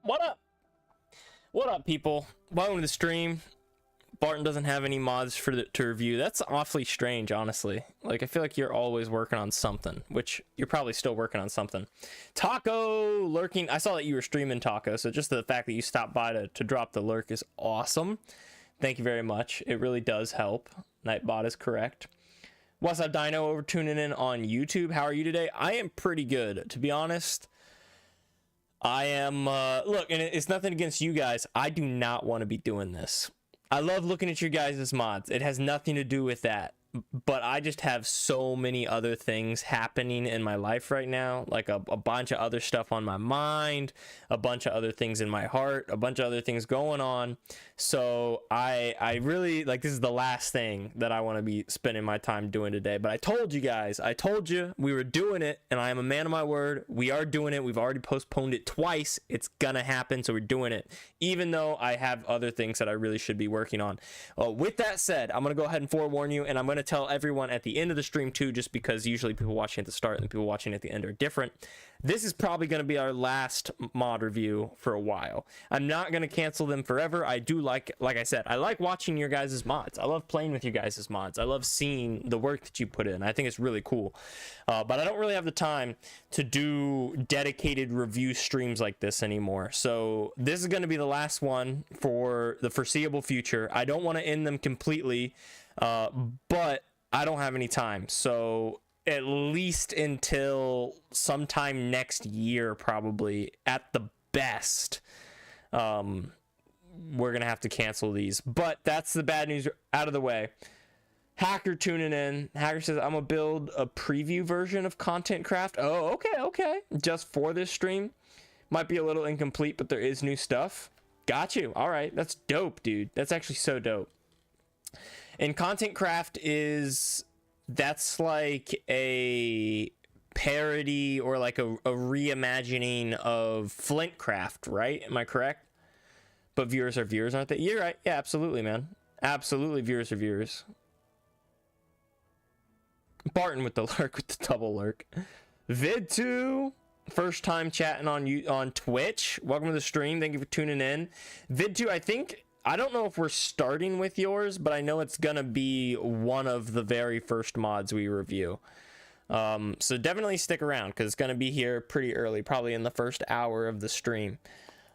What up? What up, people? Welcome to the stream. Barton doesn't have any mods to review. That's awfully strange, honestly. Like, I feel like you're always working on something, which you're probably still working on something. Taco lurking. I saw that you were streaming, Taco, so just the fact that you stopped by to drop the lurk is awesome. Thank you very much. It really does help. Nightbot is correct. What's up, Dino? Over tuning in on YouTube. How are you today? I am pretty good, to be honest. I am, look, and it's nothing against you guys. I do not want to be doing this. I love looking at your guys' mods. It has nothing to do with that. But I just have so many other things happening in my life right now. Like a bunch of other stuff on my mind, a bunch of other things in my heart, a bunch of other things going on. So I really, like, this is the last thing that I want to be spending my time doing today. But I told you guys, I told you we were doing it, and I am a man of my word. We are doing it. We've already postponed it twice. It's gonna happen, so we're doing it, even though I have other things that I really should be working on. With that said, I'm gonna go ahead and forewarn you, and I'm gonna tell everyone at the end of the stream too, just because usually people watching at the start and people watching at the end are different. This is probably going to be our last mod review for a while. I'm not going to cancel them forever. I do like I said, I like watching your guys' mods. I love playing with you guys' mods. I love seeing the work that you put in. I think it's really cool. But I don't really have the time to do dedicated review streams like this anymore. So this is going to be the last one for the foreseeable future. I don't want to end them completely, but I don't have any time. So at least until sometime next year, probably at the best, we're gonna have to cancel these. But that's the bad news out of the way. Hacker tuning in. Hacker says, I'm gonna build a preview version of Content Craft. Oh, okay. Just for this stream. Might be a little incomplete, but there is new stuff. Got you. All right, that's dope, dude. That's actually so dope. And Content Craft that's like a parody or like a reimagining of Flintcraft, right? Am I correct? But viewers are viewers, aren't they? You're right. Yeah, absolutely, man. Absolutely, viewers are viewers. Barton with the lurk, with the double lurk. Vid2, first time chatting on Twitch. Welcome to the stream. Thank you for tuning in. Vid2, I don't know if we're starting with yours, but I know it's gonna be one of the very first mods we review. So definitely stick around, because it's gonna be here pretty early, probably in the first hour of the stream.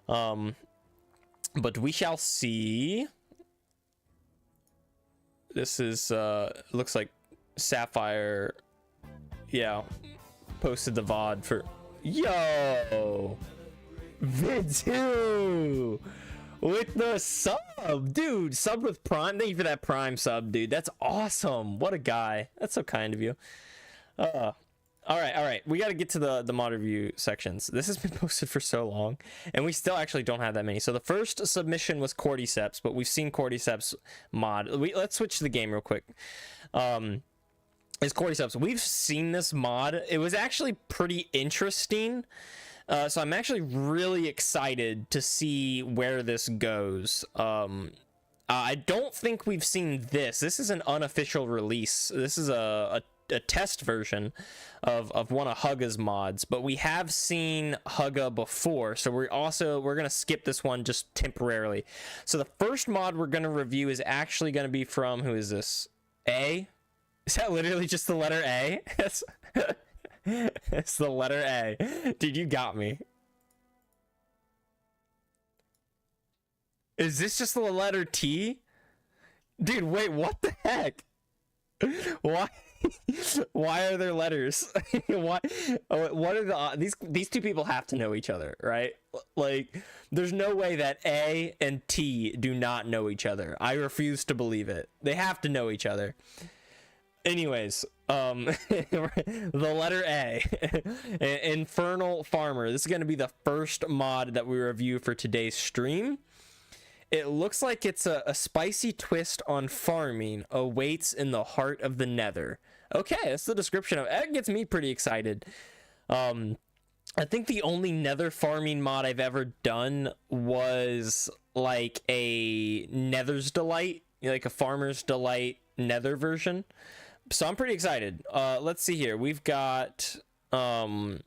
But we shall see. This is looks like Sapphire, yeah, posted the VOD for yo Vid2 with the sub, dude. Sub with Prime. Thank you for that Prime sub, dude. That's awesome. What a guy. That's so kind of you. All right. We got to get to the mod review sections. This has been posted for so long, and we still actually don't have that many. So the first submission was Cordyceps, but we've seen Cordyceps mod. Let's switch to the game real quick. Is Cordyceps. We've seen this mod. It was actually pretty interesting. So I'm actually really excited to see where this goes. I don't think we've seen this. This is an unofficial release. This is a test version of one of Hugga's mods, but we have seen Hugga before, so we're gonna skip this one just temporarily. So the first mod we're gonna review is actually gonna be from, who is this? A? Is that literally just the letter A? It's the letter A. Dude, you got me. Is this just the letter T? Dude, wait, what the heck? Why? Why are there letters? What are these two people have to know each other, right? Like, there's no way that A and T do not know each other. I refuse to believe it. They have to know each other. Anyways, the letter A, Infernal Farmer. This is going to be the first mod that we review for today's stream. It looks like it's a spicy twist on farming awaits in the heart of the nether. Okay, that's the description of it. That gets me pretty excited. I think the only nether farming mod I've ever done was like a Nether's Delight, like a Farmer's Delight nether version. So I'm pretty excited. Let's see here. We've got it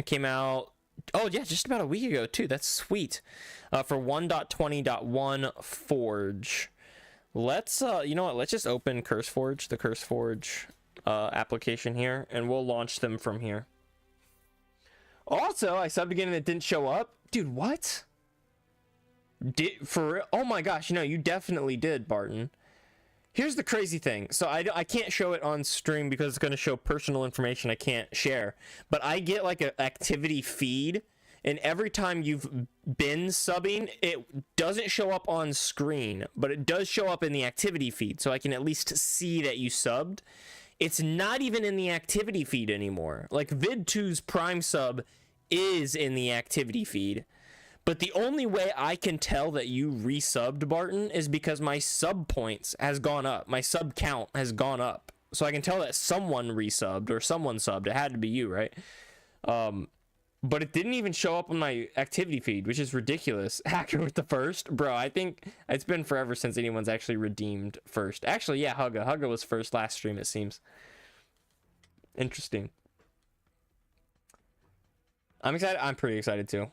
came out Oh yeah, just about a week ago too. That's sweet. For 1.20.1 Forge. Let's you know what? Let's just open CurseForge, the CurseForge application here, and we'll launch them from here. Also, I subbed again and it didn't show up. Dude, what? Oh my gosh, no, you definitely did, Barton. Here's the crazy thing. So I can't show it on stream because it's going to show personal information I can't share. But I get like an activity feed, and every time you've been subbing, it doesn't show up on screen, but it does show up in the activity feed, so I can at least see that you subbed. It's not even in the activity feed anymore. Like Vid2's Prime sub is in the activity feed. But the only way I can tell that you resubbed, Barton, is because my sub points has gone up. My sub count has gone up. So I can tell that someone resubbed or someone subbed. It had to be you, right? But it didn't even show up on my activity feed, which is ridiculous. Hacker with the first. Bro, I think it's been forever since anyone's actually redeemed first. Actually, yeah, Hugga. Hugga was first last stream, it seems. Interesting. I'm excited. I'm pretty excited too.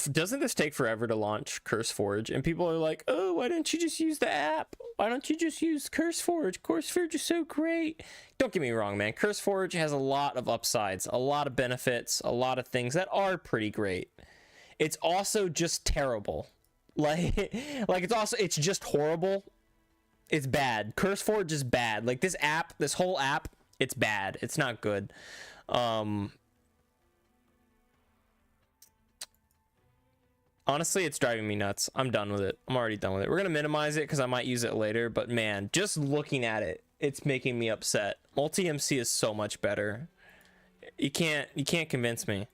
Doesn't this take forever to launch CurseForge? And people are like, oh, why don't you just use the app? Why don't you just use CurseForge? CurseForge is so great. Don't get me wrong, man. CurseForge has a lot of upsides, a lot of benefits, a lot of things that are pretty great. It's also just terrible. Like it's just horrible. It's bad. CurseForge is bad. Like this app, this whole app, it's bad. It's not good. Honestly, it's driving me nuts. I'm done with it. I'm already done with it. We're going to minimize it because I might use it later. But man, just looking at it, it's making me upset. Multi-MC is so much better. You can't convince me.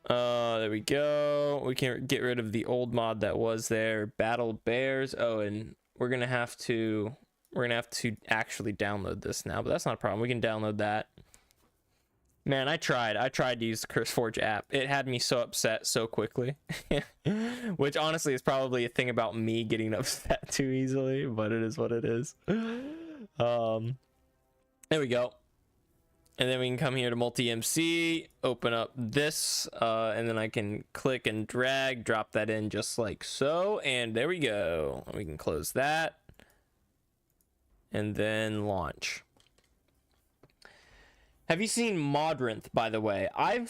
There we go. We can get rid of the old mod that was there. Battle Bears. Oh, and we're going to have to actually download this now. But that's not a problem. We can download that. Man, I tried to use the CurseForge app. It had me so upset so quickly. Which honestly is probably a thing about me getting upset too easily, but it is what it is. There we go. And then we can come here to multi-MC, open up this, and then I can click and drag, drop that in just like so, and there we go. We can close that, and then launch. Have you seen Modrinth, by the way? I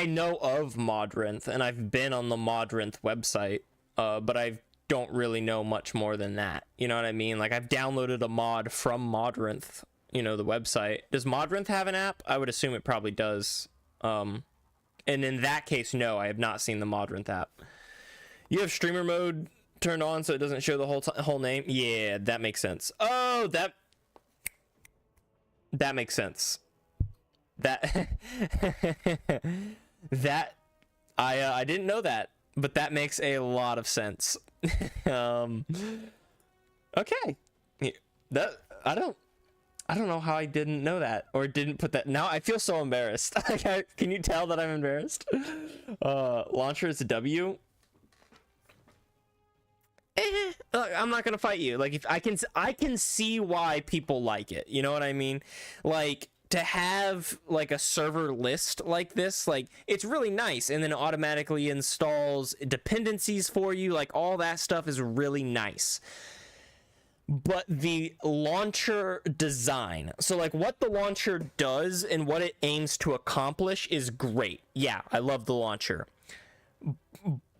know of Modrinth, and I've been on the Modrinth website, but I don't really know much more than that. You know what I mean? Like, I've downloaded a mod from Modrinth, you know, the website. Does Modrinth have an app? I would assume it probably does. And in that case, no, I have not seen the Modrinth app. You have streamer mode turned on so it doesn't show the whole name? Yeah, that makes sense. Oh, that makes sense. That I didn't know that, but that makes a lot of sense. Okay. That I don't know how I didn't know that or didn't put that. Now I feel so embarrassed. Can you tell that I'm embarrassed? Launcher is a W. Look, I'm not gonna fight you. Like, if I can see why people like it. You know what I mean? Like, to have like a server list like this, like, it's really nice, and then it automatically installs dependencies for you. Like, all that stuff is really nice. But the launcher design, so like what the launcher does and what it aims to accomplish is great. Yeah, I love the launcher.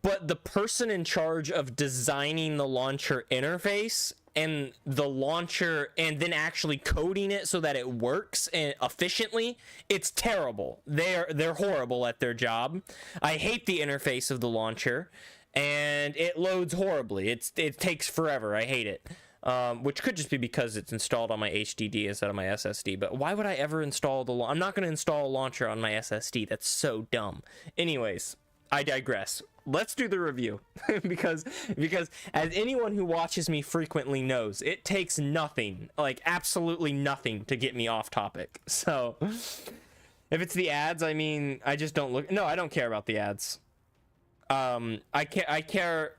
But the person in charge of designing the launcher interface and the launcher and then actually coding it so that it works efficiently, it's terrible. They're horrible at their job. I hate the interface of the launcher, and it loads horribly. It takes forever. I hate it. Which could just be because it's installed on my HDD instead of my SSD. But why would I ever install I'm not going to install a launcher on my SSD. That's so dumb. Anyways, I digress. Let's do the review because as anyone who watches me frequently knows, it takes nothing, like absolutely nothing, to get me off topic. So if it's the ads, I mean, I just don't look. No, I don't care about the ads. I care.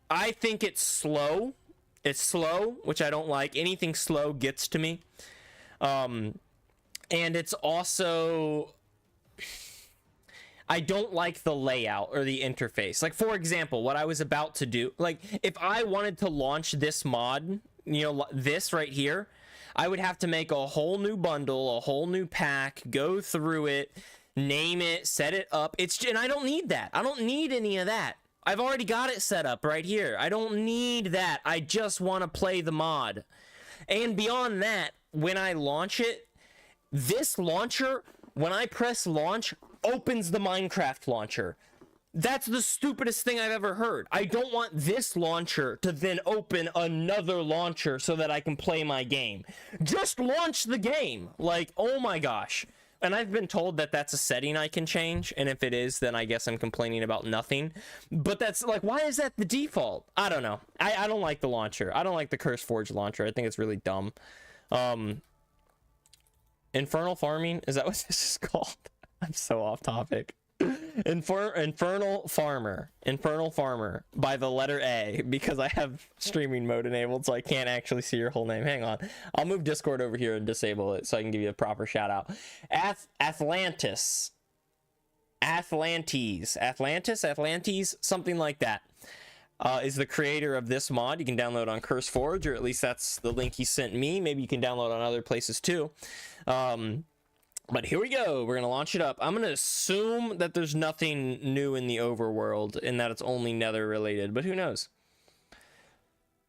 I think it's slow. It's slow, which I don't like. Anything slow gets to me. And it's also, I don't like the layout or the interface. Like, for example, what I was about to do, like, if I wanted to launch this mod, you know, this right here, I would have to make a whole new bundle, a whole new pack, go through it, name it, set it up. And I don't need that. I don't need any of that. I've already got it set up right here. I don't need that. I just want to play the mod. And beyond that, when I launch it, this launcher, when I press launch, opens the Minecraft launcher. That's the stupidest thing I've ever heard. I don't want this launcher to then open another launcher so that I can play my game. Just launch the game. Like, oh my gosh. And I've been told that that's a setting I can change, and if it is, then I guess I'm complaining about nothing. But that's like, why is that the default? I don't know. I don't like the launcher. I don't like the CurseForge launcher. I think it's really dumb. Infernal farming, is that what this is called? I'm so off topic. Infernal farmer by the letter A, because I have streaming mode enabled, so I can't actually see your whole name. Hang on, I'll move Discord over here and disable it so I can give you a proper shout out. Atlantis, something like that, is the creator of this mod. You can download on CurseForge, or at least that's the link he sent me. Maybe you can download on other places too. But here we go. We're going to launch it up. I'm going to assume that there's nothing new in the overworld and that it's only Nether related, but who knows?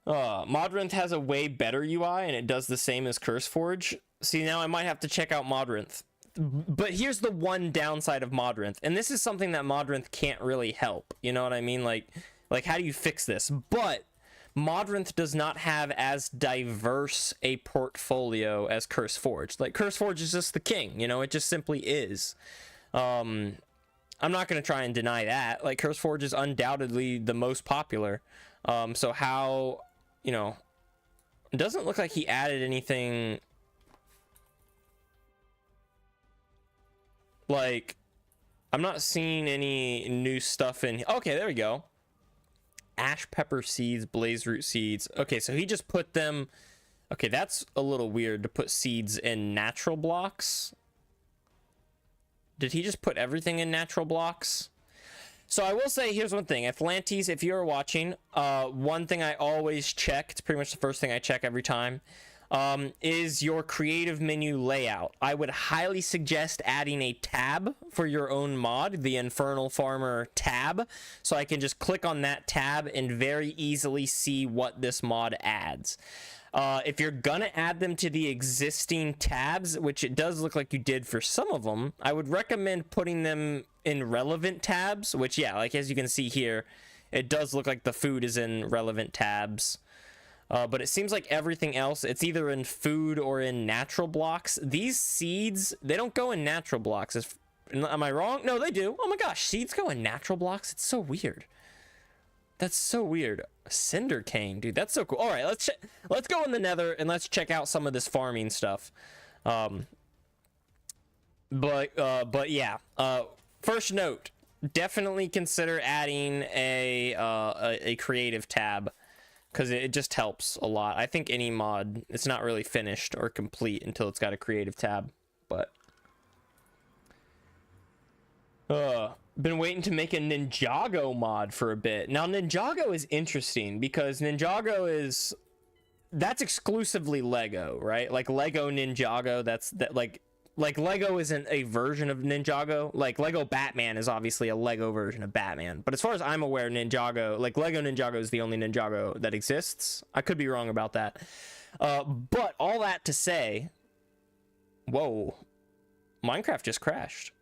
Modrinth has a way better UI and it does the same as CurseForge. See, now I might have to check out Modrinth. But here's the one downside of Modrinth, and this is something that Modrinth can't really help. You know what I mean? Like how do you fix this? But Modrinth does not have as diverse a portfolio as CurseForge. Like, CurseForge is just the king, you know, it just simply is. I'm not going to try and deny that. Like, CurseForge is undoubtedly the most popular. So how, you know, it doesn't look like he added anything. Like, I'm not seeing any new stuff in. Okay, there we go. Ash pepper seeds, blaze root seeds. Okay, so he just put them. Okay, that's a little weird to put seeds in natural blocks. Did he just put everything in natural blocks? So I will say, here's one thing. Atlantis, if you're watching, one thing I always check, it's pretty much the first thing I check every time, is your creative menu layout. I would highly suggest adding a tab for your own mod, the Infernal Farmer tab, so I can just click on that tab and very easily see what this mod adds. If you're gonna add them to the existing tabs, which it does look like you did for some of them, I would recommend putting them in relevant tabs, which, yeah, like as you can see here, it does look like the food is in relevant tabs. But it seems like everything else, it's either in food or in natural blocks. These seeds, they don't go in natural blocks. Am I wrong? No, they do. Oh my gosh, seeds go in natural blocks? It's so weird. That's so weird. Cinder cane, dude, that's so cool. All right, let's go in the Nether and let's check out some of this farming stuff. But yeah. First note: definitely consider adding a creative tab, because it just helps a lot. I think any mod, it's not really finished or complete until it's got a creative tab. But been waiting to make a Ninjago mod for a bit. Now Ninjago is interesting because Ninjago that's exclusively Lego, right? Like Lego Ninjago, like Lego isn't a version of Ninjago. Like Lego Batman is obviously a Lego version of Batman, but as far as I'm aware, Ninjago, like Lego Ninjago, is the only Ninjago that exists. I could be wrong about that. But all that to say, whoa, Minecraft just crashed.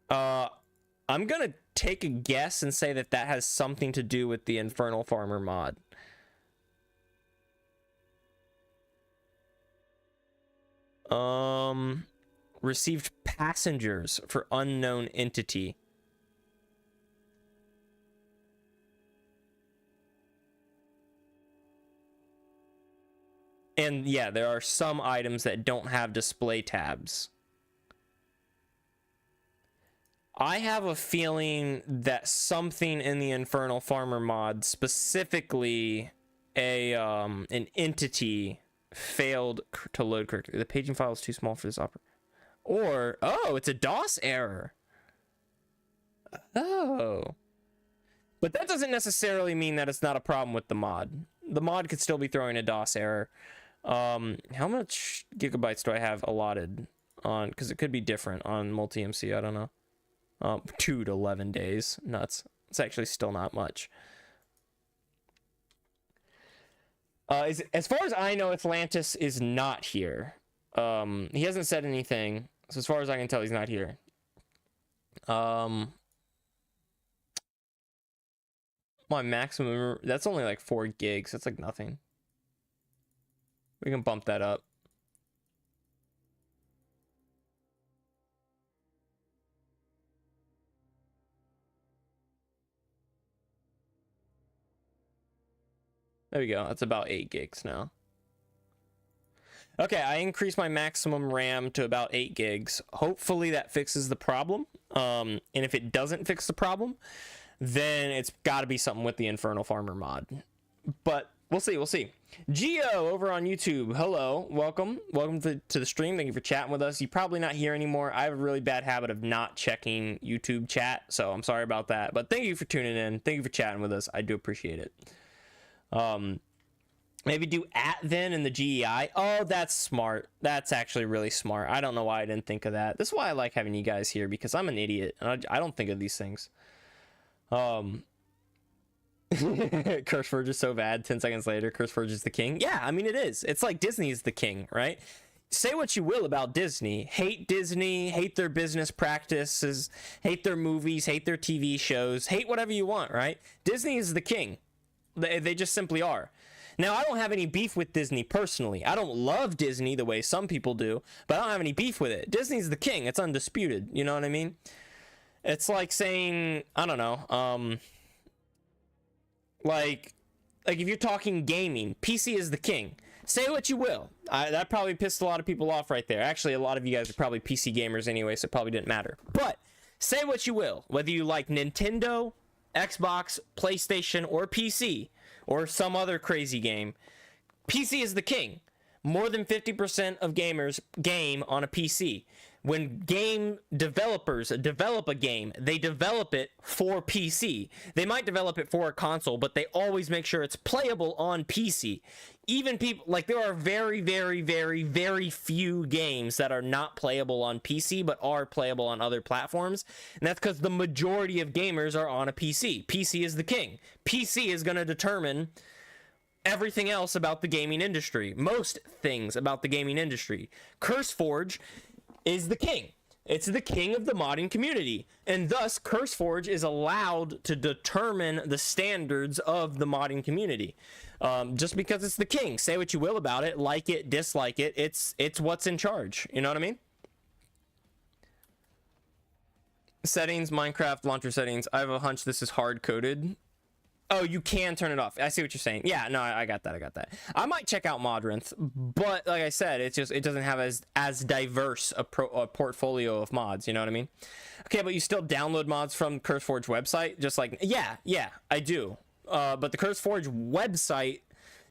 I'm gonna take a guess and say that has something to do with the Infernal Farmer mod. Received passengers for unknown entity. And yeah, there are some items that don't have display tabs. I have a feeling that something in the Infernal Farmer mod, specifically an entity, failed to load correctly. The paging file is too small for this opera. Or, oh, it's a DOS error. Oh. But that doesn't necessarily mean that it's not a problem with the mod. The mod could still be throwing a DOS error. How much gigabytes do I have allotted on? Because it could be different on multi-MC. I don't know. 2 to 11 days. Nuts. It's actually still not much. As far as I know, Atlantis is not here. He hasn't said anything. So as far as I can tell, he's not here. My maximum, that's only like 4 gigs. That's like nothing. We can bump that up. There we go. That's about 8 gigs now. Okay, I increased my maximum RAM to about 8 gigs. Hopefully that fixes the problem. And if it doesn't fix the problem, then it's got to be something with the Infernal Farmer mod. But we'll see, we'll see. Geo over on YouTube, hello, welcome to the stream. Thank you for chatting with us. You're probably not here anymore. I have a really bad habit of not checking YouTube chat, so I'm sorry about that. But thank you for tuning in. Thank you for chatting with us. I do appreciate it. Maybe do @ then in the GEI. Oh, that's smart. That's actually really smart. I don't know why I didn't think of that. This is why I like having you guys here, because I'm an idiot and I don't think of these things. Curseforge is so bad. 10 seconds later, Curseforge is the king. Yeah, I mean, it is. It's like Disney is the king, right? Say what you will about Disney. Hate Disney, hate their business practices, hate their movies, hate their TV shows, hate whatever you want, right? Disney is the king. They just simply are. Now, I don't have any beef with Disney personally. I don't love Disney the way some people do, but I don't have any beef with it. Disney's the king. It's undisputed. You know what I mean? It's like saying, I don't know, like if you're talking gaming, PC is the king. Say what you will. That probably pissed a lot of people off right there. Actually, a lot of you guys are probably PC gamers anyway, so it probably didn't matter. But say what you will. Whether you like Nintendo, Xbox, PlayStation, or PC, or some other crazy game, PC is the king. More than 50% of gamers game on a PC. When game developers develop a game, they develop it for PC. They might develop it for a console, but they always make sure it's playable on PC. Even people, like, there are very, very, very, very few games that are not playable on PC, but are playable on other platforms. And that's because the majority of gamers are on a PC. PC is the king. PC is going to determine everything else about the gaming industry. Most things about the gaming industry. CurseForge is the king. It's the king of the modding community, and thus CurseForge is allowed to determine the standards of the modding community. Just because it's the king. Say what you will about it, like it, dislike it, it's what's in charge. You know what I mean? Settings, Minecraft launcher settings. I have a hunch this is hard coded. Oh, you can turn it off. I see what you're saying. Yeah, no, I got that. I might check out Modrinth, but like I said, it doesn't have as diverse a portfolio of mods. You know what I mean? Okay, but you still download mods from CurseForge website, just like yeah, I do. But the CurseForge website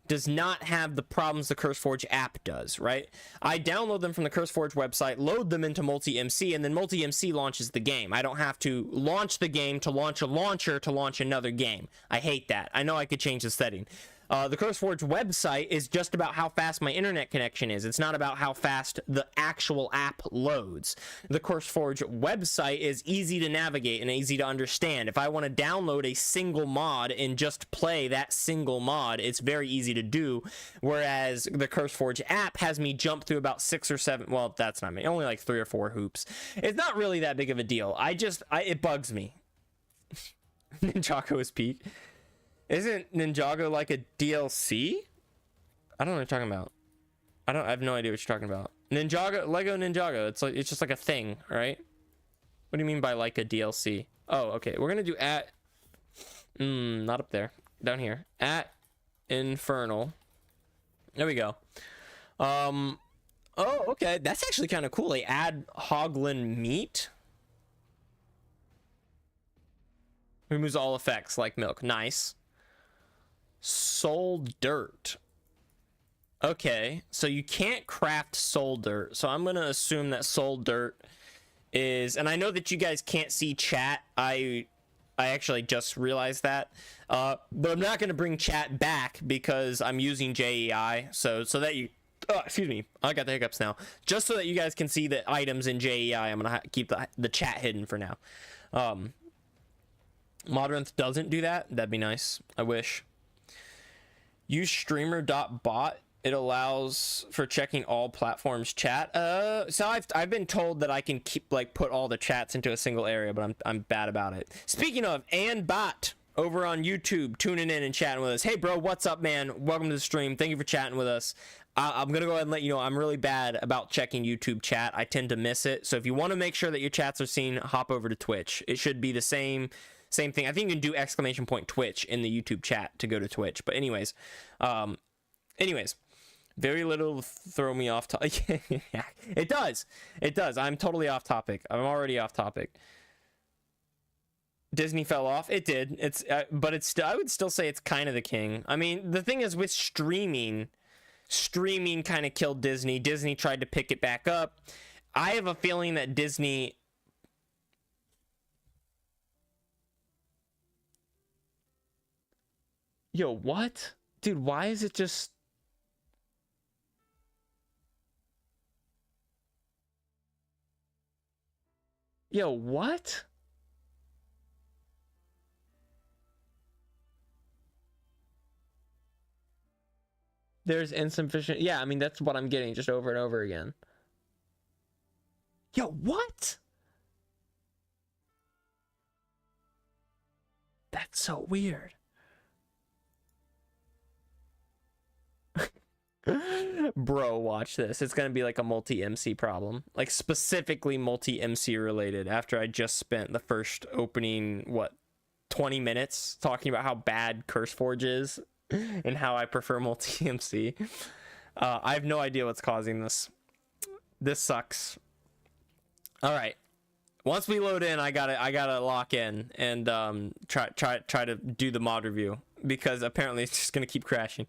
does not have the problems the CurseForge app does, right? I download them from the CurseForge website, load them into Multi-MC, and then Multi-MC launches the game. I don't have to launch the game to launch a launcher to launch another game. I hate that. I know I could change the setting. The CurseForge website is just about how fast my internet connection is. It's not about how fast the actual app loads. The CurseForge website is easy to navigate and easy to understand. If I want to download a single mod and just play that single mod, it's very easy to do. Whereas the CurseForge app has me jump through about 6 or 7, well, that's not me, only like 3 or 4 hoops. It's not really that big of a deal. It bugs me. Ninjago is peak. Isn't Ninjago like a DLC? I don't know what you're talking about. I have no idea what you're talking about. Ninjago, Lego Ninjago. It's just like a thing, right? What do you mean by like a DLC? Oh, okay. We're gonna do not up there. Down here. @Infernal. There we go. Oh, okay. That's actually kind of cool. They add Hoglin meat. Removes all effects like milk. Nice. Soul Dirt. Okay, so you can't craft soul dirt. So I'm gonna assume that soul dirt is, and I know that you guys can't see chat. I actually just realized that, but I'm not gonna bring chat back because I'm using JEI. So that you, oh, excuse me, I got the hiccups now. Just so that you guys can see the items in JEI, I'm gonna keep the chat hidden for now. Modrinth doesn't do that. That'd be nice. I wish. Use streamer.bot. It allows for checking all platforms chat. So I've been told that I can keep put all the chats into a single area, but I'm bad about it. Speaking of, and bot over on YouTube tuning in and chatting with us. Hey bro, what's up, man? Welcome to the stream. Thank you for chatting with us. I'm gonna go ahead and let you know I'm really bad about checking YouTube chat. I tend to miss it. So if you want to make sure that your chats are seen, hop over to Twitch. It should be the same thing. I think you can do ! Twitch in the YouTube chat to go to Twitch. But anyways, very little throw me off. Yeah, it does. I'm totally off topic. I'm already off topic. Disney fell off. It did. But it's still. I would still say it's kind of the king. I mean, the thing is with streaming kind of killed Disney. Disney tried to pick it back up. I have a feeling that Disney. Yo, what? Dude, why is it just... Yo, what? There's insufficient... Yeah, I mean, that's what I'm getting just over and over again. Yo, what? That's so weird. Bro, watch this. It's gonna be like a multi-MC problem, like specifically multi-MC related. After I just spent the first opening 20 minutes talking about how bad CurseForge is and how I prefer multi-MC. I have no idea what's causing this. This sucks. All right, once we load in, I gotta lock in and try to do the mod review, because apparently it's just gonna keep crashing.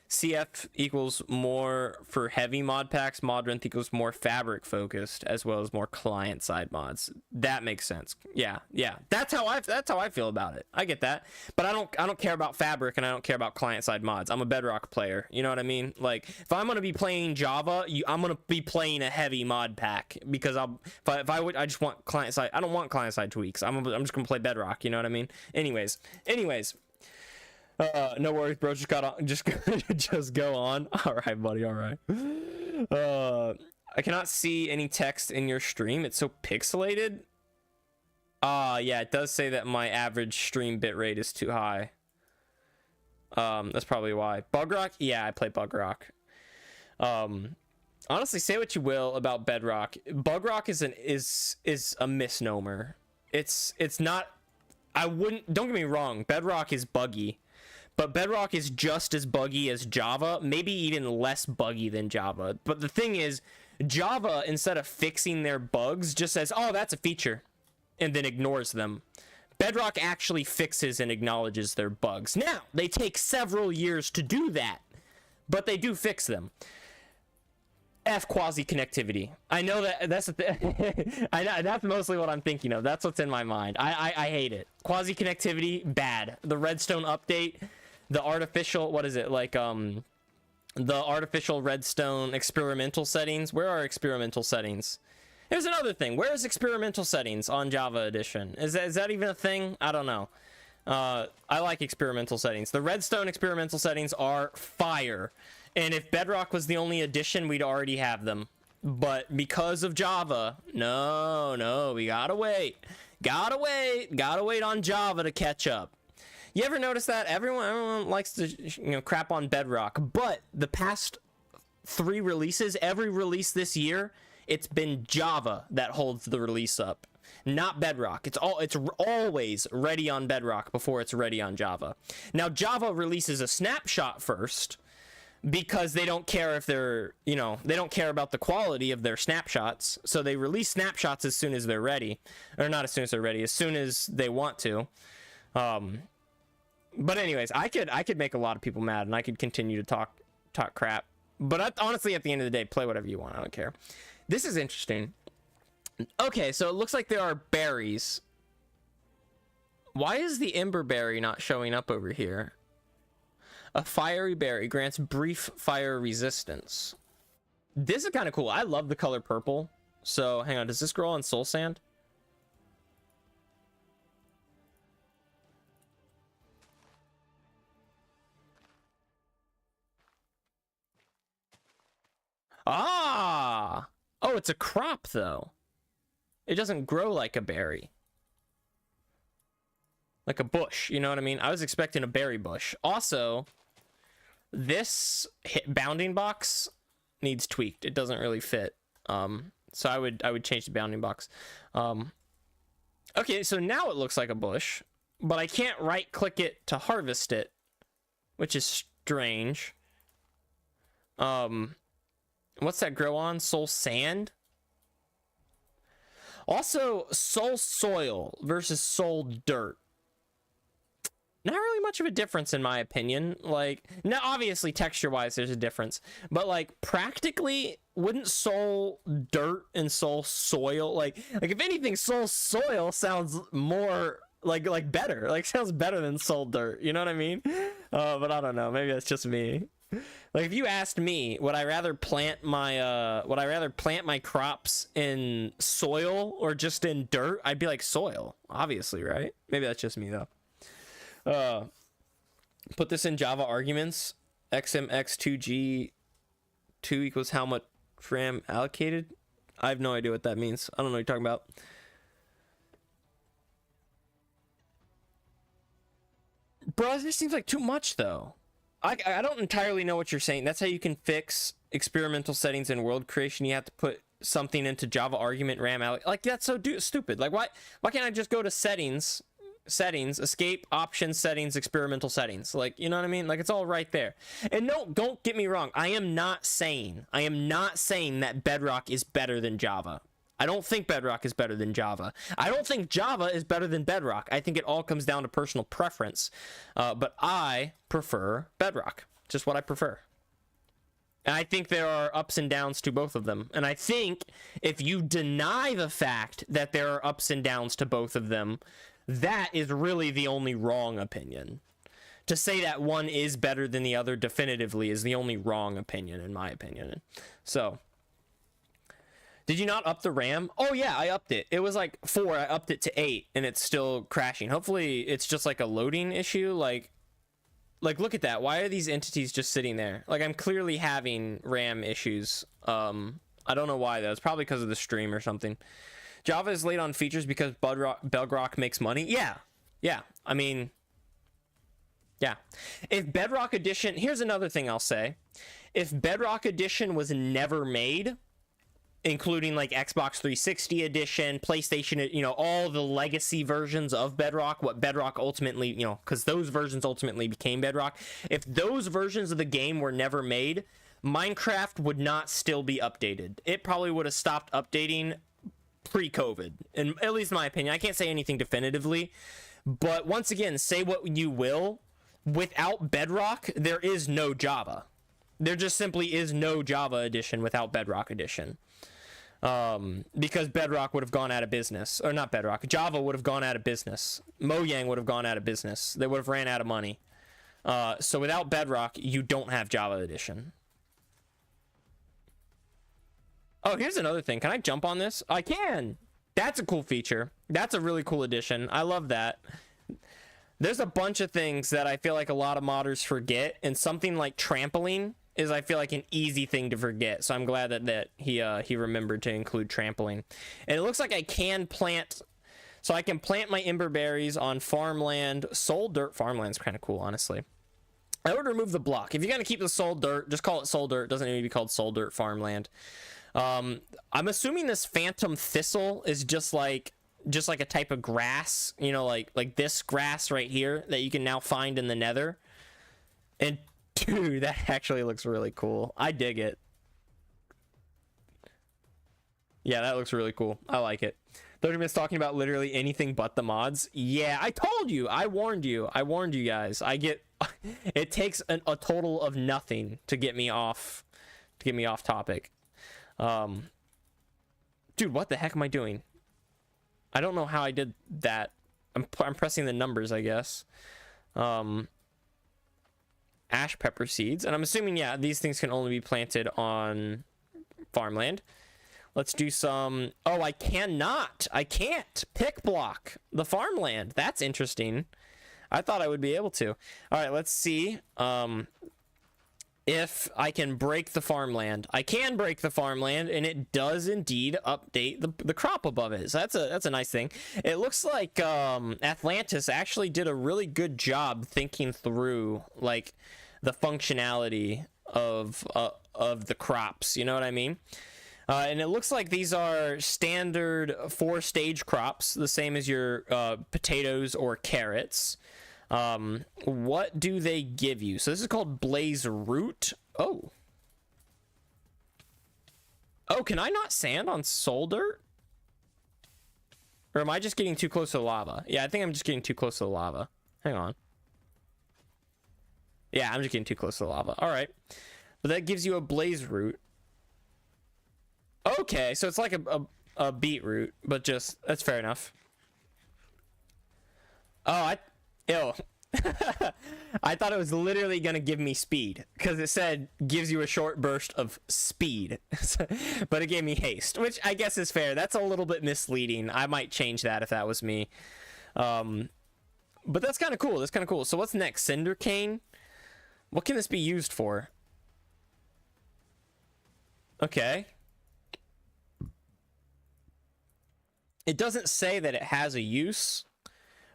CF equals more for heavy mod packs. Modrinth equals more fabric focused, as well as more client side mods. That makes sense. Yeah. That's how I feel about it. I get that, but I don't care about fabric, and I don't care about client side mods. I'm a Bedrock player. You know what I mean? Like, if I'm gonna be playing Java, I'm gonna be playing a heavy mod pack, because I just want client side. I don't want client side tweaks. I'm just gonna play Bedrock. You know what I mean? Anyways. No worries, bro. Just go on. All right, buddy. All right. I cannot see any text in your stream. It's so pixelated. Yeah, it does say that my average stream bitrate is too high. That's probably why. Bugrock? Yeah, I play Bugrock. Honestly, say what you will about Bedrock. Bugrock is a misnomer. It's not. Don't get me wrong. Bedrock is buggy. But Bedrock is just as buggy as Java, maybe even less buggy than Java. But the thing is, Java, instead of fixing their bugs, just says, oh, that's a feature, and then ignores them. Bedrock actually fixes and acknowledges their bugs. Now, they take several years to do that, but they do fix them. F quasi connectivity. I know that's that's mostly what I'm thinking of. That's what's in my mind. I hate it. Quasi connectivity, bad. The Redstone update, the artificial, what is it, like the artificial redstone experimental settings. Where are experimental settings? Here's another thing. Where is experimental settings on Java Edition? Is that even a thing? I don't know. I like experimental settings. The redstone experimental settings are fire. And if Bedrock was the only edition, we'd already have them. But because of Java, no, we gotta wait. Gotta wait on Java to catch up. You ever notice that? Everyone likes to, crap on Bedrock. But the past 3 releases, every release this year, it's been Java that holds the release up, not Bedrock. It's always ready on Bedrock before it's ready on Java. Now, Java releases a snapshot first, because they don't care if they're, they don't care about the quality of their snapshots. So they release snapshots as soon as they're ready. Or not as soon as they're ready, as soon as they want to. But anyways, I could make a lot of people mad, and I could continue to talk crap But honestly, at the end of the day, play whatever you want. I don't care. This is interesting. Okay, so it looks like there are berries. Why is the ember berry not showing up over here? A fiery berry grants brief fire resistance. This is kind of cool. I love the color purple. So hang on, does this grow on soul sand? Ah! Oh, it's a crop though. It doesn't grow like a berry. Like a bush, you know what I mean? I was expecting a berry bush. Also, this bounding box needs tweaked. It doesn't really fit. So I would change the bounding box. Okay, so now it looks like a bush, but I can't right click it to harvest it, which is strange. What's that grow on? Soul sand? Also, soul soil versus soul dirt. Not really much of a difference in my opinion. Like, now obviously texture wise there's a difference, but like practically wouldn't soul dirt and soul soil, like if anything, soul soil sounds more like better, like sounds better than soul dirt, you know what I mean? But I don't know, maybe that's just me. Like if you asked me, would I rather plant my crops in soil or just in dirt, I'd be like soil, obviously, right? Maybe that's just me though. Put this in Java arguments. xmx2g2 equals how much RAM allocated. I have no idea what that means. I don't know what you're talking about. Bro, this seems like too much though. I don't entirely know what you're saying. That's how you can fix experimental settings in world creation. You have to put something into Java argument RAM allocate. Like that's so stupid. Like why can't I just go to settings, escape, options, settings, experimental settings? Like, you know what I mean? Like it's all right there. And no, don't get me wrong. I am not saying that Bedrock is better than Java. I don't think Bedrock is better than Java. I don't think Java is better than Bedrock. I think it all comes down to personal preference. But I prefer Bedrock. Just what I prefer. And I think there are ups and downs to both of them. And I think if you deny the fact that there are ups and downs to both of them, that is really the only wrong opinion. To say that one is better than the other definitively is the only wrong opinion, in my opinion. So, did you not up the RAM? Oh yeah, I upped it. It was like 4, I upped it to 8, and it's still crashing. Hopefully it's just like a loading issue. Like look at that. Why are these entities just sitting there? Like I'm clearly having RAM issues. I don't know why though. It's probably because of the stream or something. Java is late on features because Bedrock makes money. Yeah. I mean, yeah. If Bedrock Edition, here's another thing I'll say. If Bedrock Edition was never made, including like Xbox 360 edition, PlayStation, you know, all the legacy versions of Bedrock, what Bedrock ultimately, you know, because those versions ultimately became Bedrock. If those versions of the game were never made, Minecraft would not still be updated. It probably would have stopped updating pre-COVID, in at least my opinion. I can't say anything definitively, but once again, say what you will, without Bedrock, there is no Java. There just simply is no Java edition without Bedrock edition. Because Bedrock would have gone out of business, or not Bedrock, Java would have gone out of business. Mojang would have gone out of business. They would have ran out of money. So without Bedrock, you don't have Java edition. Oh, here's another thing. Can I jump on this? I can. That's a cool feature. That's a really cool addition. I love that. There's a bunch of things that I feel like a lot of modders forget, and something like trampoline is, I feel like, an easy thing to forget. So I'm glad that he remembered to include trampoline. And it looks like I can plant, so I can plant my ember berries on farmland. Soul dirt farmland's kind of cool, honestly. I would remove the block. If you're gonna keep the soul dirt, just call it soul dirt. It doesn't need to be called soul dirt farmland. I'm assuming this phantom thistle is just like a type of grass, you know, like this grass right here that you can now find in the nether. And dude, that actually looks really cool. I dig it. Yeah, that looks really cool. I like it. 30 minutes talking about literally anything but the mods. Yeah, I told you. I warned you. I warned you guys. It takes a total of nothing to get me off to get me off topic. Dude, what the heck am I doing? I don't know how I did that. I'm pressing the numbers, I guess. Ash pepper seeds, and I'm assuming, yeah, these things can only be planted on farmland. Let's do some. Oh, I can't pick block the farmland. That's interesting. I thought I would be able to. All right, let's see if I can break the farmland. I can break the farmland, and it does indeed update the crop above it. So that's a nice thing. It looks like Atlantis actually did a really good job thinking through like the functionality of the crops. You know what I mean? And it looks like these are standard 4-stage crops, the same as your potatoes or carrots. What do they give you? So this is called Blaze Root. Oh, can I not sand on soul dirt? Or am I just getting too close to the lava? Yeah, I think I'm just getting too close to the lava. Hang on. Yeah, I'm just getting too close to the lava. All right. But that gives you a Blaze Root. Okay, so it's like a beetroot, but just, that's fair enough. Oh, ew. I thought it was literally gonna give me speed, because it said gives you a short burst of speed. But it gave me haste, which I guess is fair. That's a little bit misleading. I might change that if that was me. But that's kind of cool. That's kind of cool. So what's next? Cinder cane? What can this be used for? Okay. It doesn't say that it has a use,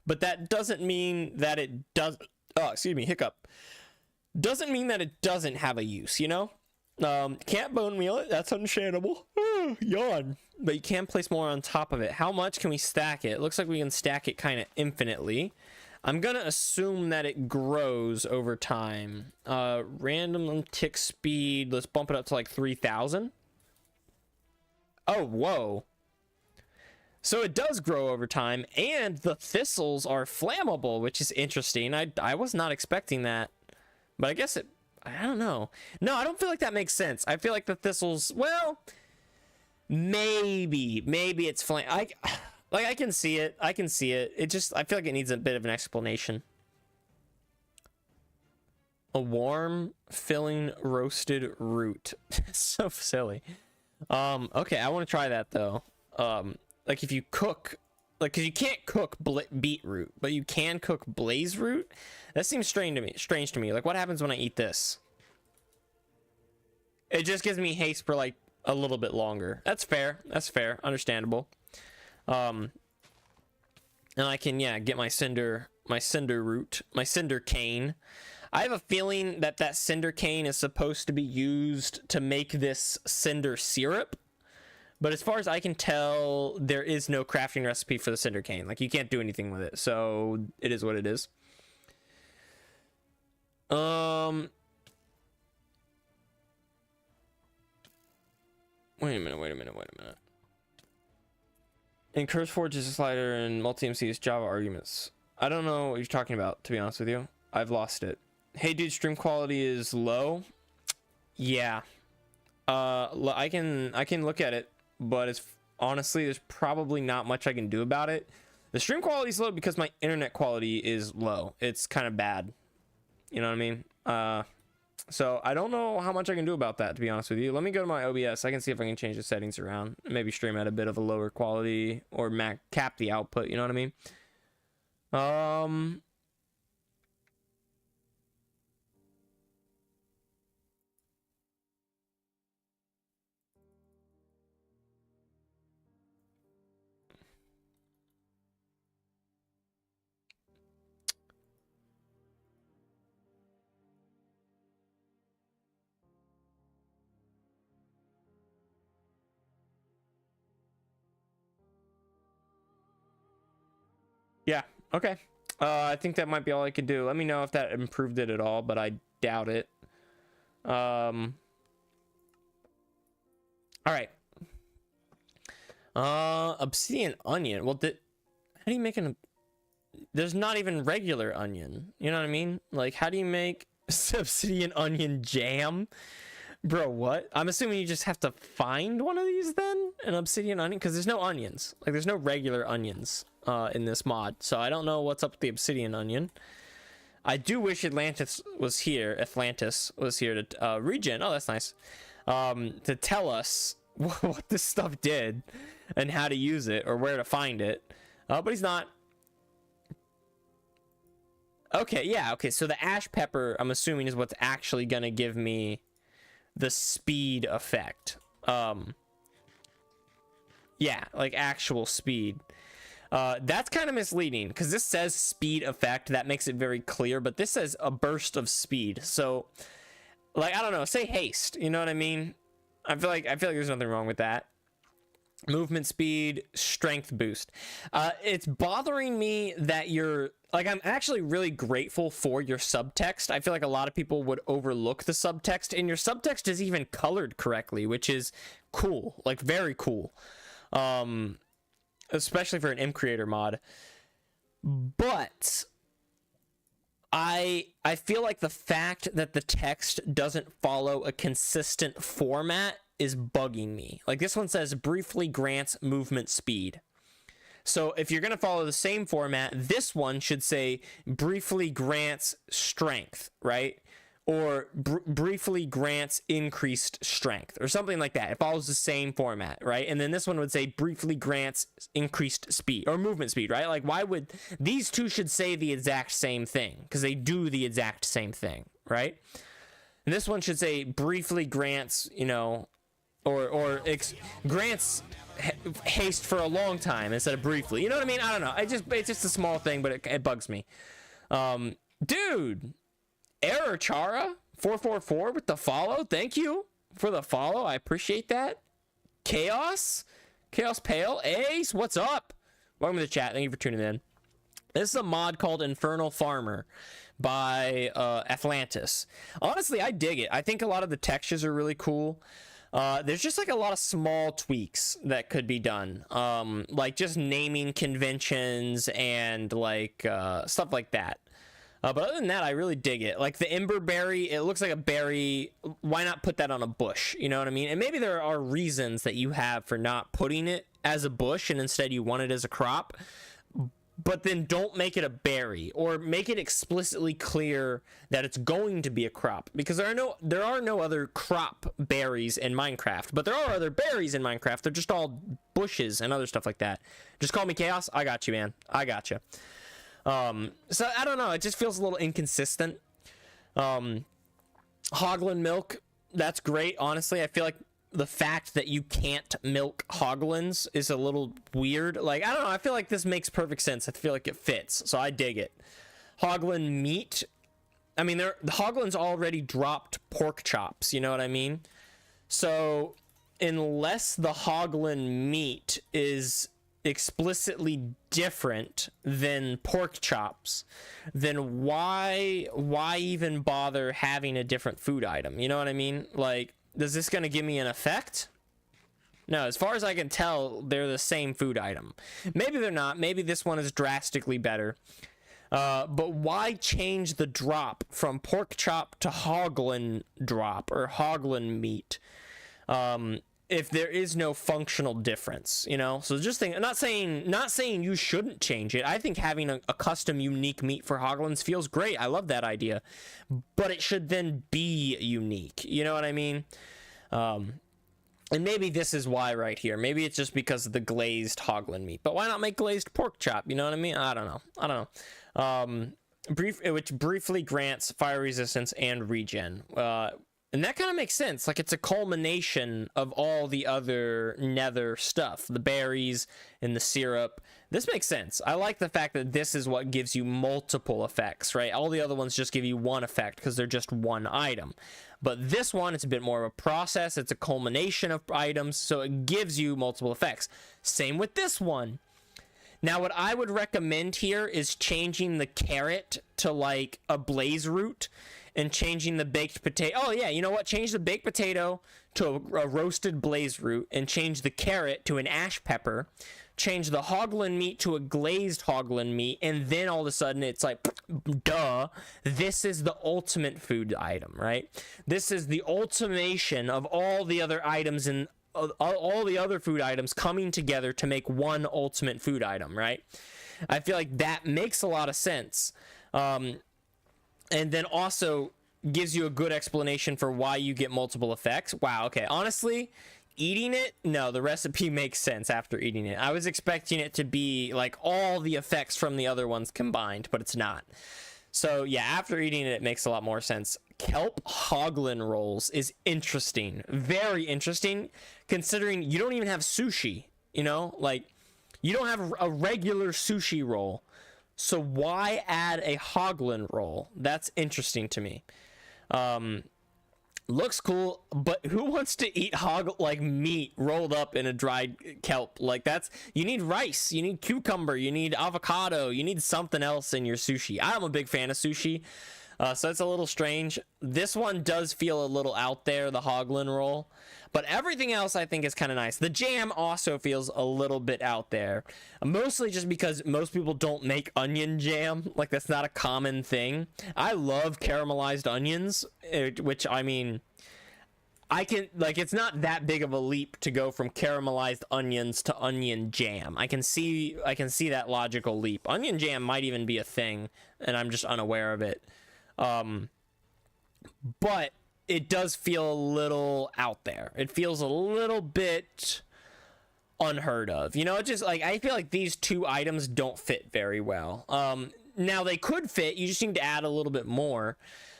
but that doesn't mean that it does. Oh, excuse me, hiccup. Doesn't mean that it doesn't have a use, you know? Can't bone meal it. That's understandable. Yawn. But you can place more on top of it. How much can we stack it? It looks like we can stack it kind of infinitely. I'm gonna assume that it grows over time. Random tick speed. Let's bump it up to like 3,000. Oh, whoa. So it does grow over time, and the thistles are flammable, which is interesting. I was not expecting that, but I guess it, I don't know. No, I don't feel like that makes sense. I feel like the thistles, well, maybe it's I can see it. I can see it. It just, I feel like it needs a bit of an explanation. A warm, filling, roasted root. So silly. Okay, I want to try that though. Like if you cook, like, cause you can't cook beetroot, but you can cook blaze root. That seems strange to me. Like, what happens when I eat this? It just gives me haste for like a little bit longer. That's fair. That's fair. Understandable. And I can, yeah, get my cinder root, my cinder cane. I have a feeling that cinder cane is supposed to be used to make this cinder syrup. But as far as I can tell, there is no crafting recipe for the cinder cane. Like, you can't do anything with it. So it is what it is. Wait a minute. In CurseForge is a slider and multi-MC is Java arguments. I don't know what you're talking about, to be honest with you. I've lost it. Hey dude, stream quality is low. Yeah. I can look at it, but it's honestly, there's probably not much I can do about it. The stream quality is low because my internet quality is low. It's kind of bad. You know what I mean? So I don't know how much I can do about that, to be honest with you. Let me go to my OBS. I can see if I can change the settings around. Maybe stream at a bit of a lower quality or cap the output. You know what I mean? Yeah, okay. I think that might be all I could do. Let me know if that improved it at all, but I doubt it. All right. Obsidian onion. Well, how do you make there's not even regular onion. You know what I mean? Like, how do you make obsidian onion jam? Bro, what? I'm assuming you just have to find one of these then? An obsidian onion? Because there's no onions. Like, there's no regular onions in this mod. So I don't know what's up with the obsidian onion. I do wish Atlantis was here to regen. Oh, that's nice. To tell us what this stuff did and how to use it or where to find it. But he's not. Okay, yeah, okay. So the ash pepper, I'm assuming, is what's actually going to give me the speed effect. Yeah, like actual speed. That's kind of misleading because this says speed effect. That makes it very clear, but this says a burst of speed. So, like, I don't know, say haste. You know what I mean? I feel like there's nothing wrong with that. Movement speed, strength boost. It's bothering me that you're like, I'm actually really grateful for your subtext. I feel like a lot of people would overlook the subtext, and your subtext is even colored correctly, which is cool, like very cool. Especially for an M creator mod. But I feel like the fact that the text doesn't follow a consistent format is bugging me. Like, this one says briefly grants movement speed. So if you're going to follow the same format, this one should say briefly grants strength, right? Or briefly grants increased strength or something like that. It follows the same format, right? And then this one would say briefly grants increased speed or movement speed, right? Like, why would these two should say the exact same thing? Because they do the exact same thing, right? And this one should say briefly grants, you know, or grants haste for a long time instead of briefly. You know what I mean? I don't know. It's just a small thing, but it bugs me. Dude, Error Chara 444 with the follow. Thank you for the follow. I appreciate that. Chaos Pale Ace, what's up? Welcome to the chat. Thank you for tuning in. This is a mod called Infernal Farmer by Atlantis. Honestly, I dig it. I think a lot of the textures are really cool. There's just like a lot of small tweaks that could be done, like just naming conventions and like stuff like that. But other than that, I really dig it. Like the Ember Berry, it looks like a berry. Why not put that on a bush? You know what I mean? And maybe there are reasons that you have for not putting it as a bush and instead you want it as a crop. But then don't make it a berry, or make it explicitly clear that it's going to be a crop, because there are no other crop berries in Minecraft, but there are other berries in Minecraft. They're just all bushes and other stuff like that. Just call me Chaos. I got you, man. I got you. So I don't know. It just feels a little inconsistent. Hoglin milk. That's great. Honestly, I feel like the fact that you can't milk hoglins is a little weird. Like, I don't know. I feel like this makes perfect sense. I feel like it fits. So I dig it. Hoglin meat. I mean, the hoglins already dropped pork chops. You know what I mean? So unless the hoglin meat is explicitly different than pork chops, then why even bother having a different food item? You know what I mean? Like, is this gonna give me an effect? No, as far as I can tell, they're the same food item. Maybe they're not. Maybe this one is drastically better. But why change the drop from pork chop to hoglin drop or hoglin meat? If there is no functional difference, you know? So just think, not saying you shouldn't change it. I think having a custom unique meat for hoglins feels great. I love that idea, but it should then be unique. You know what I mean? And maybe this is why right here. Maybe it's just because of the glazed hoglin meat, but why not make glazed pork chop? You know what I mean? I don't know. Which briefly grants fire resistance and regen. And that kind of makes sense. Like, it's a culmination of all the other nether stuff, the berries and the syrup. This makes sense. I like the fact that this is what gives you multiple effects, right? All the other ones just give you one effect because they're just one item. But this one, it's a bit more of a process. It's a culmination of items, so it gives you multiple effects. Same with this one. Now, what I would recommend here is changing the carrot to like a blaze root, and changing the baked potato. Oh yeah, you know what? Change the baked potato to a roasted blaze root, and change the carrot to an ash pepper change the hoglin meat to a glazed hoglin meat, and then all of a sudden it's like, duh, this is the ultimate food item, right? This is the ultimation of all the other items and all the other food items coming together to make one ultimate food item, right? I feel like that makes a lot of sense. And then also gives you a good explanation for why you get multiple effects. Wow, okay. Honestly, eating it, no, the recipe makes sense after eating it. I was expecting it to be like all the effects from the other ones combined, but it's not. So yeah, after eating it, it makes a lot more sense. Kelp hoglin rolls is interesting. Very interesting, considering you don't even have sushi, you know? Like, you don't have a regular sushi roll. So why add a hoglin roll? That's interesting to me. Looks cool, but who wants to eat like meat rolled up in a dried kelp? Like, that's, you need rice, you need cucumber, you need avocado, you need something else in your sushi. I'm a big fan of sushi, so it's a little strange. This one does feel a little out there, the hoglin roll, but everything else I think is kind of nice. The jam also feels a little bit out there, mostly just because most people don't make onion jam. Like, that's not a common thing. I love caramelized onions, which, I mean, I can, like, it's not that big of a leap to go from caramelized onions to onion jam. I can see that logical leap. Onion jam might even be a thing, and I'm just unaware of it. But it does feel a little out there. It feels a little bit unheard of. You know, it just, like, I feel like these two items don't fit very well. Now they could fit, you just need to add a little bit more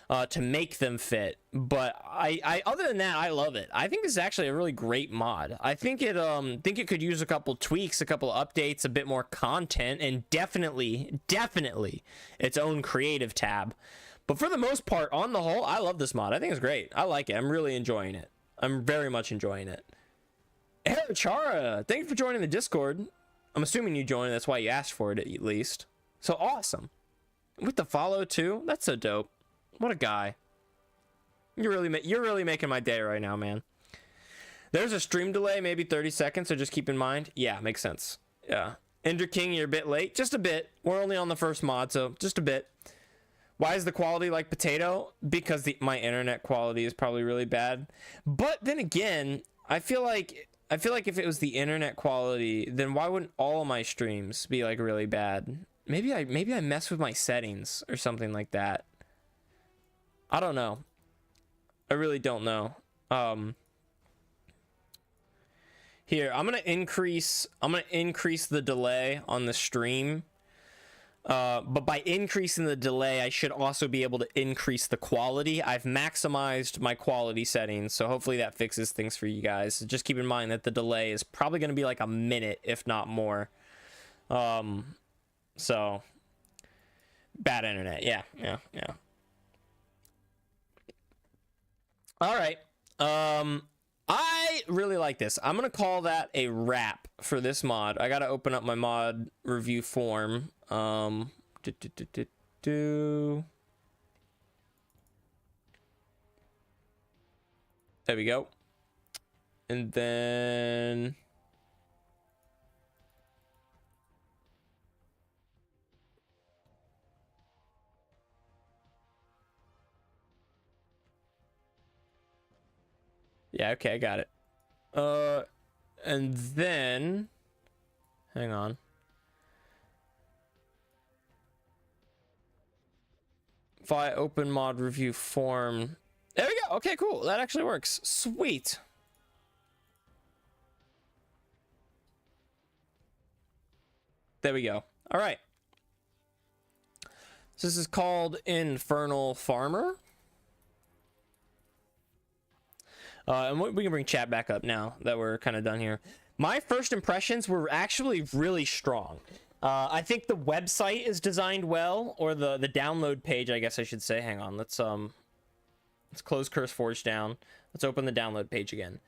to make them fit. But I other than that, I love it. I think this is actually a really great mod. I think it could use a couple tweaks, a couple updates, a bit more content, and definitely its own creative tab. But for the most part, on the whole, I love this mod. I think it's great. I like it. I'm really enjoying it. I'm very much enjoying it. Hey, Chara, thank you for joining the Discord. I'm assuming you joined. That's why you asked for it, at least. So awesome. With the follow, too. That's so dope. What a guy. You're really making my day right now, man. There's a stream delay, maybe 30 seconds, so just keep in mind. Yeah, makes sense. Yeah. Ender King, you're a bit late. Just a bit. We're only on the first mod, so just a bit. Why is the quality like potato? Because my internet quality is probably really bad. But then again, I feel like if it was the internet quality, then why wouldn't all of my streams be like really bad? Maybe I mess with my settings or something like that. I don't know. I really don't know. Here, I'm gonna increase the delay on the stream. But by increasing the delay, I should also be able to increase the quality. I've maximized my quality settings, so hopefully that fixes things for you guys. Just keep in mind that the delay is probably going to be like a minute, if not more. So, bad internet. Yeah. All right. I really like this. I'm going to call that a wrap for this mod. I got to open up my mod review form. There we go. And then yeah, okay, I got it. And then hang on. If I open mod review form, there we go. Okay, cool. That actually works. Sweet. There we go. All right. So this is called Infernal Farmer. And we can bring chat back up now that we're kind of done here. My first impressions were actually really strong. I think the website is designed well, or the download page, I guess I should say. Hang on, let's close CurseForge down. Let's open the download page again.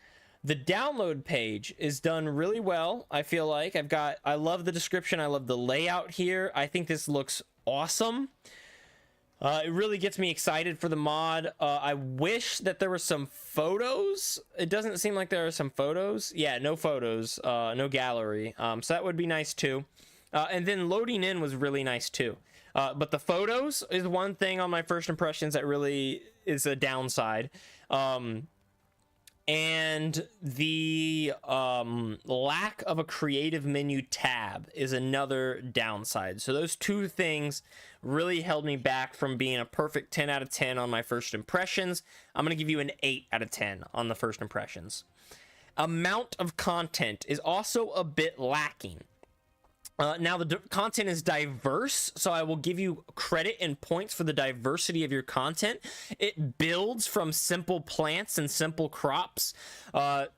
The download page is done really well. I feel like I love the description. I love the layout here. I think this looks awesome. It really gets me excited for the mod. I wish that there were some photos. It doesn't seem like there are some photos. Yeah, no photos, no gallery. So that would be nice too. And then loading in was really nice too. But the photos is one thing on my first impressions that really is a downside. And the lack of a creative menu tab is another downside. So those two things really held me back from being a perfect 10 out of 10 on my first impressions. I'm going to give you an 8 out of 10 on the first impressions. Amount of content is also a bit lacking. Now, the content is diverse, so I will give you credit and points for the diversity of your content. It builds from simple plants and simple crops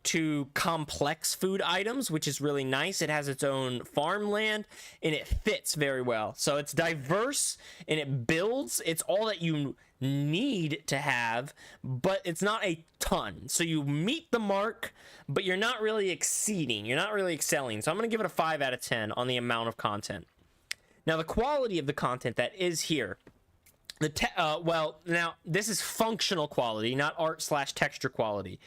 to complex food items, which is really nice. It has its own farmland, and it fits very well. So it's diverse, and it builds. It's all that you need to have, but it's not a ton. So you meet the mark, but you're not really exceeding. You're not really excelling. So I'm going to give it a 5 out of 10 on the amount of content. Now, the quality of the content that is here. Well, now, this is functional quality, not art/texture quality.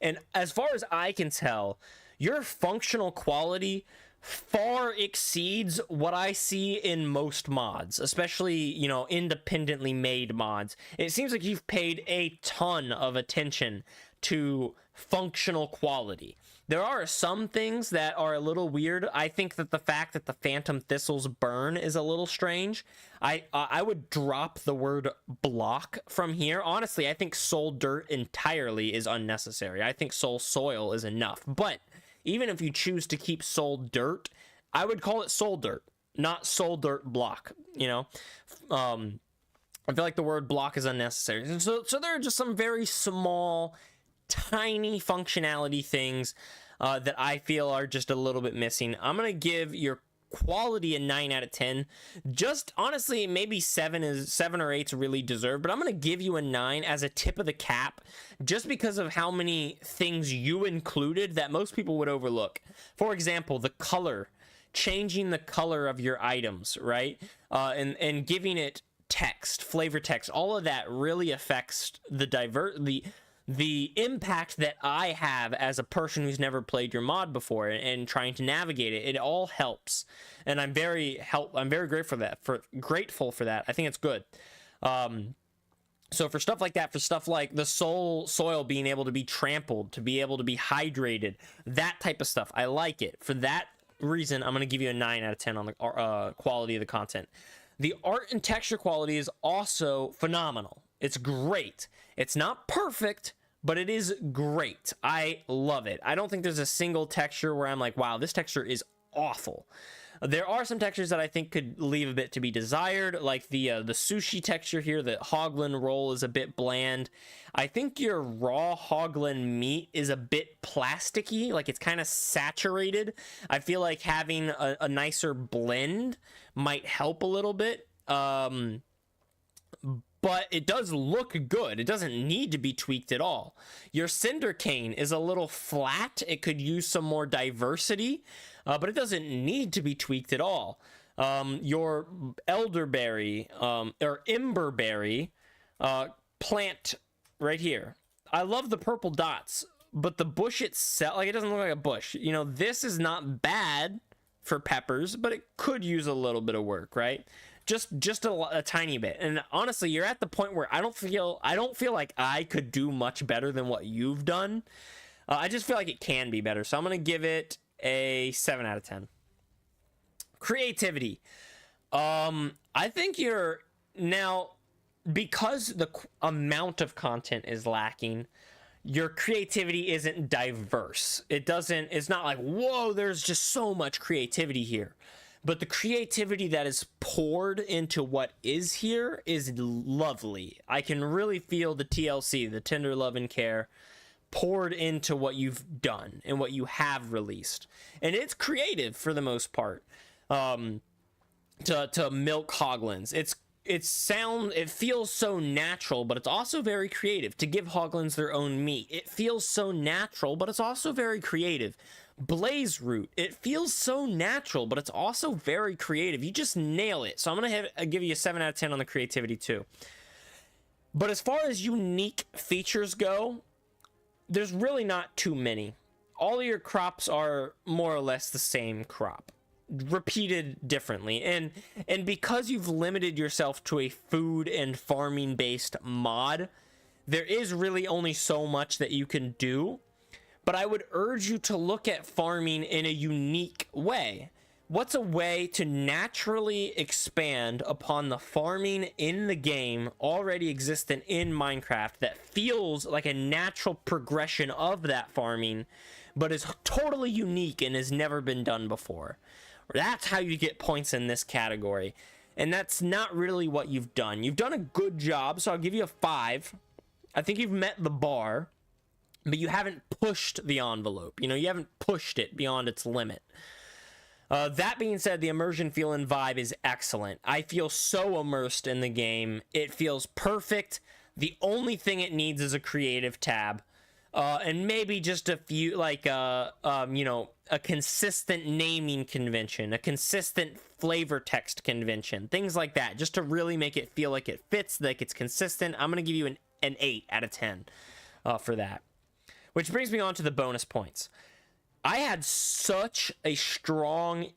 And as far as I can tell, your functional quality far exceeds what I see in most mods, especially, you know, independently made mods. It seems like you've paid a ton of attention to functional quality. There are some things that are a little weird. I think that the fact that the Phantom Thistles burn is a little strange. I would drop the word block from here. Honestly, I think soul dirt entirely is unnecessary. I think soul soil is enough. But even if you choose to keep soul dirt, I would call it soul dirt, not soul dirt block, you know? I feel like the word block is unnecessary. So there are just some very small, tiny functionality things that I feel are just a little bit missing. I'm going to give your quality a 9 out of 10. Just honestly, maybe 7 or 8 is really deserved, but I'm going to give you a 9 as a tip of the cap just because of how many things you included that most people would overlook. For example, the color, changing the color of your items, right? And giving it text, flavor text, all of that really affects the impact that I have as a person who's never played your mod before and trying to navigate it. It all helps, and I'm very grateful for that. I think it's good. So for stuff like that, for stuff like the soil being able to be trampled, to be able to be hydrated, that type of stuff, I like it. For that reason, I'm going to give you a 9 out of 10 on the quality of the content. The art and texture quality is also phenomenal. It's great. It's not perfect, but it is great. I love it. I don't think there's a single texture where I'm like, wow, this texture is awful. There are some textures that I think could leave a bit to be desired, like the sushi texture here. The hoglin roll is a bit bland. I think your raw hoglin meat is a bit plasticky, like it's kind of saturated. I feel like having a nicer blend might help a little bit. But it does look good. It doesn't need to be tweaked at all. Your cinder cane is a little flat. It could use some more diversity, but it doesn't need to be tweaked at all. Your elderberry or emberberry plant right here. I love the purple dots, but the bush itself, like, it doesn't look like a bush. You know, this is not bad for peppers, but it could use a little bit of work, right? Just a tiny bit. And honestly, you're at the point where I don't feel like I could do much better than what you've done. I just feel like it can be better. So I'm going to give it a 7 out of 10. Creativity. I think you're now, because the amount of content is lacking, your creativity isn't diverse. It's not like, whoa, there's just so much creativity here. But the creativity that is poured into what is here is lovely. I can really feel the TLC, the tender love and care, poured into what you've done and what you have released. And it's creative for the most part. To milk hoglins. It feels so natural, but it's also very creative. To give hoglins their own meat, it feels so natural, but it's also very creative. Blaze Root. It feels so natural, but it's also very creative. You just nail it. So I'm going to give you a 7 out of 10 on the creativity too. But as far as unique features go, there's really not too many. All of your crops are more or less the same crop, repeated differently. And because you've limited yourself to a food and farming based mod, there is really only so much that you can do. But I would urge you to look at farming in a unique way. What's a way to naturally expand upon the farming in the game already existent in Minecraft that feels like a natural progression of that farming, but is totally unique and has never been done before? That's how you get points in this category. And that's not really what you've done. You've done a good job, so I'll give you a 5. I think you've met the bar, but you haven't pushed the envelope. You know, you haven't pushed it beyond its limit. That being said, the immersion feel and vibe is excellent. I feel so immersed in the game. It feels perfect. The only thing it needs is a creative tab. And maybe just a few, like, you know, a consistent naming convention, a consistent flavor text convention, things like that, just to really make it feel like it fits, like it's consistent. I'm going to give you an 8 out of 10 for that. Which brings me on to the bonus points. I had such a strong,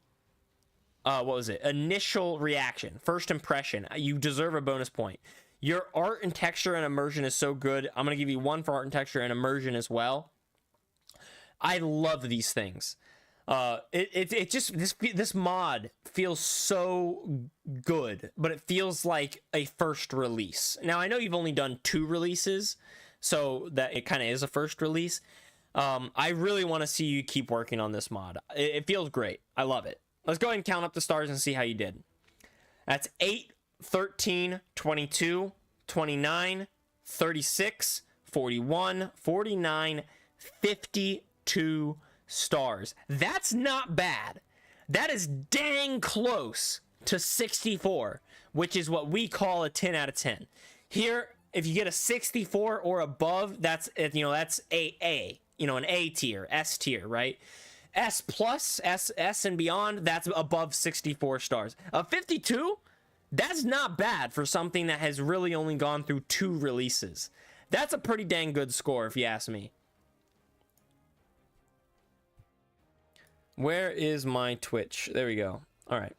what was it? Initial reaction, first impression. You deserve a bonus point. Your art and texture and immersion is so good. I'm going to give you 1 for art and texture and immersion as well. I love these things. It just, this mod feels so good, but it feels like a first release. Now, I know you've only done 2 releases, so that it kind of is a first release. I really want to see you keep working on this mod. It feels great. I love it. Let's go ahead and count up the stars and see how you did. That's 8, 13, 22, 29, 36, 41, 49, 52 stars. That's not bad. That is dang close to 64, which is what we call a 10 out of 10. Here, if you get a 64 or above, that's, you know, that's A, you know, an A tier, S tier, right? S plus, S and beyond, that's above 64 stars. A 52, that's not bad for something that has really only gone through 2 releases. That's a pretty dang good score, if you ask me. Where is my Twitch? There we go. All right.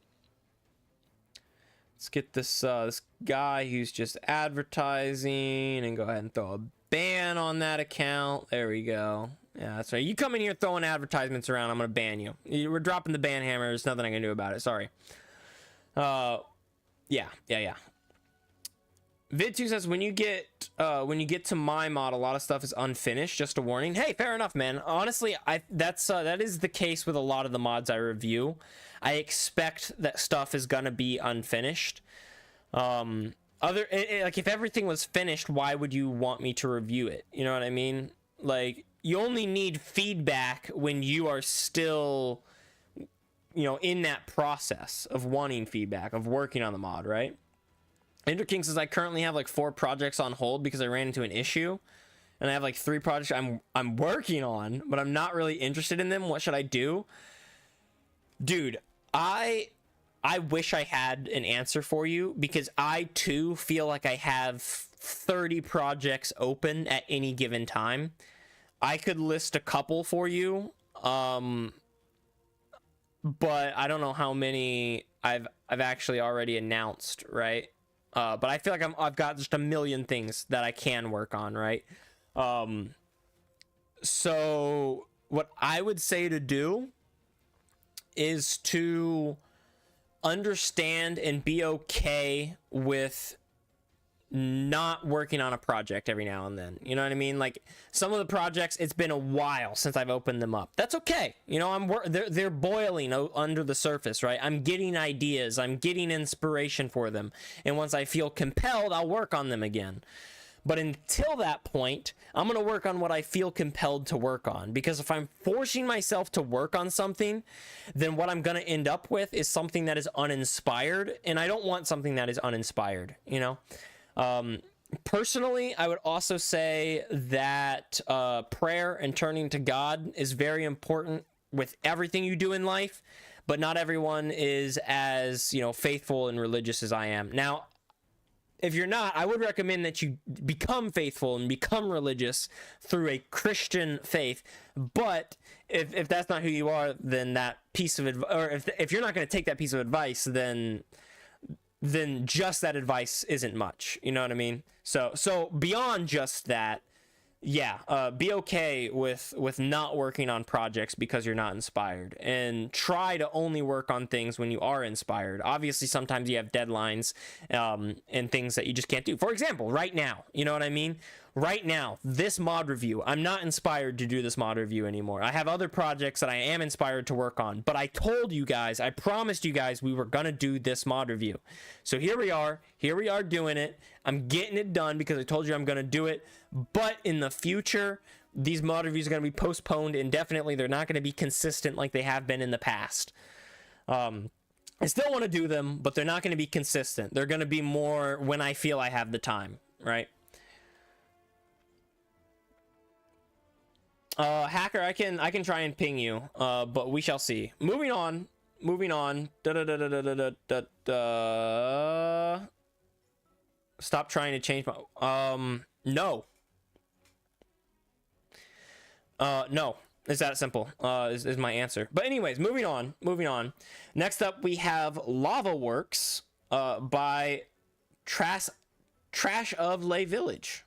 Let's get this this guy who's just advertising and go ahead and throw a ban on that account. There we go. Yeah, that's right. You come in here throwing advertisements around, I'm gonna ban you. We're dropping the ban hammer. There's nothing I can do about it. Sorry. Yeah. Vid2 says when you get to my mod, a lot of stuff is unfinished. Just a warning. Hey, fair enough, man. Honestly, that is the case with a lot of the mods I review. I expect that stuff is gonna be unfinished. Like if everything was finished, why would you want me to review it? You know what I mean? Like, you only need feedback when you are still, you know, in that process of wanting feedback, of working on the mod, right? Ender King says I currently have like 4 projects on hold because I ran into an issue, and I have like 3 projects I'm working on, but I'm not really interested in them. What should I do? Dude, I wish I had an answer for you, because I too feel like I have 30 projects open at any given time. I could list a couple for you, but I don't know how many I've actually already announced, right? But I feel like I've got just a million things that I can work on, right? So what I would say to do is to understand and be okay with not working on a project every now and then. You know what I mean? Like, some of the projects, it's been a while since I've opened them up. That's okay. You know, they're boiling under the surface, right? I'm getting ideas, I'm getting inspiration for them, and once I feel compelled, I'll work on them again. But until that point, I'm going to work on what I feel compelled to work on, because if I'm forcing myself to work on something, then what I'm going to end up with is something that is uninspired, and I don't want something that is uninspired, you know? Personally, I would also say that prayer and turning to God is very important with everything you do in life, but not everyone is as, you know, faithful and religious as I am. Now, if you're not, I would recommend that you become faithful and become religious through a Christian faith. But if that's not who you are, then that piece of advice, or if you're not going to take that piece of advice, then just that advice isn't much. You know what I mean? So beyond just that, yeah, be okay with not working on projects because you're not inspired, and try to only work on things when you are inspired. Obviously, sometimes you have deadlines and things that you just can't do. For example, right now, you know what I mean? Right now, this mod review, I'm not inspired to do this mod review anymore. I have other projects that I am inspired to work on, but I told you guys, I promised you guys we were gonna do this mod review. So here we are doing it. I'm getting it done because I told you I'm gonna do it. But in the future, these mod reviews are going to be postponed indefinitely. They're not going to be consistent like they have been in the past. I still want to do them, but they're not going to be consistent. They're going to be more when I feel I have the time, right? Hacker, I can try and ping you, but we shall see. Moving on. Stop trying to change my no. No, it's that simple, is my answer. But anyways, moving on. Next up, we have Lava Works, by Trash of Lay Village.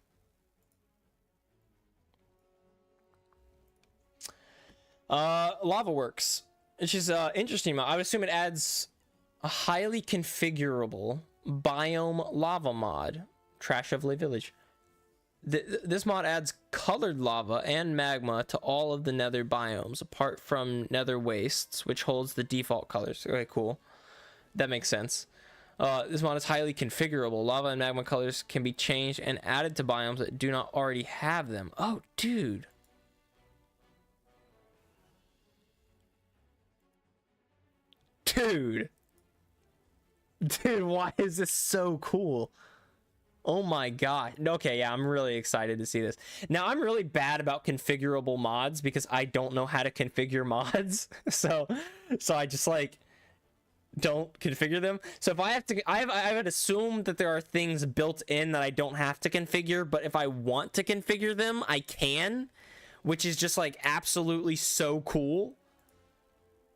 Lava Works, which is interesting. I would assume it adds a highly configurable biome lava mod. Trash of Lay Village. This mod adds colored lava and magma to all of the nether biomes, apart from nether wastes, which holds the default colors. Okay, cool. That makes sense. This mod is highly configurable. Lava and magma colors can be changed and added to biomes that do not already have them. Oh, dude. Dude, why is this so cool? Oh my god. Okay, yeah, I'm really excited to see this. Now, I'm really bad about configurable mods because I don't know how to configure mods. So I just like don't configure them. So if I have to, I would assume that there are things built in that I don't have to configure, but if I want to configure them, I can, which is just like absolutely so cool.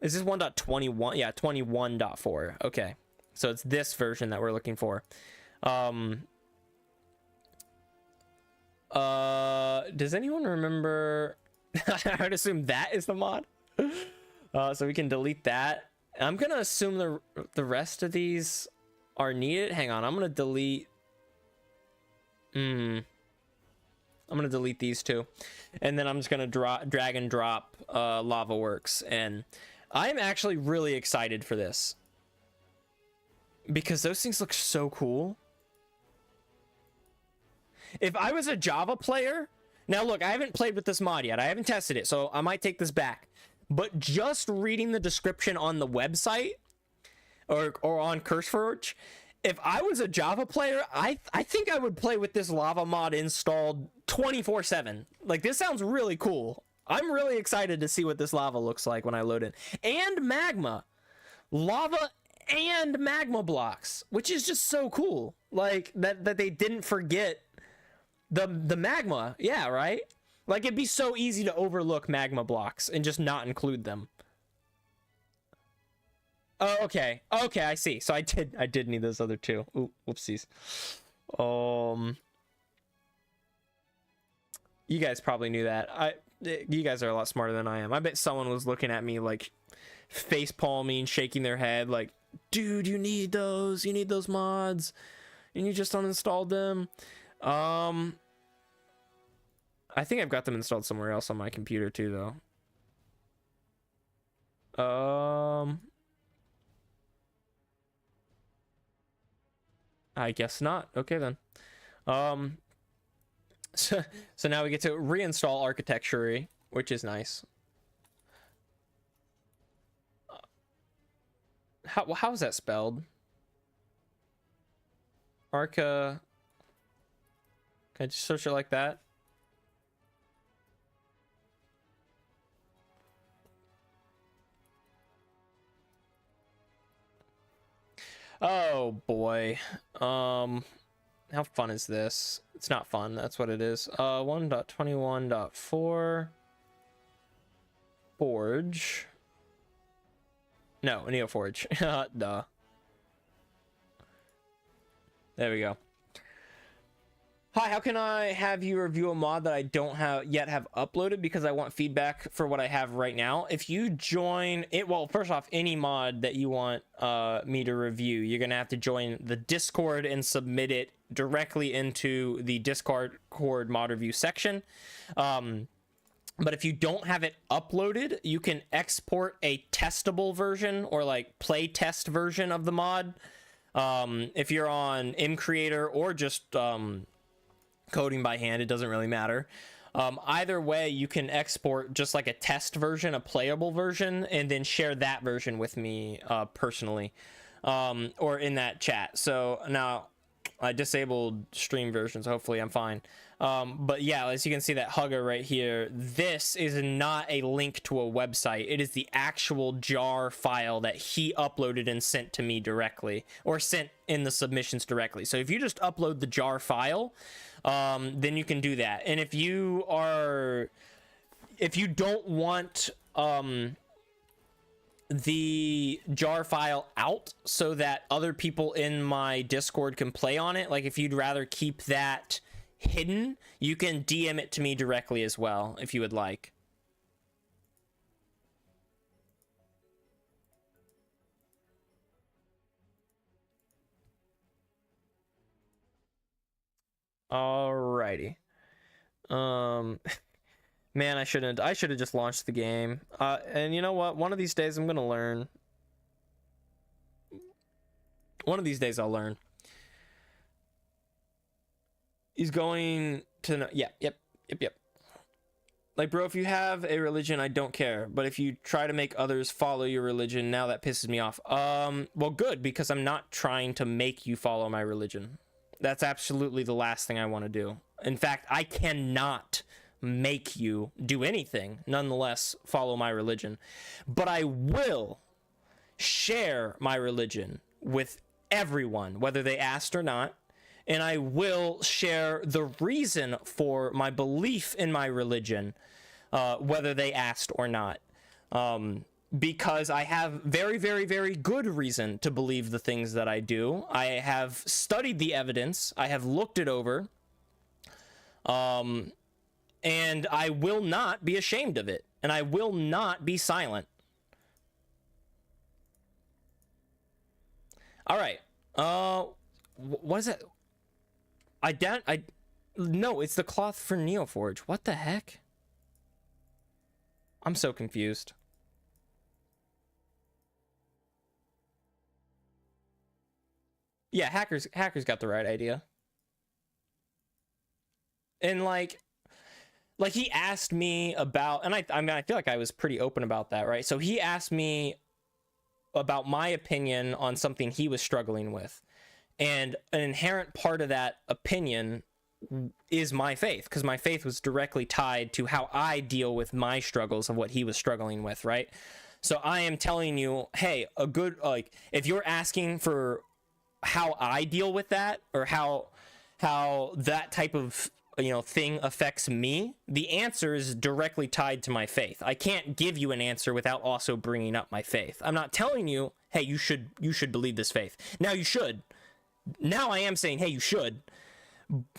Is this 1.21? Yeah, 21.4. Okay. So it's this version that we're looking for. Does anyone remember? I would assume that is the mod. So we can delete that. I'm gonna assume the rest of these are needed. Hang on, I'm gonna delete. I'm gonna delete these two, and then I'm just gonna drag and drop Lava Works, and I'm actually really excited for this because those things look so cool. If I was a Java player, now look, I haven't played with this mod yet. I haven't tested it, so I might take this back. But just reading the description on the website or on CurseForge, if I was a Java player, I think I would play with this lava mod installed 24/7. Like, this sounds really cool. I'm really excited to see what this lava looks like when I load it. And magma. Lava and magma blocks, which is just so cool. Like, that they didn't forget the magma. Yeah, right? Like, it'd be so easy to overlook magma blocks and just not include them. Oh, okay. Okay, I see. So I did need those other two. Ooh, whoopsies. You guys probably knew that. You guys are a lot smarter than I am. I bet someone was looking at me like face palming, shaking their head like, dude, you need those mods, and you just uninstalled them. I think I've got them installed somewhere else on my computer too, though. I guess not. Okay, then. So now we get to reinstall architecture, which is nice. How is that spelled? Arca. Can I just search it like that? Oh boy. How fun is this? It's not fun. That's what it is. 1.21.4 Forge. No, NeoForge. Duh. There we go. Hi, how can I have you review a mod that I don't have uploaded because I want feedback for what I have right now? If you join it, well, first off, any mod that you want me to review, you're gonna have to join the Discord and submit it directly into the Discord mod review section. But if you don't have it uploaded, you can export a testable version or like play test version of the mod. If you're on mCreator or just coding by hand, it doesn't really matter. Either way, you can export just like a test version, a playable version, and then share that version with me personally, or in that chat. So now I disabled stream versions. Hopefully I'm fine. But yeah, as you can see that hugger right here, this is not a link to a website. It is the actual jar file that he uploaded and sent to me directly, or sent in the submissions directly. So if you just upload the jar file, then you can do that. And if you don't want the jar file out so that other people in my Discord can play on it, like if you'd rather keep that hidden, you can DM it to me directly as well if you would like. Alrighty. Man, I should have just launched the game. And you know what? One of these days I'm gonna learn. One of these days I'll learn. He's going to yep. Like, bro, if you have a religion, I don't care. But if you try to make others follow your religion, now that pisses me off. Well, good, because I'm not trying to make you follow my religion. That's absolutely the last thing I want to do. In fact, I cannot make you do anything, nonetheless follow my religion. But I will share my religion with everyone, whether they asked or not. And I will share the reason for my belief in my religion, whether they asked or not. Because I have very, very, very good reason to believe the things that I do. I have studied the evidence. I have looked it over. And I will not be ashamed of it. And I will not be silent. All right. What is it? No, it's the cloth for NeoForge. What the heck? I'm so confused. Yeah, hackers got the right idea. And like he asked me about, and I mean, I feel like I was pretty open about that, right? So he asked me about my opinion on something he was struggling with. And an inherent part of that opinion is my faith, because my faith was directly tied to how I deal with my struggles of what he was struggling with, right? So I am telling you, hey, a good, like, if you're asking for how I deal with that, or how that type of, you know, thing affects me, the answer is directly tied to my faith. I can't give you an answer without also bringing up my faith. I'm not telling you, hey, you should believe this faith. Now you should. Now I am saying, hey, you should,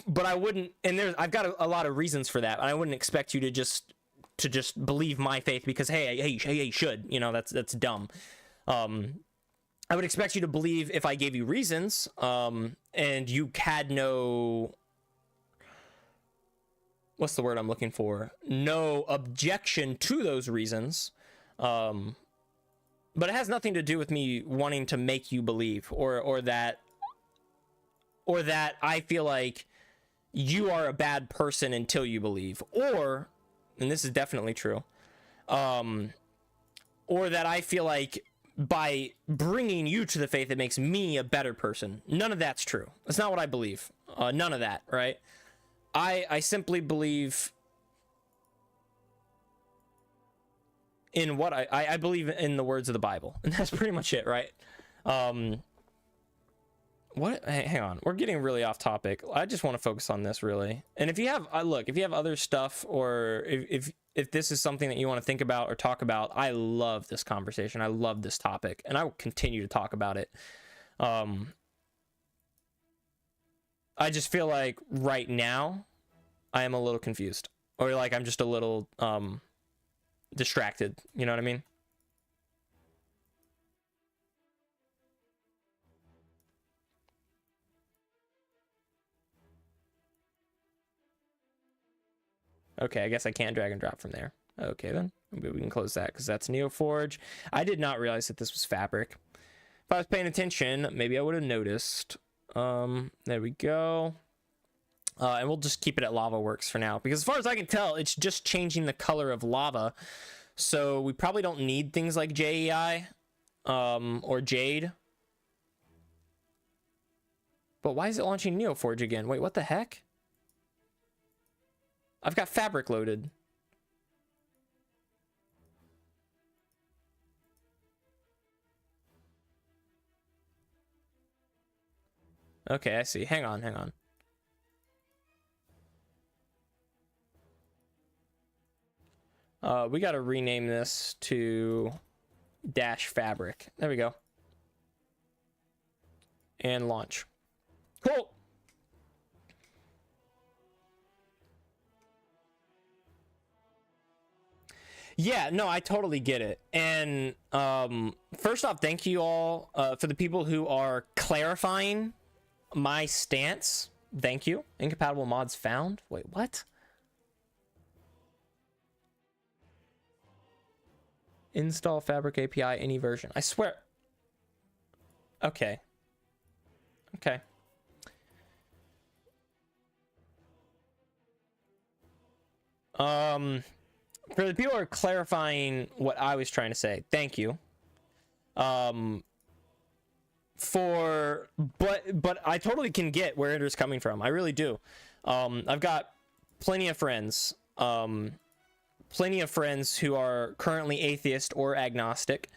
but I wouldn't. And I've got a lot of reasons for that. I wouldn't expect you to just believe my faith because hey, you should. You know, that's dumb. I would expect you to believe if I gave you reasons, and you had no, what's the word I'm looking for? No objection to those reasons. But it has nothing to do with me wanting to make you believe, or that I feel like you are a bad person until you believe, or, and this is definitely true, or that I feel like by bringing you to the faith, it makes me a better person. None of that's true. That's not what I believe. None of that, right? I simply believe in what I believe in the words of the Bible, and that's pretty much it, right? What? Hey, hang on, we're getting really off topic. I just want to focus on this really. And if you have look, if you have other stuff, or if this is something that you want to think about or talk about, I love this conversation. I love this topic, and I will continue to talk about it. I just feel like right now I am a little confused, or like I'm just a little distracted, you know what I mean? Okay, I guess I can't drag and drop from there. Okay, then maybe we can close that because that's Neoforge. I did not realize that this was fabric. If I was paying attention, maybe I would have noticed. There we go. And we'll just keep it at Lava Works for now, because as far as I can tell, it's just changing the color of lava. So we probably don't need things like JEI or Jade. But why is it launching Neoforge again? Wait, what the heck? I've got fabric loaded. Okay, I see. Hang on. We got to rename this to dash fabric. There we go. And launch. Cool. Yeah, no, I totally get it. And first off, thank you all for the people who are clarifying my stance. Thank you. Incompatible mods found. Wait, what? Install Fabric API any version. I swear. Okay. Okay. For the people who are clarifying what I was trying to say, thank you. But I totally can get where Ender's coming from. I really do. I've got plenty of friends who are currently atheist or agnostic.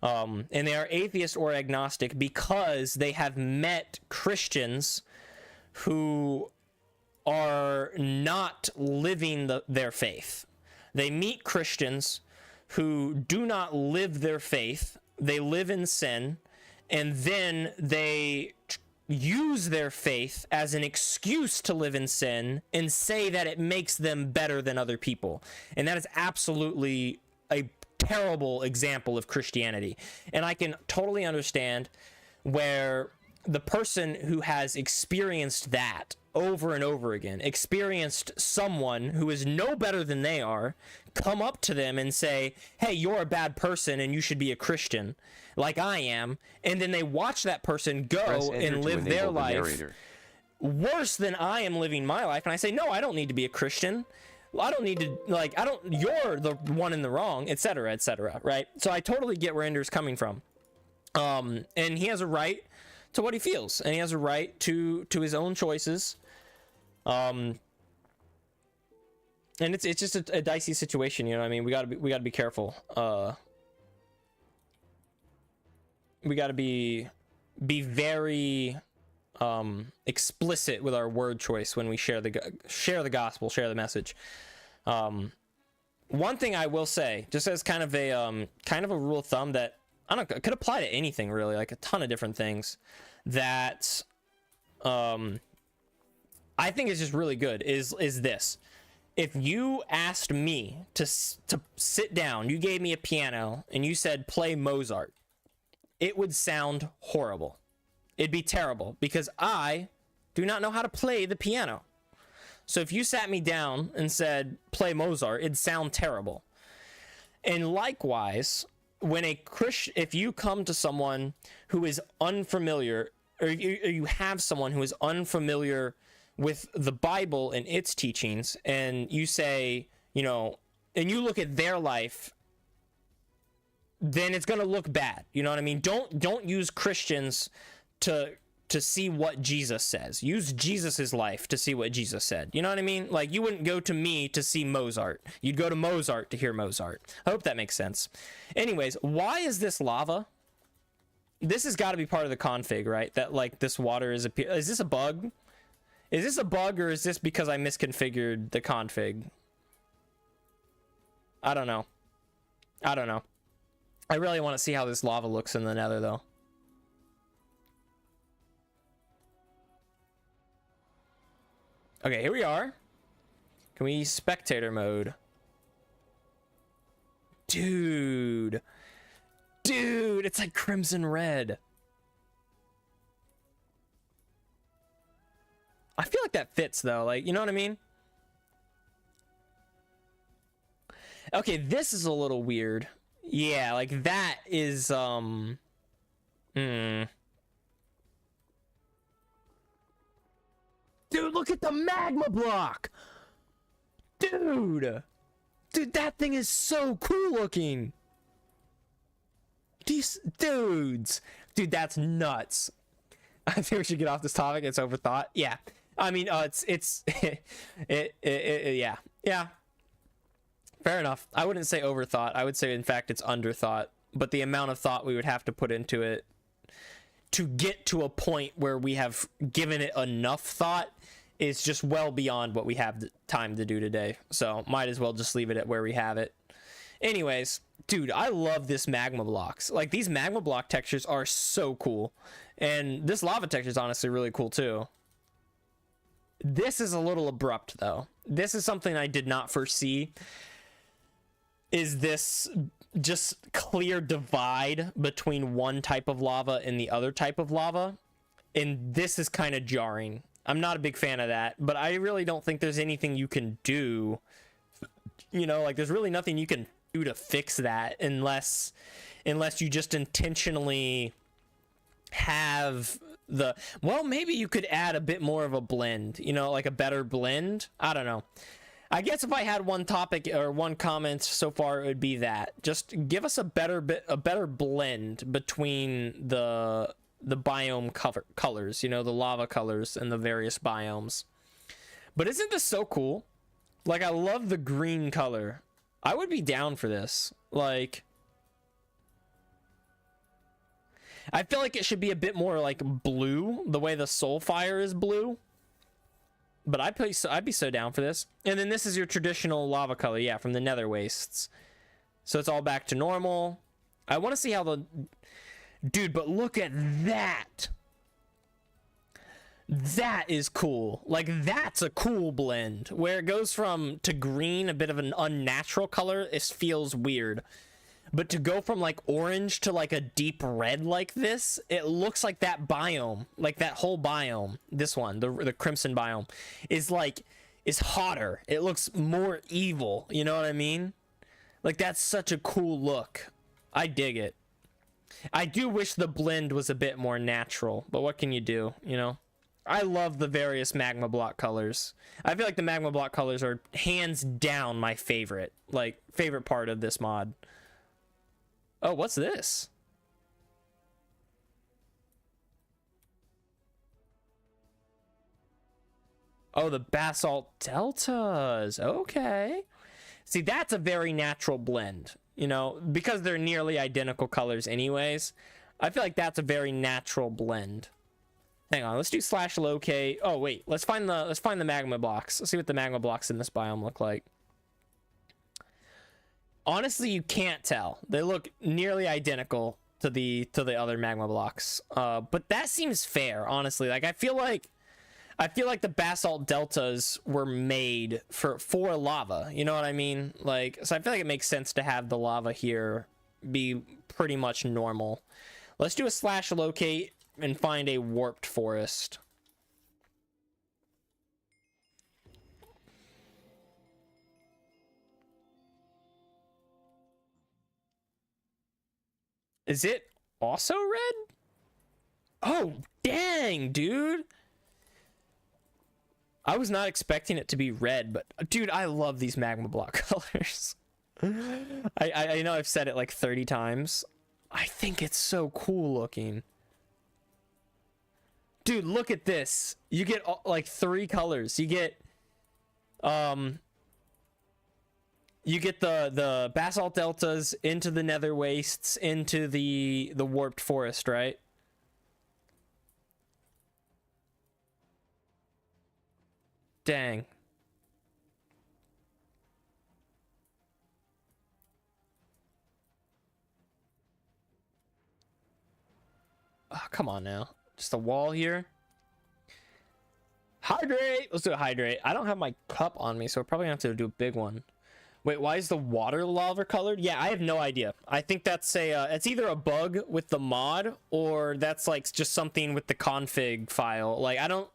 And they are atheist or agnostic because they have met Christians who are not living their faith. They meet Christians who do not live their faith. They live in sin, and then they use their faith as an excuse to live in sin and say that it makes them better than other people. And that is absolutely a terrible example of Christianity. And I can totally understand where the person who has experienced that over and over again, experienced someone who is no better than they are, come up to them and say, hey, you're a bad person and you should be a Christian like I am, and then they watch that person go and live their life worse than I am living my life, and I say, no, I don't need to be a Christian. I don't need to, like, you're the one in the wrong, etc., right? So I totally get where Ender's coming from. And he has a right to what he feels, and he has a right to his own choices. And it's just a dicey situation, you know what I mean? We gotta be careful. We gotta be very explicit with our word choice when we share the gospel, share the message. One thing I will say, just as kind of a rule of thumb that I don't know, could apply to anything really, like a ton of different things, that I think is just really good is this. If you asked me to sit down, you gave me a piano and you said play Mozart, it would sound horrible. It'd be terrible because I do not know how to play the piano. So if you sat me down and said play Mozart, it'd sound terrible. And likewise, when if you come to someone who is unfamiliar, or you have someone who is unfamiliar with the Bible and its teachings, and you say, you know, and you look at their life, then it's going to look bad. You know what I mean? Don't use Christians to see what Jesus says. Use Jesus's life to see what Jesus said. You know what I mean? Like, you wouldn't go to me to see Mozart. You'd go to Mozart to hear Mozart. I hope that makes sense. Anyways, why is this lava? this has got to be part of the config, right? That like this water is is this a bug? Is this a bug, or is this because I misconfigured the config? I don't know. I don't know. I really want to see how this lava looks in the nether, though. Okay, here we are. Can we spectator mode? Dude. Dude, it's like crimson red. I feel like that fits, though. Like, you know what I mean? Okay, this is a little weird. Yeah, like that is, Dude, look at the magma block! Dude! Dude, that thing is so cool looking! These dudes! Dude, that's nuts. I think we should get off this topic. It's overthought. Yeah. I mean, yeah. Yeah. Fair enough. I wouldn't say overthought. I would say, in fact, it's underthought. But the amount of thought we would have to put into it to get to a point where we have given it enough thought is just well beyond what we have the time to do today. So might as well just leave it at where we have it. Anyways, dude, I love this magma blocks. Like, these magma block textures are so cool. And this lava texture is honestly really cool too. This is a little abrupt though. This is something I did not foresee. Is this just clear divide between one type of lava and the other type of lava? And this is kind of jarring. I'm not a big fan of that, but I really don't think there's anything you can do. You know, like, there's really nothing you can do to fix that unless you just intentionally have the, well, maybe you could add a bit more of a blend, you know, like a better blend. I don't know. I guess if I had one topic or one comment so far, it would be that. Just give us a better blend between the biome colors, you know, the lava colors and the various biomes. But isn't this so cool? Like, I love the green color. I would be down for this. Like, I feel like it should be a bit more like blue, the way the soul fire is blue. But I'd be so down for this. And then this is your traditional lava color, yeah, from the nether wastes. So it's all back to normal. I want to see how the... Dude, but look at that! That is cool. Like, that's a cool blend. Where it goes from to green, a bit of an unnatural color, it feels weird. But to go from, like, orange to, like, a deep red like this, it looks like that biome, like that whole biome, this one, the crimson biome, is hotter. It looks more evil, you know what I mean? Like, that's such a cool look. I dig it. I do wish the blend was a bit more natural, but what can you do, you know? I love the various magma block colors. I feel like the magma block colors are hands down my favorite part of this mod. Oh, what's this? Oh, the basalt deltas. Okay. See, that's a very natural blend, you know, because they're nearly identical colors anyways. I feel like that's a very natural blend. Hang on, let's do /locate. Oh, wait, let's find the magma blocks. Let's see what the magma blocks in this biome look like. Honestly, you can't tell. They look nearly identical to the other magma blocks. But that seems fair, honestly. Like, I feel like the basalt deltas were made for lava. You know what I mean? Like, so I feel like it makes sense to have the lava here be pretty much normal. Let's do a /locate and find a warped forest. Is it also red? Oh, dang, dude. I was not expecting it to be red, but dude, I love these magma block colors. I know I've said it like 30 times. I think it's so cool looking. Dude, look at this. You get like 3 colors. You get You get the basalt deltas into the nether wastes into the warped forest, right? Dang. Oh, come on now. Just a wall here. Hydrate! Let's do a hydrate. I don't have my cup on me, so we're probably gonna have to do a big one. Wait, why is the water lava colored? Yeah, I have no idea. I think that's it's either a bug with the mod, or that's like just something with the config file. Like, I don't...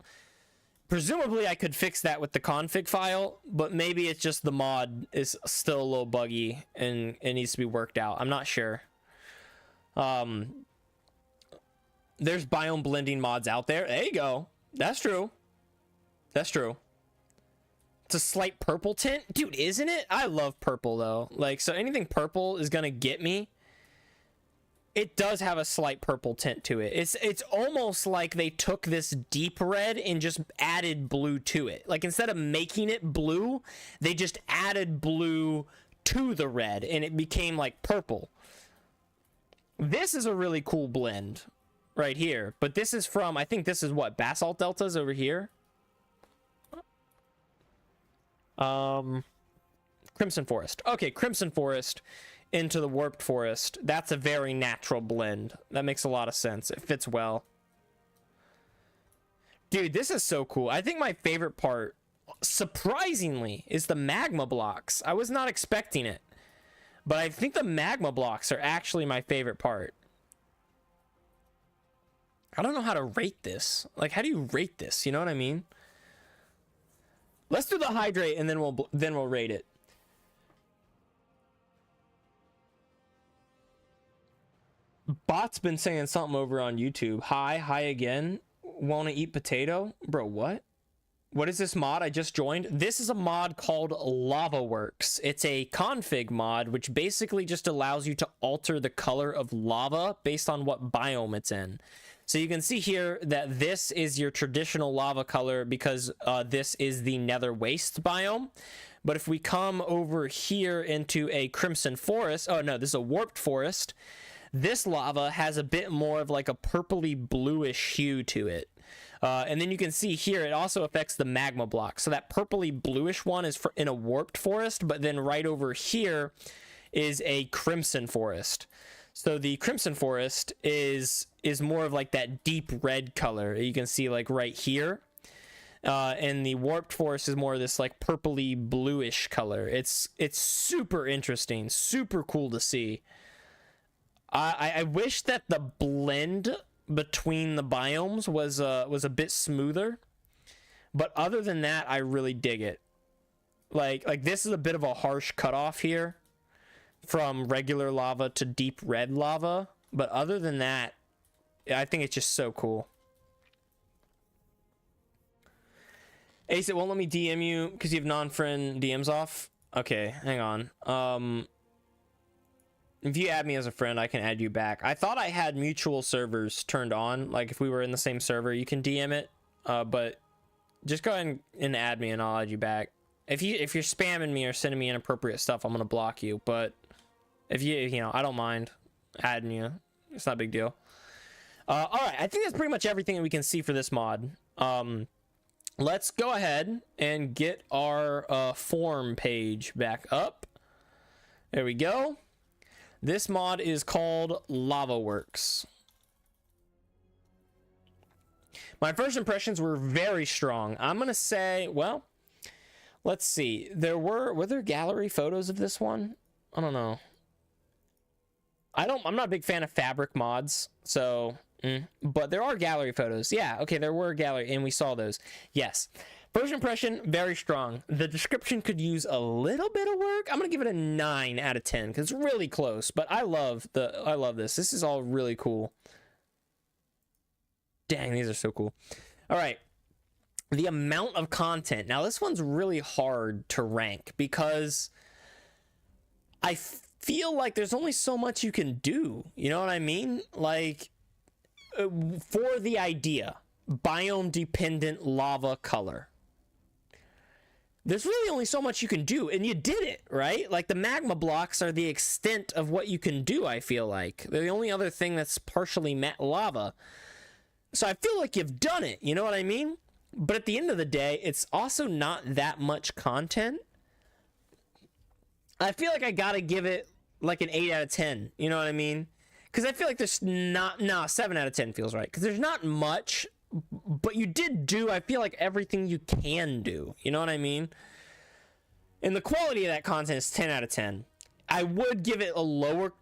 Presumably, I could fix that with the config file, but maybe it's just the mod is still a little buggy and it needs to be worked out. I'm not sure. There's biome blending mods out there. There you go. That's true. That's true. It's a slight purple tint. Dude, isn't it? I love purple, though. Like, so anything purple is going to get me. It does have a slight purple tint to it. It's almost like they took this deep red and just added blue to it. Like, instead of making it blue, they just added blue to the red, and it became, like, purple. This is a really cool blend right here. But this is from, I think this is what? Basalt Deltas over here? Crimson Forest. Okay, Crimson Forest into the Warped Forest. That's a very natural blend. That makes a lot of sense. It fits well. Dude, this is so cool. I think my favorite part, surprisingly, is the magma blocks. I was not expecting it. But I think the magma blocks are actually my favorite part. I don't know how to rate this. Like, how do you rate this? You know what I mean? Let's do the hydrate and then we'll rate it. Bot's been saying something over on YouTube. Hi again. Want to eat potato? Bro, what? What is this mod I just joined? This is a mod called LavaWorks. It's a config mod, which basically just allows you to alter the color of lava based on what biome it's in. So you can see here that this is your traditional lava color because this is the nether waste biome. But if we come over here into a crimson forest, oh no, this is a warped forest. This lava has a bit more of like a purpley bluish hue to it. And then you can see here, it also affects the magma block. So that purpley bluish one is in a warped forest, but then right over here is a crimson forest. So the crimson forest is more of like that deep red color you can see like right here. And the warped forest is more of this like purpley bluish color. It's super interesting, super cool to see. I wish that the blend between the biomes was a bit smoother, but other than that, I really dig it. Like this is a bit of a harsh cutoff here from regular lava to deep red lava, but other than that, I think it's just so cool. Ace, it won't let me DM you because you have non-friend DMs off. Okay, hang on. If you add me as a friend, I can add you back. I thought I had mutual servers turned on. Like, if we were in the same server, you can DM it. But just go ahead and add me, and I'll add you back. If you're spamming me or sending me inappropriate stuff, I'm gonna block you. But if you know, I don't mind adding you. It's not a big deal. All right, I think that's pretty much everything that we can see for this mod. Let's go ahead and get our form page back up. There we go. This mod is called LavaWorks. My first impressions were very strong. I'm gonna say, well, let's see. Were there gallery photos of this one? I don't know. I'm not a big fan of fabric mods, so but there are gallery photos. Yeah, okay, there were gallery, and we saw those. Yes. First impression, very strong. The description could use a little bit of work. I'm gonna give it a 9 out of 10 because it's really close. But I love this. This is all really cool. Dang, these are so cool. All right, the amount of content. Now this one's really hard to rank because I feel like there's only so much you can do. You know what I mean? Like for the idea, biome dependent lava color. there's really only so much you can do, and you did it, right? Like, the magma blocks are the extent of what you can do, I feel like. They're the only other thing that's partially lava. So I feel like you've done it, you know what I mean? But at the end of the day, it's also not that much content. I feel like I gotta give it like an 8 out of 10, you know what I mean? Because I feel like there's not, no, 7 out of 10 feels right. Because there's not much, but you did do, I feel like, everything you can do, you know what I mean? And the quality of that content is 10 out of 10. I would give it a lower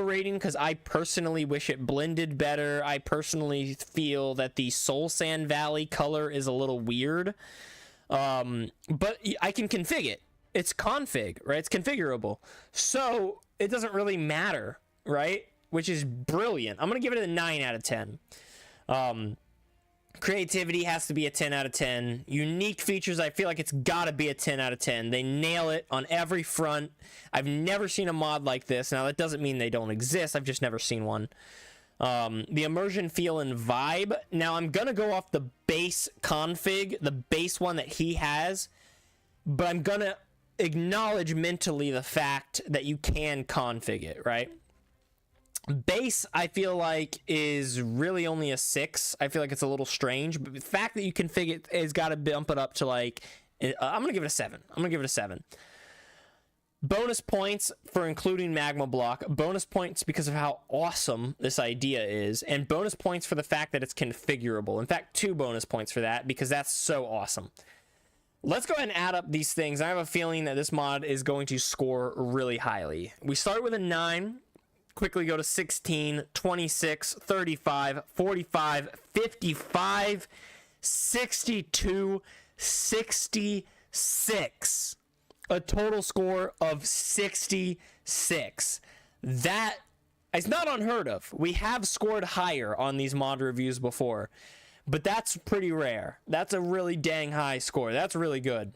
rating because I personally wish it blended better. I personally feel that the Soul Sand Valley color is a little weird. But I can config it. It's config, right? It's configurable. So it doesn't really matter, right? Which is brilliant. I'm going to give it a 9 out of 10. Creativity has to be a 10 out of 10. Unique features, I feel like it's got to be a 10 out of 10. They nail it on every front. I've never seen a mod like this. Now, that doesn't mean they don't exist. I've just never seen one. The immersion feel and vibe. Now, I'm going to go off the base config, the base one that he has, but I'm going to acknowledge mentally the fact that you can config it, right? Base, I feel like, is really only a 6. I feel like it's a little strange, but the fact that you config it has got to bump it up to, like, I'm going to give it a 7. I'm going to give it a 7. Bonus points for including magma block. Bonus points because of how awesome this idea is, and bonus points for the fact that it's configurable. In fact, 2 bonus points for that because that's so awesome. Let's go ahead and add up these things. I have a feeling that this mod is going to score really highly. We start with a 9. Quickly go to 16, 26, 35, 45, 55, 62, 66. A total score of 66. That is not unheard of. We have scored higher on these mod reviews before, but that's pretty rare. That's a really dang high score. That's really good.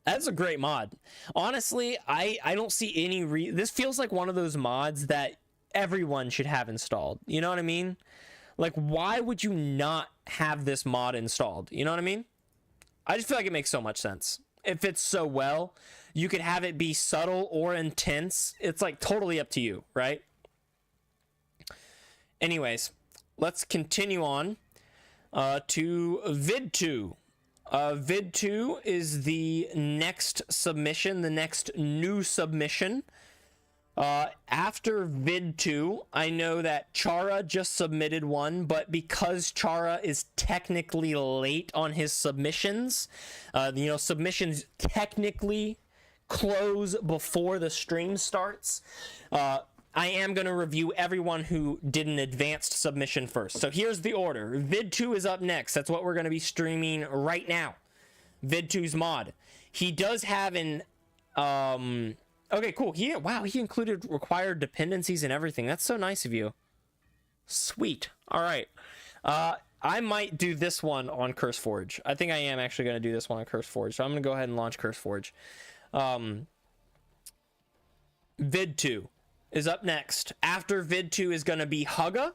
That's a great mod. Honestly, I don't see any this feels like one of those mods that everyone should have installed. You know what I mean? Like, why would you not have this mod installed? You know what I mean? I just feel like it makes so much sense. It fits so well. You could have it be subtle or intense. It's like totally up to you, right? Anyways, let's continue on to Vid2. Vid2 is the next submission, the next new submission. After Vid2, I know that Chara just submitted one, but because Chara is technically late on his submissions, submissions technically close before the stream starts. I am going to review everyone who did an advanced submission first. So here's the order. Vid2 is up next. That's what we're going to be streaming right now. Vid2's mod. He does have an... Okay, cool. He included required dependencies and everything. That's so nice of you. Sweet. All right. I might do this one on CurseForge. I think I am actually going to do this one on CurseForge. So I'm going to go ahead and launch CurseForge. Vid2 is up next. After Vid2 is going to be Hugga.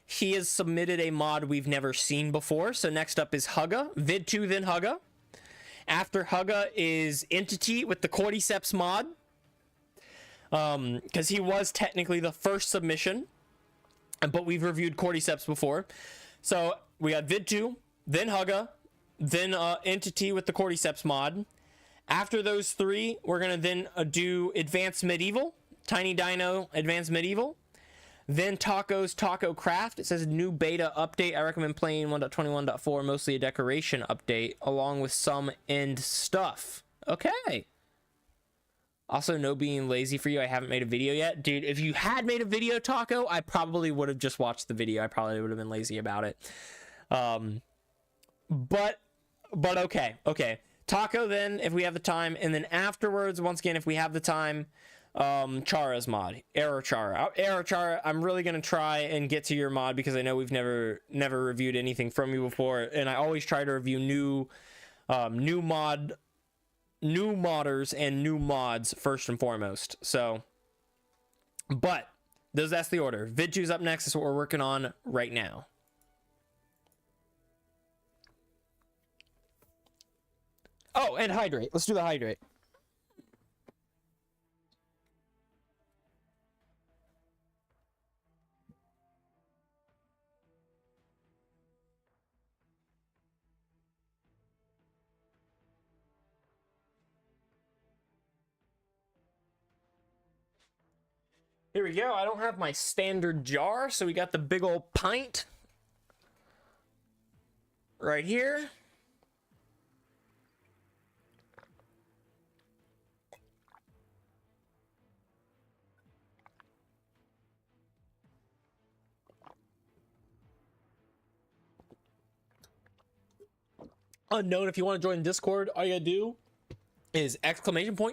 He has submitted a mod we've never seen before. So next up is Hugga. Vid2, then Hugga. After Hugga is Entity with the Cordyceps mod. Because he was technically the first submission. But we've reviewed Cordyceps before. So we got Vid2, then Hugga, then Entity with the Cordyceps mod. After those 3, we're going to then do Advanced Medieval. Tiny Dino Advanced Medieval. Then Taco's Taco Craft. It says new beta update. I recommend playing 1.21.4, mostly a decoration update, along with some end stuff. Okay. Also, no being lazy for you. I haven't made a video yet. Dude, if you had made a video, Taco, I probably would have just watched the video. I probably would have been lazy about it. But okay. Okay. Taco then, if we have the time. And then afterwards, once again, if we have the time, Chara's mod. Arrow Chara, I'm really going to try and get to your mod because I know we've never reviewed anything from you before. And I always try to review new modders and new mods first and foremost. So, but that's the order. Vid2's up next. That's what we're working on right now. Oh, and hydrate. Let's do the hydrate. Here we go. I don't have my standard jar, so we got the big old pint right here. Unknown, if you want to join Discord, all you gotta do is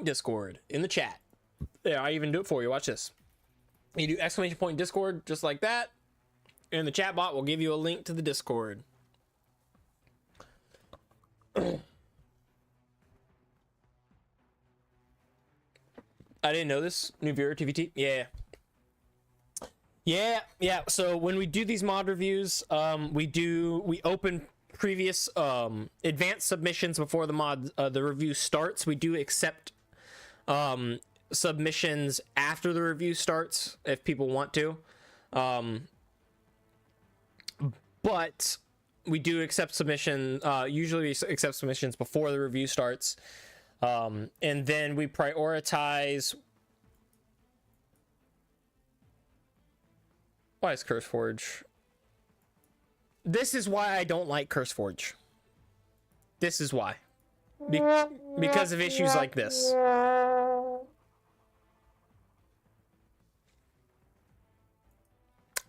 !Discord in the chat. Yeah, I even do it for you. Watch this. You do !Discord just like that, and the chat bot will give you a link to the Discord. I didn't know this. New viewer, TVT. Yeah. So when we do these mod reviews, we open previous advanced submissions before the review starts. We do accept submissions after the review starts if people want to, but we do accept usually we accept submissions before the review starts, and then we prioritize. Why is CurseForge? This is why I don't like CurseForge. This is why. Because of issues like this.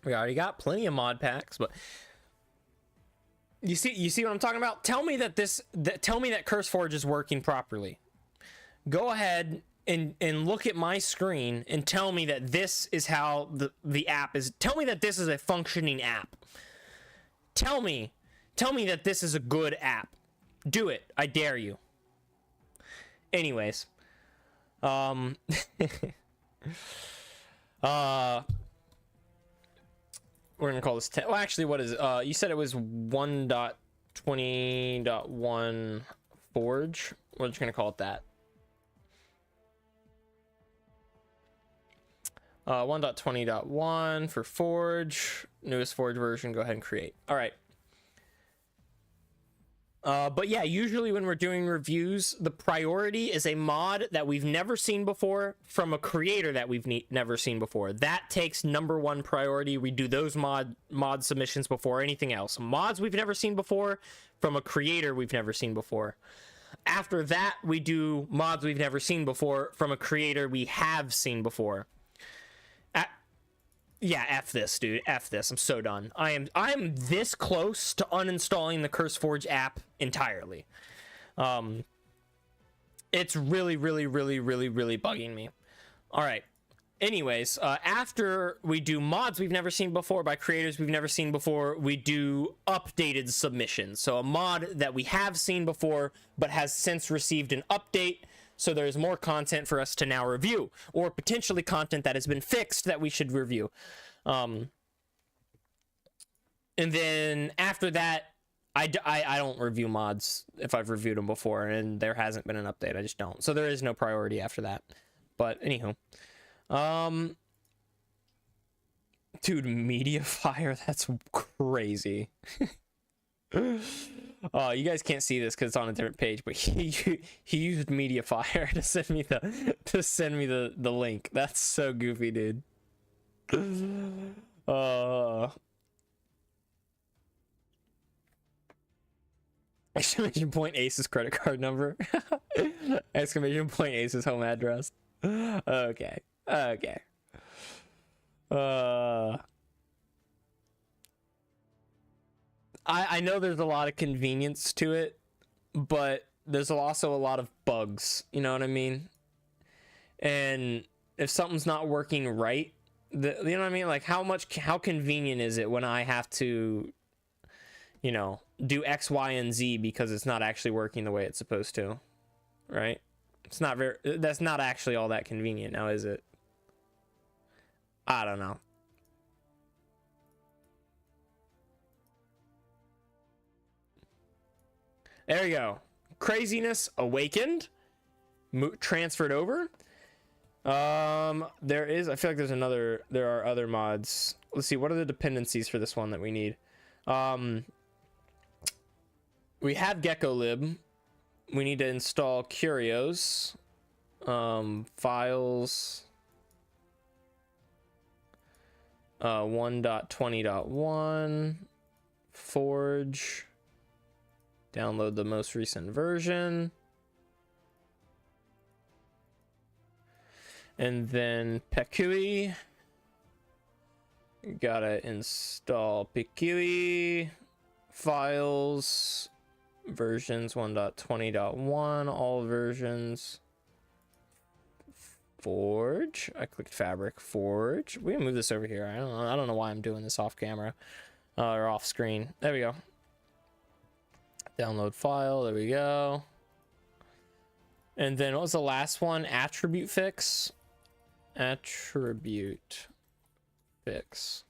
We already got plenty of mod packs, but you see what I'm talking about? Tell me that CurseForge is working properly. Go ahead and look at my screen and tell me that this is how the app is. Tell me that this is a functioning app. Tell me that this is a good app. Do it. I dare you. Anyways. We're gonna call this 10. Well, actually, what is it? You said it was 1.20.1 Forge. We're just gonna call it that. 1.20.1 for Forge. Newest Forge version. Go ahead and create. All right. But yeah, usually when we're doing reviews, the priority is a mod that we've never seen before from a creator that we've never seen before. That takes #1 priority. We do those mod submissions before anything else. Mods we've never seen before from a creator we've never seen before. After that, we do mods we've never seen before from a creator we have seen before. Yeah, F this, dude. F this. I'm so done. I am this close to uninstalling the CurseForge app entirely. It's really bugging me. All right. Anyways, after we do mods we've never seen before by creators we've never seen before, we do updated submissions. So a mod that we have seen before but has since received an update. So there's more content for us to now review, or potentially content that has been fixed that we should review. And then after that, I don't review mods if I've reviewed them before and there hasn't been an update. I just don't. So there is no priority after that. But anywho, dude, Mediafire, that's crazy. Oh, you guys can't see this because it's on a different page, but he used Mediafire to send me the link. That's so goofy, dude. Exclamation point Ace's credit card number. Exclamation point Ace's home address. Okay. I know there's a lot of convenience to it, but there's also a lot of bugs, you know what I mean? And if something's not working right, you know what I mean? Like how convenient is it when I have to, you know, do X, Y, and Z because it's not actually working the way it's supposed to, right? That's not actually all that convenient now, is it? I don't know. There you go. Craziness Awakened, transferred over. There is, I feel like there are other mods. Let's see, what are the dependencies for this one that we need? We have GeckoLib. We need to install Curios. Files. 1.20.1. Forge. Download the most recent version. And then Pekui. Gotta install Pekui. Files. Versions 1.20.1. All versions. Forge. I clicked Fabric. Forge. We can move this over here. I don't know why I'm doing this off camera. Or off screen. There we go. Download file. There we go. And then what was the last one? Attribute fix. Attribute fix.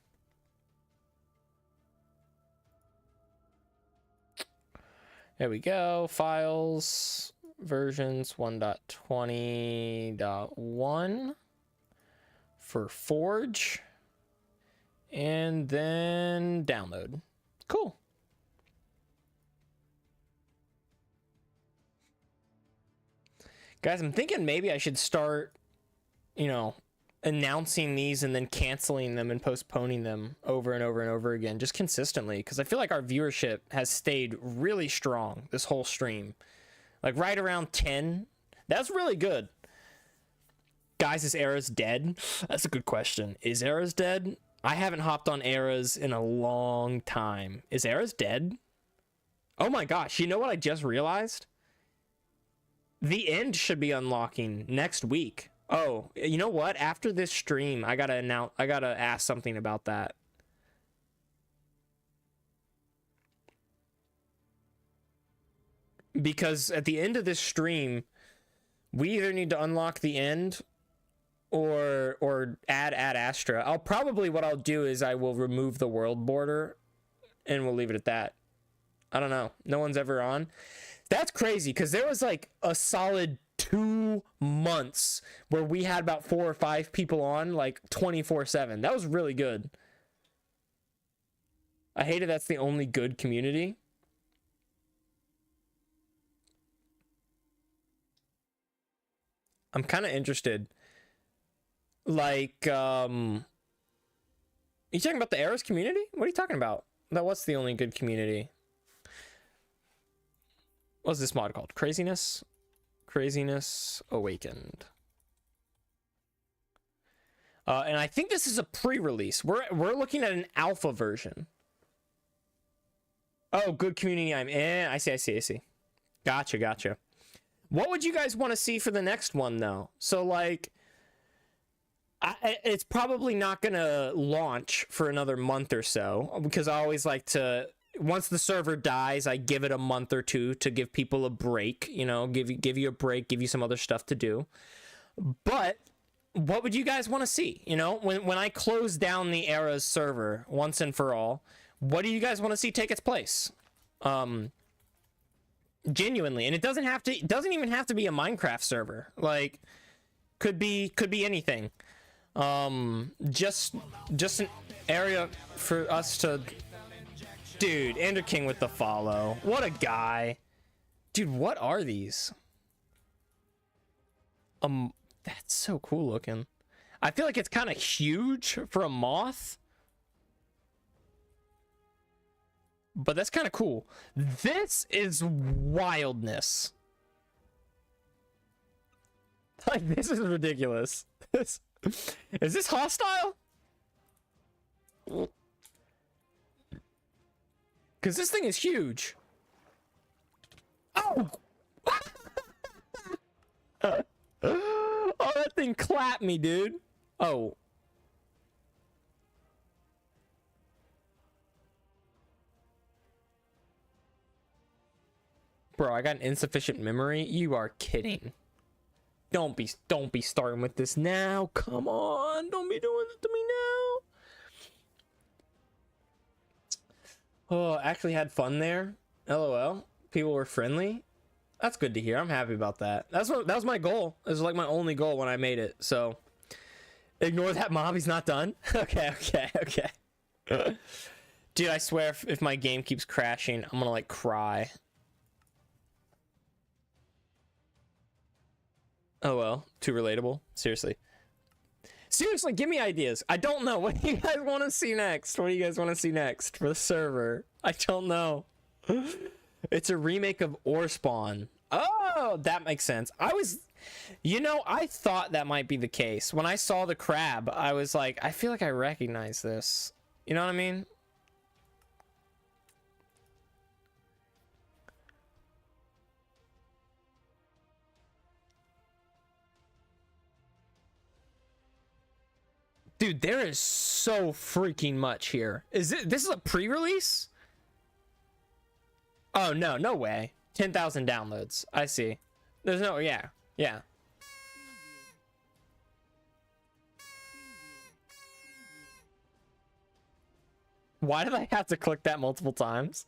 There we go. Files. Versions 1.20.1 for Forge. And then download. Cool. Guys, I'm thinking maybe I should start, you know, announcing these and then canceling them and postponing them over and over and over again, just consistently, because I feel like our viewership has stayed really strong this whole stream. Like right around 10. That's really good. Guys, is Era's dead? That's a good question. Is Era's dead? I haven't hopped on Era's in a long time. Is Era's dead? Oh my gosh, you know what I just realized? The end should be unlocking next week. Oh, you know what? After this stream, I gotta ask something about that. Because at the end of this stream, we either need to unlock the end or add Ad Astra. What I'll do is I will remove the world border and we'll leave it at that. I don't know. No one's ever on. That's crazy, because there was like a solid 2 months where we had about 4 or 5 people on like 24/7. That was really good. I hate it. That's the only good community. I'm kind of interested. Like, you talking about the Eras community? What are you talking about? What's the only good community? What's this mod called? Craziness? Craziness Awakened. And I think this is a pre-release. We're looking at an alpha version. Oh, good community. I see. Gotcha. What would you guys want to see for the next one, though? So, like, it's probably not going to launch for another month or so, because I always like to, once the server dies, I give it a month or two to give people a break, you know, give you a break, give you some other stuff to do. But what would you guys want to see? You know, when I close down the Era's server once and for all, what do you guys want to see take its place? Genuinely. And it doesn't even have to be a Minecraft server. Like, could be anything. Just an area for us to... Dude, Ender King with the follow. What a guy. Dude, what are these? That's so cool looking. I feel like it's kind of huge for a moth. But that's kind of cool. This is wildness. Like, this is ridiculous. Is this hostile? Because this thing is huge. Oh! Oh, that thing clapped me, dude. Oh. Bro, I got an insufficient memory. You are kidding. Don't be starting with this now. Come on. Don't be doing this to me now. Oh, actually had fun there. LOL. People were friendly. That's good to hear. I'm happy about that. That was my goal. It was like my only goal when I made it. So ignore that mob. He's not done. Okay. Dude, I swear if my game keeps crashing, I'm gonna like cry. Oh well, too relatable. Seriously, give me ideas. I don't know. What do you guys want to see next? What do you guys want to see next for the server? I don't know. It's a remake of Ore Spawn. Oh, that makes sense. I thought that might be the case. When I saw the crab, I was like, I feel like I recognize this. You know what I mean? Dude, there is so freaking much here. This is a pre-release? Oh, no way. 10,000 downloads. I see. There's no, yeah. Why did I have to click that multiple times?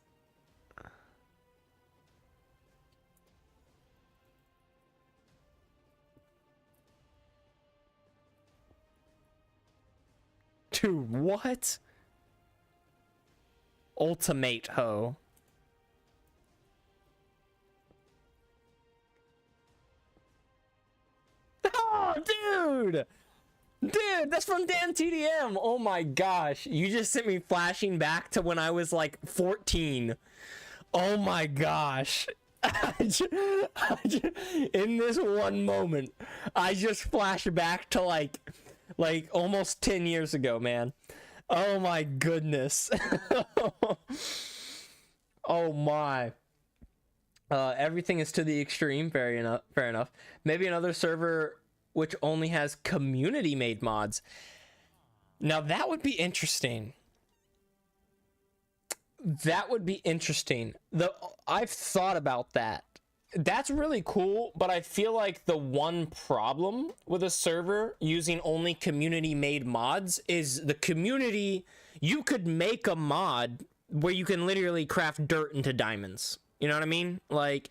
Dude, what? Ultimate ho. Oh, dude! Dude, that's from Dan TDM. Oh my gosh. You just sent me flashing back to when I was like 14. Oh my gosh. In this one moment, I just flashed back to like almost 10 years ago, man. Oh my goodness. Oh my. Everything is to the extreme. Fair enough. Maybe another server which only has community made mods. Now that would be interesting. I've thought about that. That's really cool, but I feel like the one problem with a server using only community made mods is the community. You could make a mod where you can literally craft dirt into diamonds. You know what I mean? Like,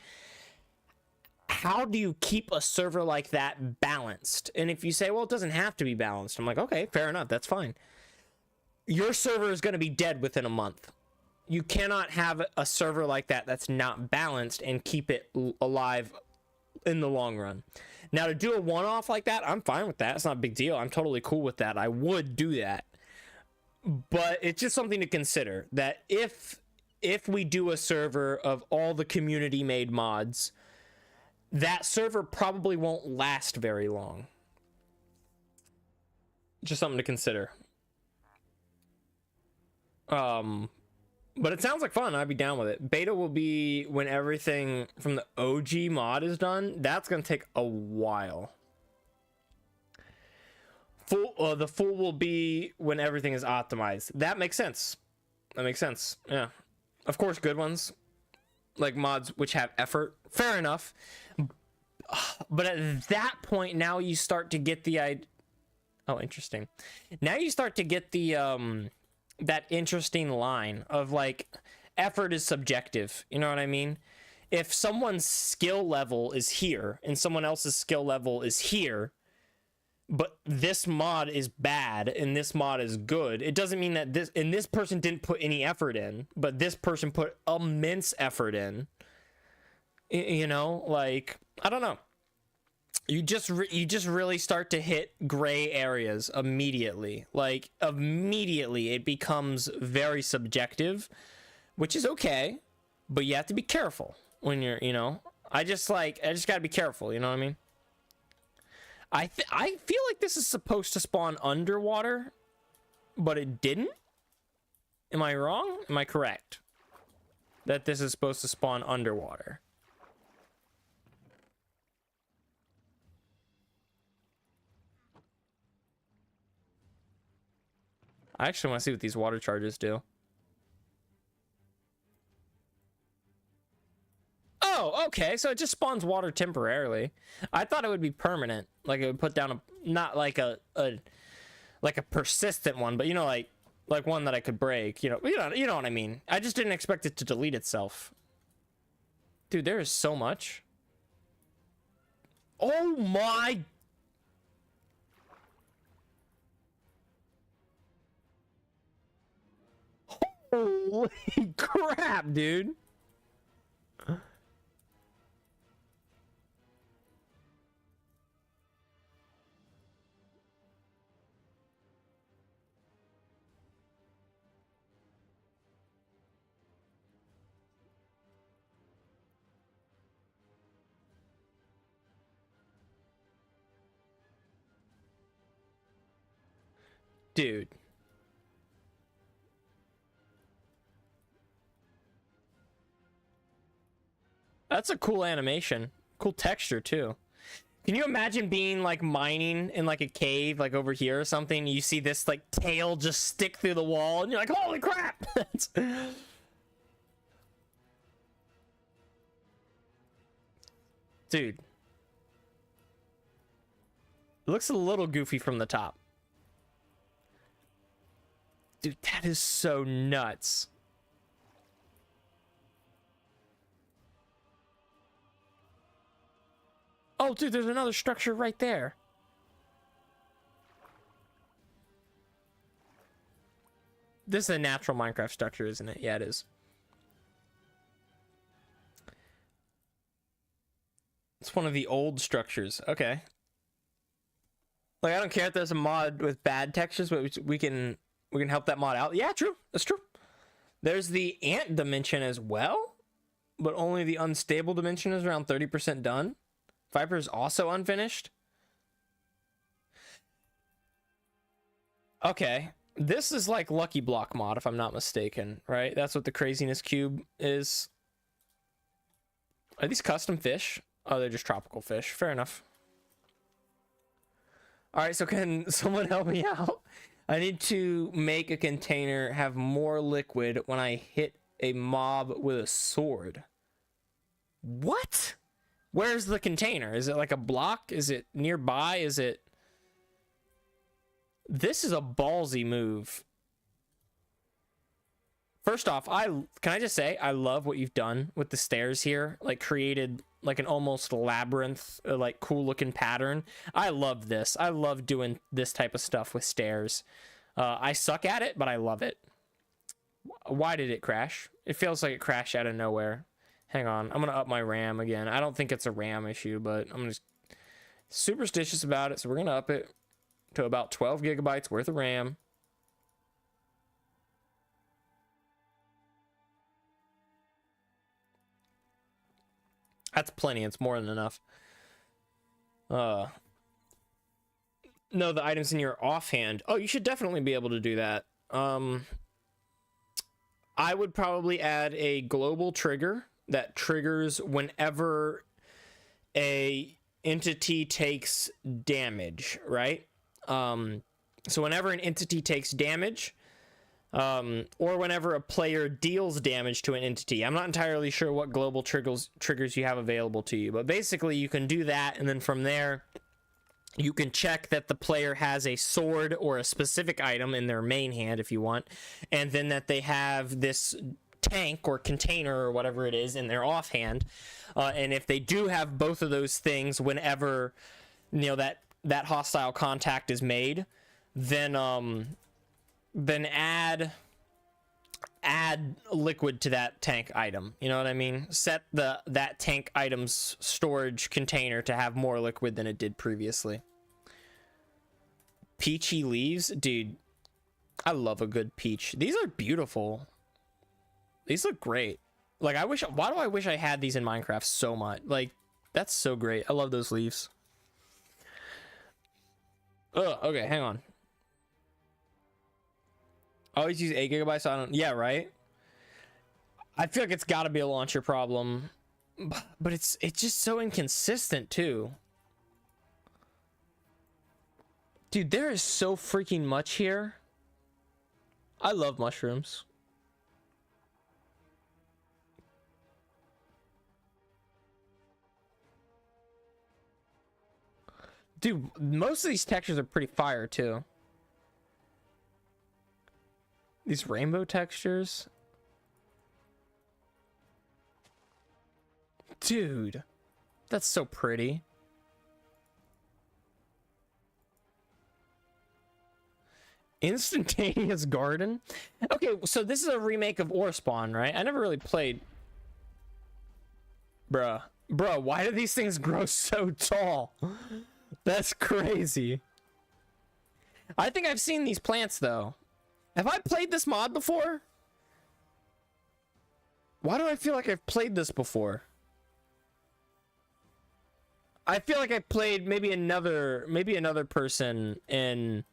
how do you keep a server like that balanced? And if you say, well, it doesn't have to be balanced, I'm like, okay, fair enough, that's fine. Your server is going to be dead within a month. You cannot have a server like that that's not balanced and keep it alive in the long run. Now, to do a one-off like that, I'm fine with that. It's not a big deal. I'm totally cool with that. I would do that. But it's just something to consider, that if we do a server of all the community made mods, that server probably won't last very long. Just something to consider. But it sounds like fun. I'd be down with it. Beta will be when everything from the OG mod is done. That's gonna take a while. The full will be when everything is optimized. That makes sense. Yeah. Of course, good ones, like mods which have effort. Fair enough. But at that point, now you start to get the idea. Oh, interesting. Now you start to get the that interesting line of like, effort is subjective. You know what I mean? If someone's skill level is here and someone else's skill level is here, but this mod is bad and this mod is good, it doesn't mean that this person didn't put any effort in, but this person put immense effort in. You know, like, I don't know. You just really start to hit gray areas immediately. Like, immediately it becomes very subjective, which is okay, but you have to be careful when you're, you know. I just gotta be careful, you know what I mean? I feel like this is supposed to spawn underwater, but it didn't. Am I wrong? Am I correct that this is supposed to spawn underwater? I actually want to see what these water charges do. Oh, okay. So it just spawns water temporarily. I thought it would be permanent. Like it would put down not like a persistent one, but you know, like one that I could break. You know what I mean. I just didn't expect it to delete itself. Dude, there is so much. Oh my. Holy crap, dude. Dude. That's a cool animation. Cool texture too. Can you imagine being like mining in like a cave, like over here or something? You see this like tail just stick through the wall, and you're like, "Holy crap!" Dude, it looks a little goofy from the top. Dude, that is so nuts. Oh, dude, there's another structure right there. This is a natural Minecraft structure, isn't it? Yeah, it is. It's one of the old structures. Okay. Like, I don't care if there's a mod with bad textures, but we can help that mod out. Yeah, true. That's true. There's the ant dimension as well, but only the unstable dimension is around 30% done. Viper is also unfinished. Okay. This is like Lucky Block mod, if I'm not mistaken, right? That's what the craziness cube is. Are these custom fish? Oh, they're just tropical fish. Fair enough. All right, so can someone help me out? I need to make a container have more liquid when I hit a mob with a sword. What? Where's the container? Is it like a block? Is it nearby? Is it... This is a ballsy move. First off, can I just say, I love what you've done with the stairs here. Like, created like an almost labyrinth, like cool looking pattern. I love this. I love doing this type of stuff with stairs. I suck at it, but I love it. Why did it crash? It feels like it crashed out of nowhere. Hang on, I'm gonna up my RAM again. I don't think it's a RAM issue, but I'm just superstitious about it, so we're gonna up it to about 12 gigabytes worth of RAM. That's plenty. It's more than enough. No, the items in your offhand. Oh, you should definitely be able to do that. I would probably add a global trigger that triggers whenever a entity takes damage, right? So whenever an entity takes damage, or whenever a player deals damage to an entity. I'm not entirely sure what global triggers you have available to you, but basically you can do that, and then from there you can check that the player has a sword or a specific item in their main hand if you want, and then that they have this tank or container or whatever it is in their offhand, and if they do have both of those things whenever that hostile contact is made, then add liquid to that tank item. You know what I mean? Set that tank item's storage container to have more liquid than it did previously. Peachy leaves, dude. I love a good peach. These are beautiful. These look great. Like, why do I wish I had these in Minecraft so much? Like, that's so great. I love those leaves. Ugh, okay, hang on. I always use 8 gigabytes, so I don't... Yeah, right? I feel like it's got to be a launcher problem. But it's just so inconsistent, too. Dude, there is so freaking much here. I love mushrooms. Dude, most of these textures are pretty fire, too. These rainbow textures. Dude, that's so pretty. Instantaneous Garden. Okay, so this is a remake of Ore Spawn, right? I never really played. Bruh. Bro, why do these things grow so tall? That's crazy. I think I've seen these plants, though. Have I played this mod before? Why do I feel like I've played this before? I feel like I played maybe another person in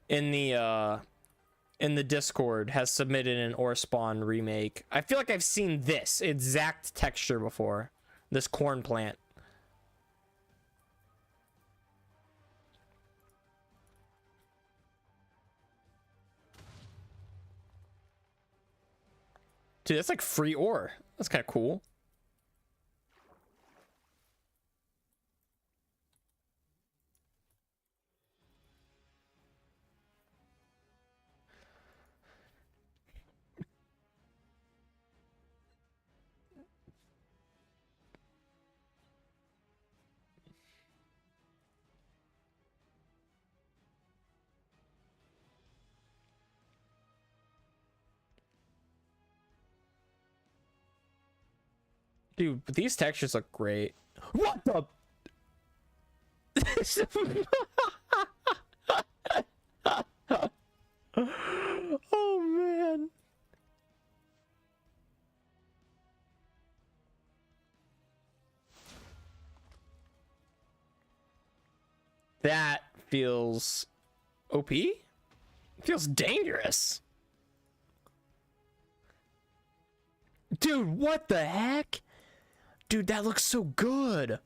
the Discord has submitted an Ore Spawn remake. I feel like I've seen this exact texture before. This corn plant. Dude, that's like free ore. That's kind of cool. Dude, but these textures look great. What the? Oh, man. That feels OP? Feels dangerous. Dude, what the heck? Dude, that looks so good.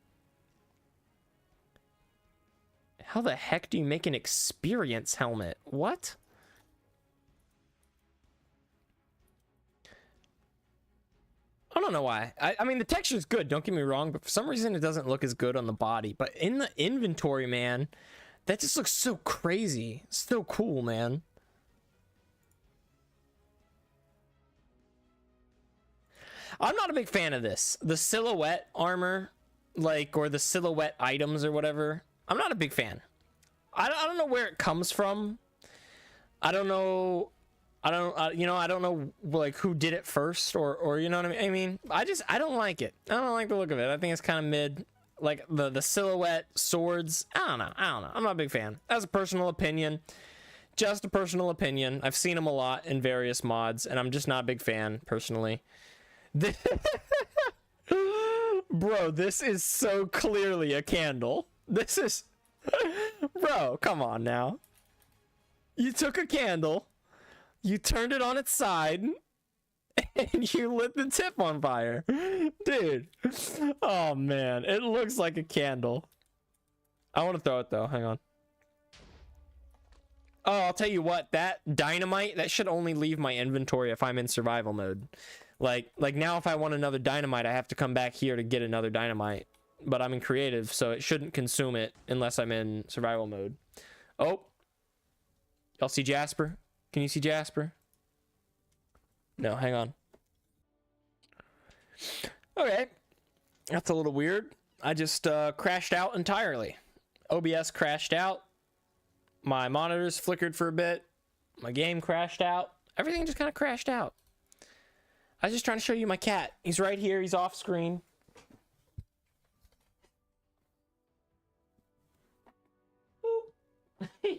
How the heck do you make an experience helmet? What? I don't know why. I mean, the texture's good, don't get me wrong, but for some reason it doesn't look as good on the body. But in the inventory, man, that just looks so crazy. So cool, man. I'm not a big fan of this. The silhouette armor, like, or the silhouette items or whatever. I'm not a big fan. I don't know where it comes from. I don't know. I don't know like who did it first or you know what I mean? I don't like it. I don't like the look of it. I think it's kind of mid. Like the silhouette swords. I don't know. I'm not a big fan. That's a personal opinion. Just a personal opinion. I've seen them a lot in various mods, and I'm just not a big fan personally. Bro, this is so clearly a candle. This is... Bro, come on now. You took a candle, you turned it on its side, and you lit the tip on fire. Dude. Oh, man. It looks like a candle. I want to throw it, though. Hang on. Oh, I'll tell you what. That dynamite, that should only leave my inventory if I'm in survival mode. Like now if I want another dynamite, I have to come back here to get another dynamite. But I'm in creative, so it shouldn't consume it unless I'm in survival mode. Oh. Y'all see Jasper? Can you see Jasper? No, hang on. Okay. That's a little weird. I just crashed out entirely. OBS crashed out. My monitors flickered for a bit. My game crashed out. Everything just kind of crashed out. I was just trying to show you my cat. He's right here. He's off screen.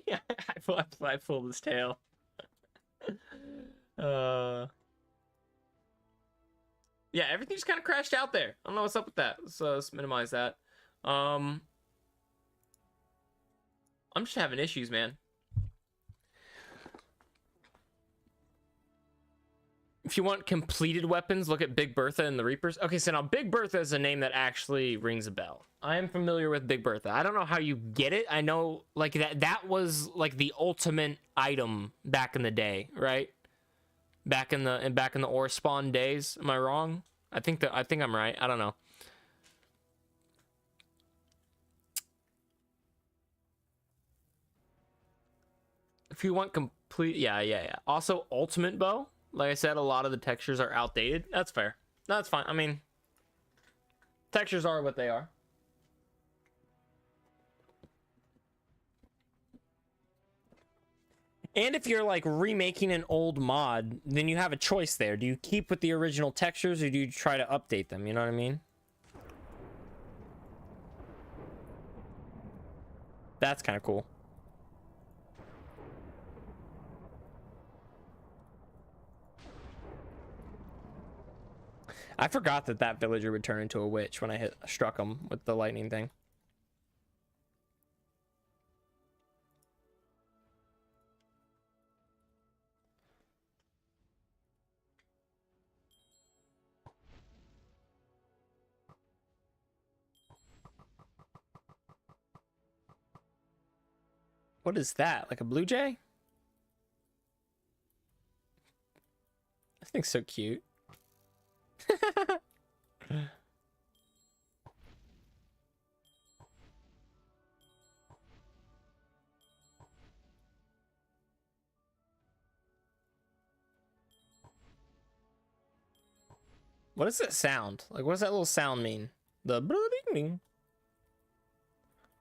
Yeah, I pulled his tail. Yeah, everything just kind of crashed out there. I don't know what's up with that. So let's minimize that. I'm just having issues, man. If you want completed weapons, look at Big Bertha and the Reapers. Okay, so now Big Bertha is a name that actually rings a bell. I am familiar with Big Bertha. I don't know how you get it. I know like that was like the ultimate item back in the day, right? Back in the ore spawn days. Am I wrong? I think I'm right. I don't know. If you want complete, yeah. Also, ultimate bow. Like I said, a lot of the textures are outdated. That's fair. That's fine. I mean, textures are what they are. And if you're like remaking an old mod, then you have a choice there. Do you keep with the original textures or do you try to update them? You know what I mean? That's kind of cool. I forgot that that villager would turn into a witch when I struck him with the lightning thing. What is that? Like a blue jay? That thing's so cute. What does that sound? Like, what does that little sound mean? The ding.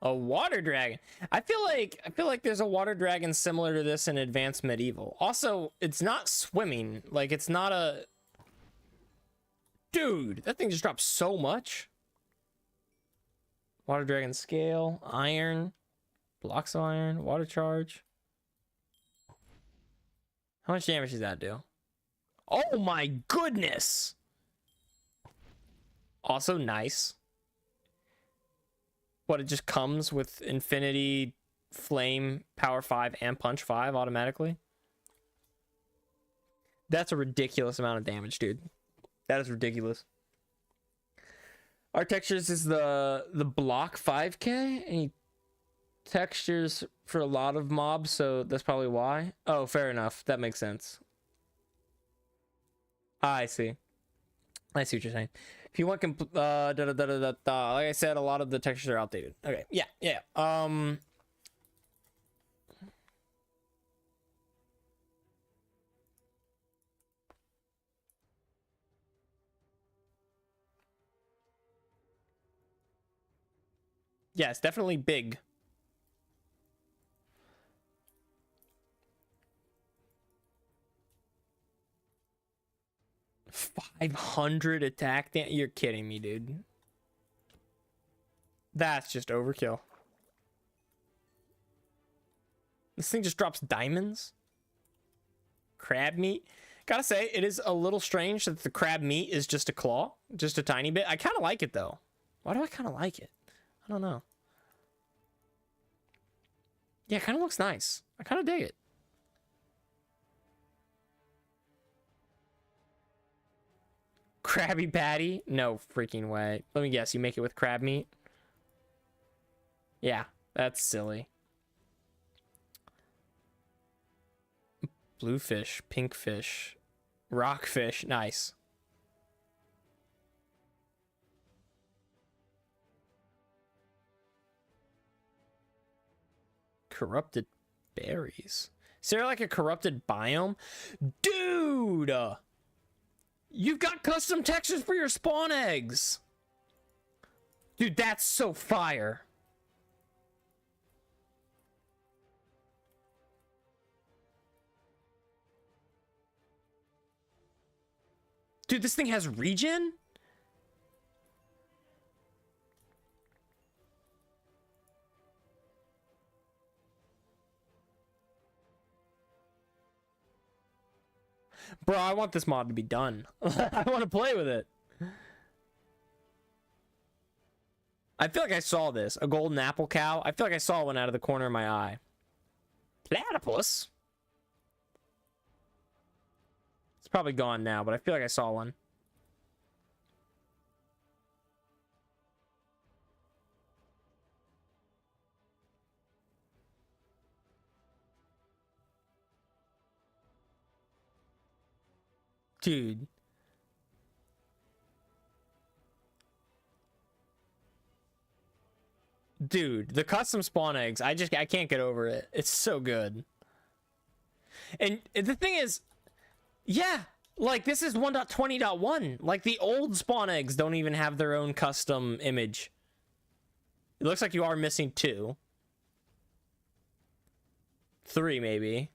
A water dragon. I feel like there's a water dragon similar to this in Advanced Medieval. Also, it's not swimming. Like, it's not a... Dude, that thing just dropped so much. Water dragon scale, iron, blocks of iron, water charge. How much damage does that do? Oh my goodness! Also nice. What, it just comes with infinity, flame, power 5, and punch 5 automatically? That's a ridiculous amount of damage, dude. That is ridiculous. Our textures is the block 5k. Any textures for a lot of mobs, so that's probably why. Oh, fair enough. That makes sense. I see. I see what you're saying. If you want like I said, a lot of the textures are outdated. Okay, yeah. Yeah, it's definitely big. $500 attack. You're kidding me, dude. That's just overkill. This thing just drops diamonds. Crab meat. Gotta say, it is a little strange that the crab meat is just a claw. Just a tiny bit. I kind of like it, though. Why do I kind of like it? I don't know. Yeah, it kind of looks nice. I kind of dig it. Krabby Patty? No freaking way. Let me guess, you make it with crab meat? Yeah, that's silly. Bluefish, pinkfish, rockfish. Nice. Corrupted berries. Is there like a corrupted biome? Dude! You've got custom textures for your spawn eggs! Dude, that's so fire. Dude, this thing has regen? Bro, I want this mod to be done. I want to play with it. I feel like I saw this. A golden apple cow. I feel like I saw one out of the corner of my eye. Platypus? It's probably gone now, but I feel like I saw one. Dude. Dude, the custom spawn eggs, I can't get over it. It's so good. And the thing is, yeah, like this is 1.20.1. Like the old spawn eggs don't even have their own custom image. It looks like you are missing 2. 3 maybe.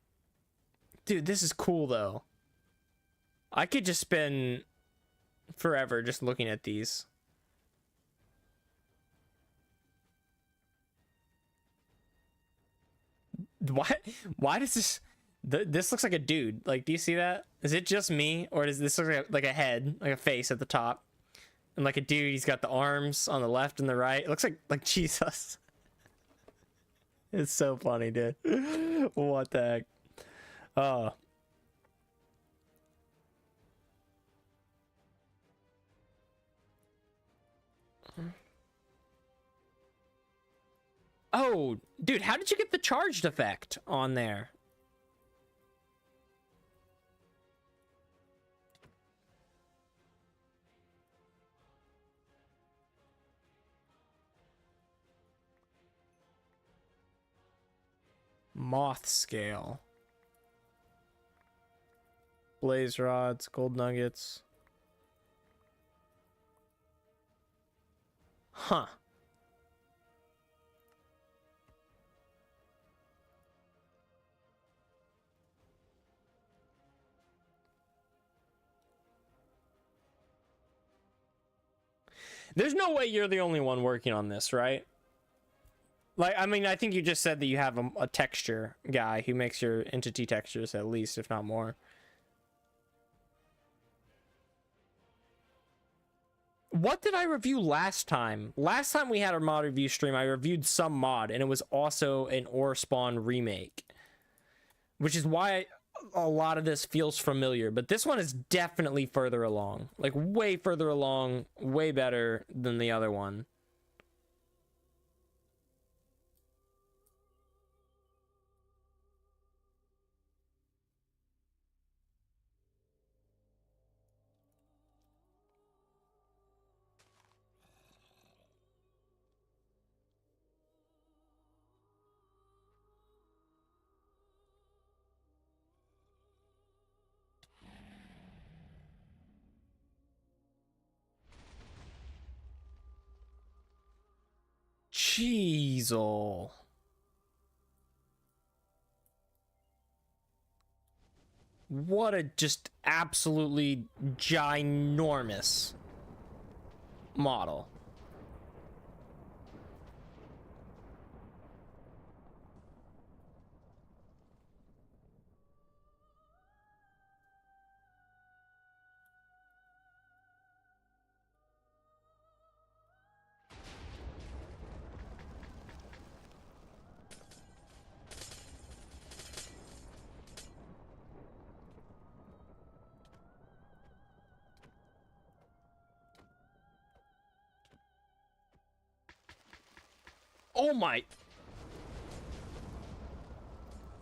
Dude, this is cool though. I could just spend forever just looking at these. Why does this looks like a dude? Like, do you see that? Is it just me, or does this look like a head, like a face at the top, and like a dude? He's got the arms on the left and the right. It looks like Jesus. It's so funny, dude. What the heck? Oh. Oh, dude, how did you get the charged effect on there? Moth scale. Blaze rods, gold nuggets. Huh. There's no way you're the only one working on this, right? Like, I mean, I think you just said that you have a texture guy who makes your entity textures at least, if not more. What did I review last time? Last time we had our mod review stream, I reviewed some mod, and it was also an Ore Spawn remake. Which is why a lot of this feels familiar. But this one is definitely further along. Like, way further along, way better than the other one. Jeez-o. What a just absolutely ginormous model. Oh my...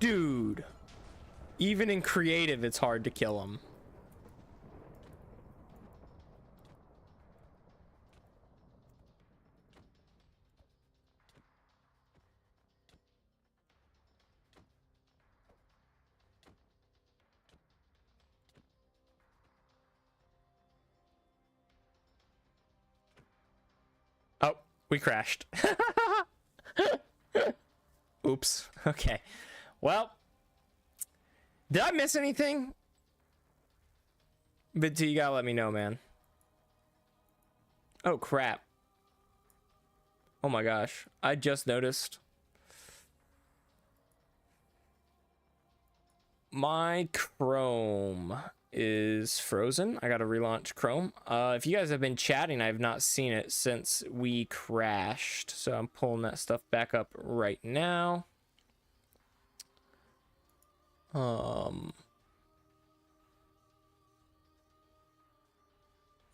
Dude. Even in creative, it's hard to kill him. Oh, we crashed. Oops. Okay. Well, did I miss anything? But you gotta let me know, man. Oh, crap. Oh my gosh. I just noticed. My Chrome is frozen. I gotta relaunch Chrome. If you guys have been chatting, I have not seen it since we crashed. So I'm pulling that stuff back up right now.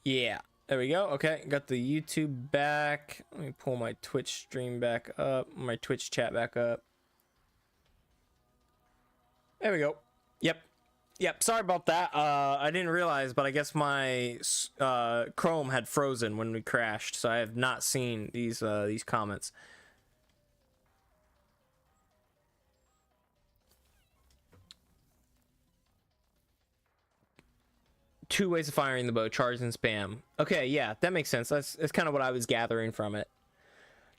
Yeah, there we go. Okay, got the YouTube back. Let me pull my Twitch stream back up, my Twitch chat back up. There we go. Yep, sorry about that. I didn't realize, but I guess my Chrome had frozen when we crashed, so I have not seen these comments. Two ways of firing the bow: charge and spam. Okay, yeah, that makes sense. That's kind of what I was gathering from it.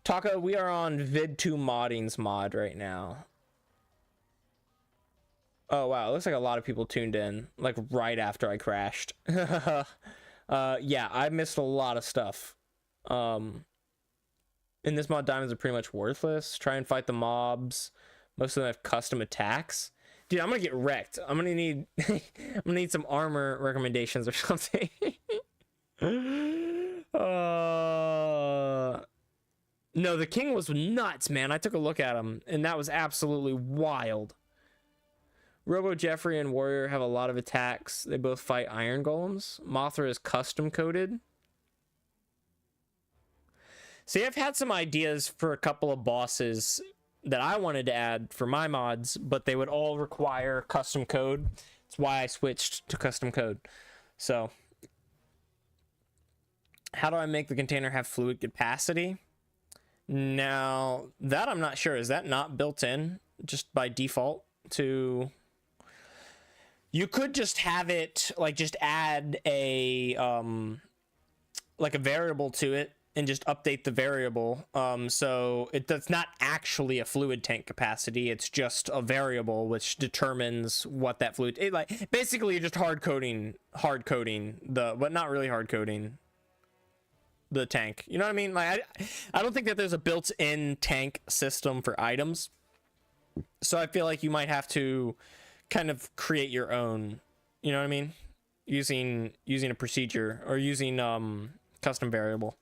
Taka, we are on Vid2 Modding's mod right now. Oh wow, it looks like a lot of people tuned in like right after I crashed. Yeah, I missed a lot of stuff. In this mod, diamonds are pretty much worthless. Try and fight the mobs. Most of them have custom attacks. Dude, I'm gonna get wrecked. I'm gonna need I'm gonna need some armor recommendations or something. No, the king was nuts, man. I took a look at him, and that was absolutely wild. Robo Jeffrey and Warrior have a lot of attacks. They both fight iron golems. Mothra is custom coded. See, I've had some ideas for a couple of bosses that I wanted to add for my mods, but they would all require custom code. That's why I switched to custom code. So, how do I make the container have fluid capacity? Now, that I'm not sure. Is that not built in just by default to... You could just have it, like, just add a, like a variable to it and just update the variable. So that's not actually a fluid tank capacity. It's just a variable which determines what that fluid... like, basically, you're just hard coding the... But not really hard coding the tank. You know what I mean? Like, I don't think that there's a built-in tank system for items. So I feel like you might have to kind of create your own, you know what I mean? Using a procedure or using custom variable.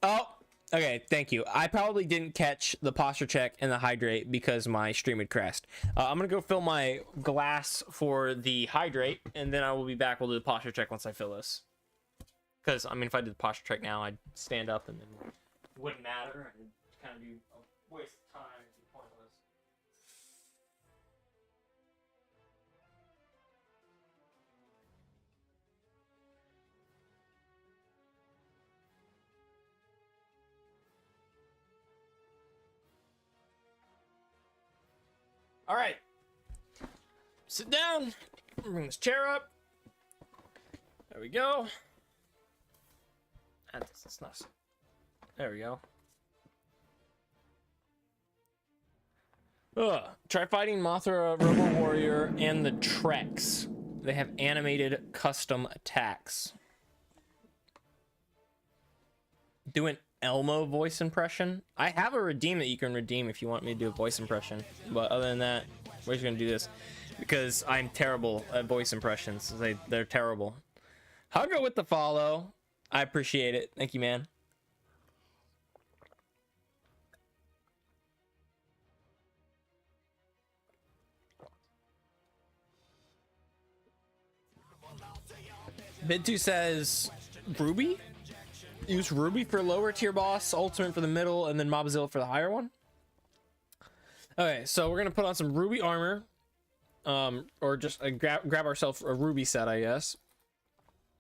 Oh, okay, thank you. I probably didn't catch the posture check and the hydrate because my stream had crashed. I'm gonna go fill my glass for the hydrate, and then I will be back. We'll do the posture check once I fill this. Because, I mean, if I did the posture check now, I'd stand up and then it wouldn't matter. And kind of be a waste of time. It'd be pointless. All right, sit down, bring this chair up. There we go. That's nice. There we go. Try fighting Mothra, Robo Warrior, and the Trex. They have animated custom attacks. Do an Elmo voice impression. I have a redeem that you can redeem if you want me to do a voice impression. But other than that, we're just gonna do this because I'm terrible at voice impressions. They're terrible. I'll go with the follow. I appreciate it. Thank you, man. Bid2 says Ruby? Use Ruby for lower tier boss, Ultimate for the middle, and then Mobzilla for the higher one. Okay, so we're gonna put on some Ruby armor, or just grab ourselves a Ruby set, I guess,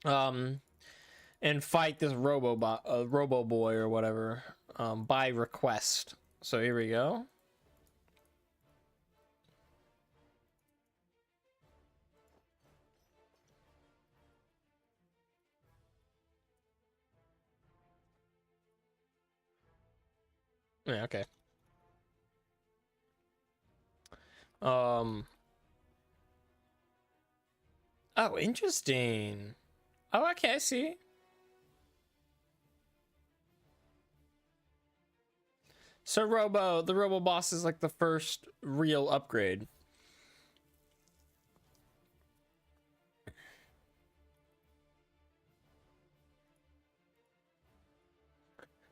and fight this Robo Boy or whatever, by request. So here we go. Yeah, okay. Oh, interesting. Oh, okay, I see. So the Robo boss is like the first real upgrade.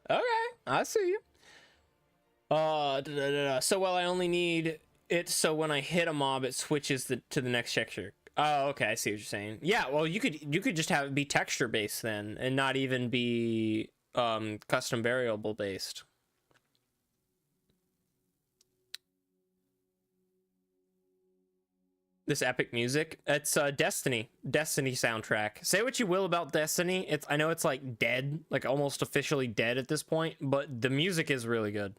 Okay, I see you. So well, I only need it so when I hit a mob, it switches to the next texture. Oh, okay, I see what you're saying. Yeah, well, you could just have it be texture based then, and not even be custom variable based. This epic music, it's Destiny soundtrack. Say what you will about Destiny, I know it's like dead, like almost officially dead at this point, but the music is really good.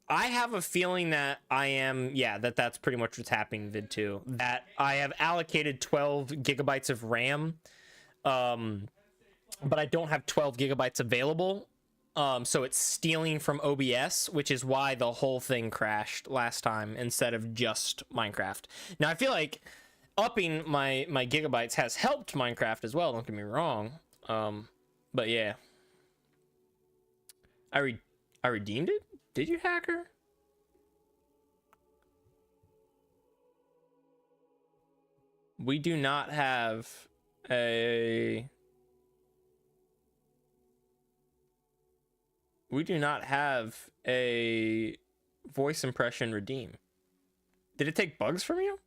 I have a feeling that that's pretty much what's happening in Vid 2. That I have allocated 12 gigabytes of RAM, but I don't have 12 gigabytes available. So it's stealing from OBS, which is why the whole thing crashed last time instead of just Minecraft. Now I feel like upping my gigabytes has helped Minecraft as well, don't get me wrong. But yeah. I redeemed it? Did you, hacker? We do not have a... We do not have a voice impression redeem. Did it take bugs from you?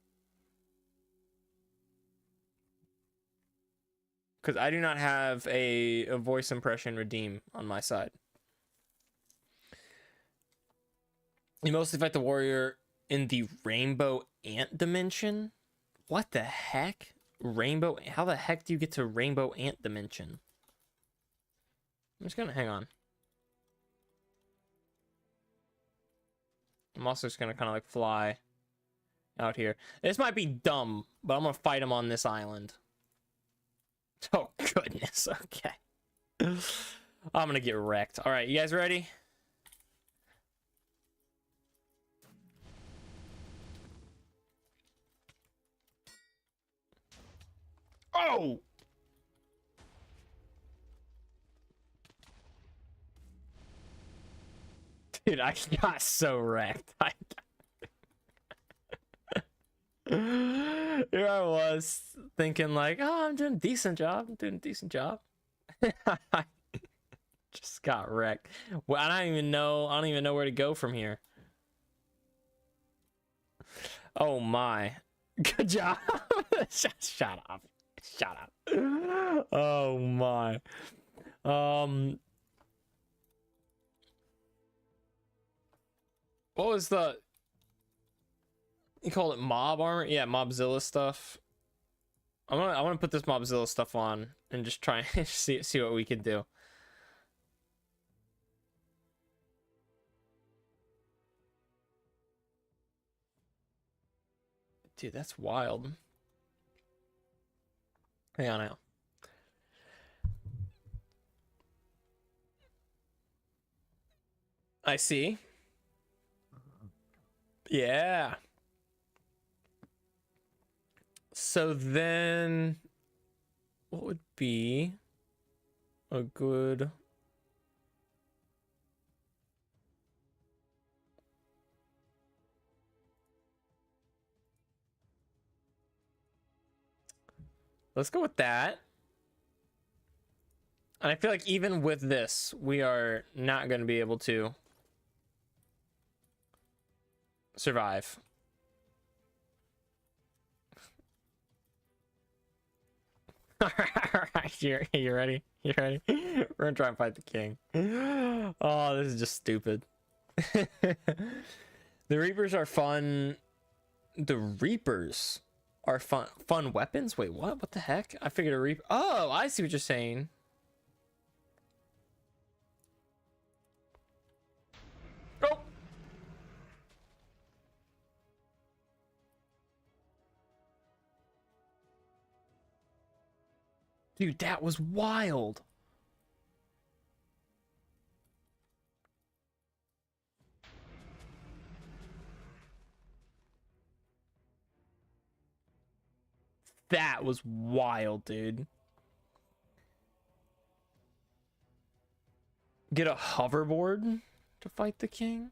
Because I do not have a voice impression redeem on my side. You mostly fight the warrior in the rainbow ant dimension? What the heck? Rainbow? How the heck do you get to rainbow ant dimension? I'm just gonna hang on. I'm also just gonna kind of like fly out here. This might be dumb, but I'm gonna fight him on this island. Oh goodness, okay. I'm gonna get wrecked. All right, you guys ready? Oh! Dude, I got so wrecked. Here I was thinking like, oh, I'm doing a decent job. I'm doing a decent job. I just got wrecked. Well, I don't even know where to go from here. Oh my. Good job. Shut up. Shut up. Oh my. What was the... You call it mob armor? Yeah, Mobzilla stuff. I want to put this Mobzilla stuff on and just try and see what we can do. Dude, that's wild. Hang on now. I see. Yeah. So then what would be a good... Let's go with that. And I feel like even with this, we are not going to be able to survive. All right, you ready? You ready? We're gonna try and fight the king. Oh, this is just stupid. The Reapers are fun. The Reapers are fun weapons? Wait, what? What the heck? I figured a Reaper... Oh, I see what you're saying. Oh! Dude, that was wild. That was wild, dude. Get a hoverboard to fight the king?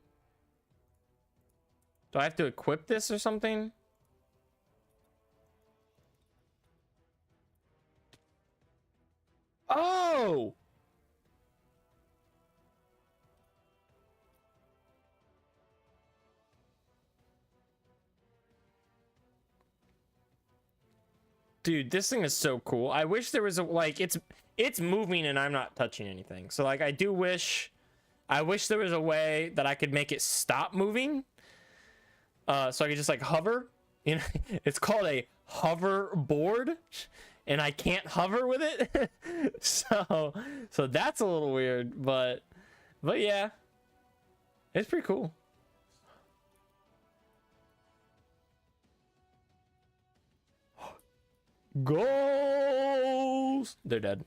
Do I have to equip this or something? Oh! Dude, this thing is so cool. I wish there was a, like, it's moving and I'm not touching anything. So like, I wish there was a way that I could make it stop moving. So I could just like hover. You know, it's called a hoverboard, and I can't hover with it. so that's a little weird, but yeah, it's pretty cool. Goals! They're dead.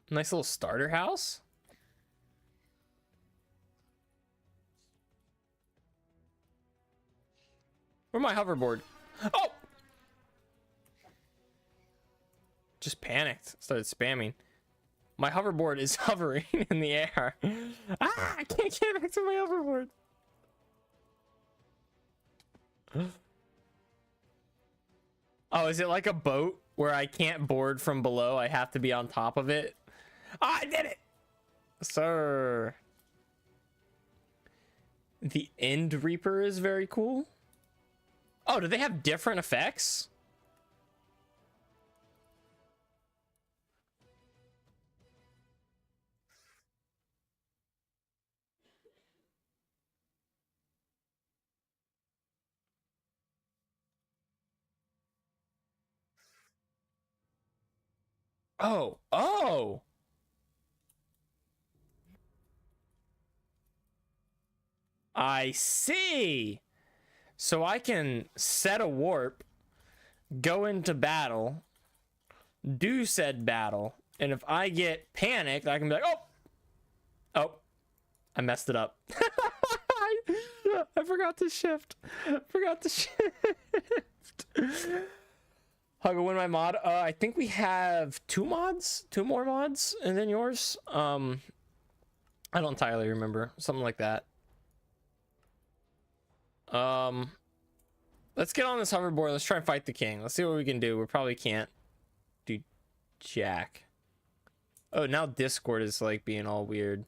Nice little starter house. Where's my hoverboard? Oh! Just panicked. Started spamming. My hoverboard is hovering in the air. Ah! I can't get back to my hoverboard. Oh, is it like a boat where I can't board from below? I have to be on top of it? Oh, I did it! Sir. The End Reaper is very cool. Oh, do they have different effects? Oh, oh! I see! So I can set a warp, go into battle, do said battle, and if I get panicked, I can be like, oh! Oh, I messed it up. I forgot to shift. Forgot to shift. Hugga, win my mod. I think we have two more mods, and then yours. I don't entirely remember. Something like that. Let's get on this hoverboard. Let's try and fight the king. Let's see what we can do. We probably can't do jack. Oh, now Discord is like being all weird.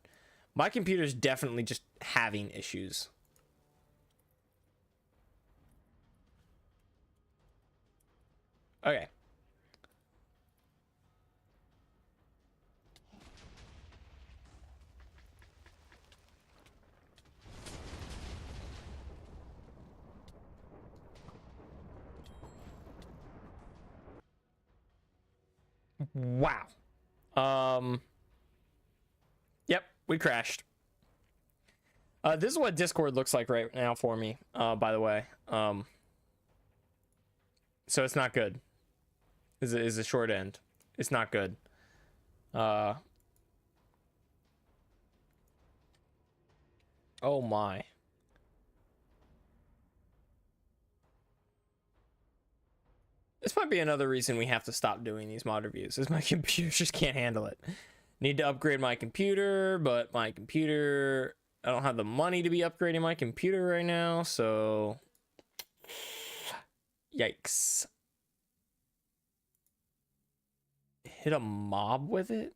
My computer's definitely just having issues. Okay. Wow. Yep, we crashed. This is what Discord looks like right now for me, by the way. So it's not good. Is a short end. It's not good. Oh my. This might be another reason we have to stop doing these mod reviews, is my computer just can't handle it. Need to upgrade my computer, but my computer, I don't have the money to be upgrading my computer right now, so yikes. Hit a mob with it?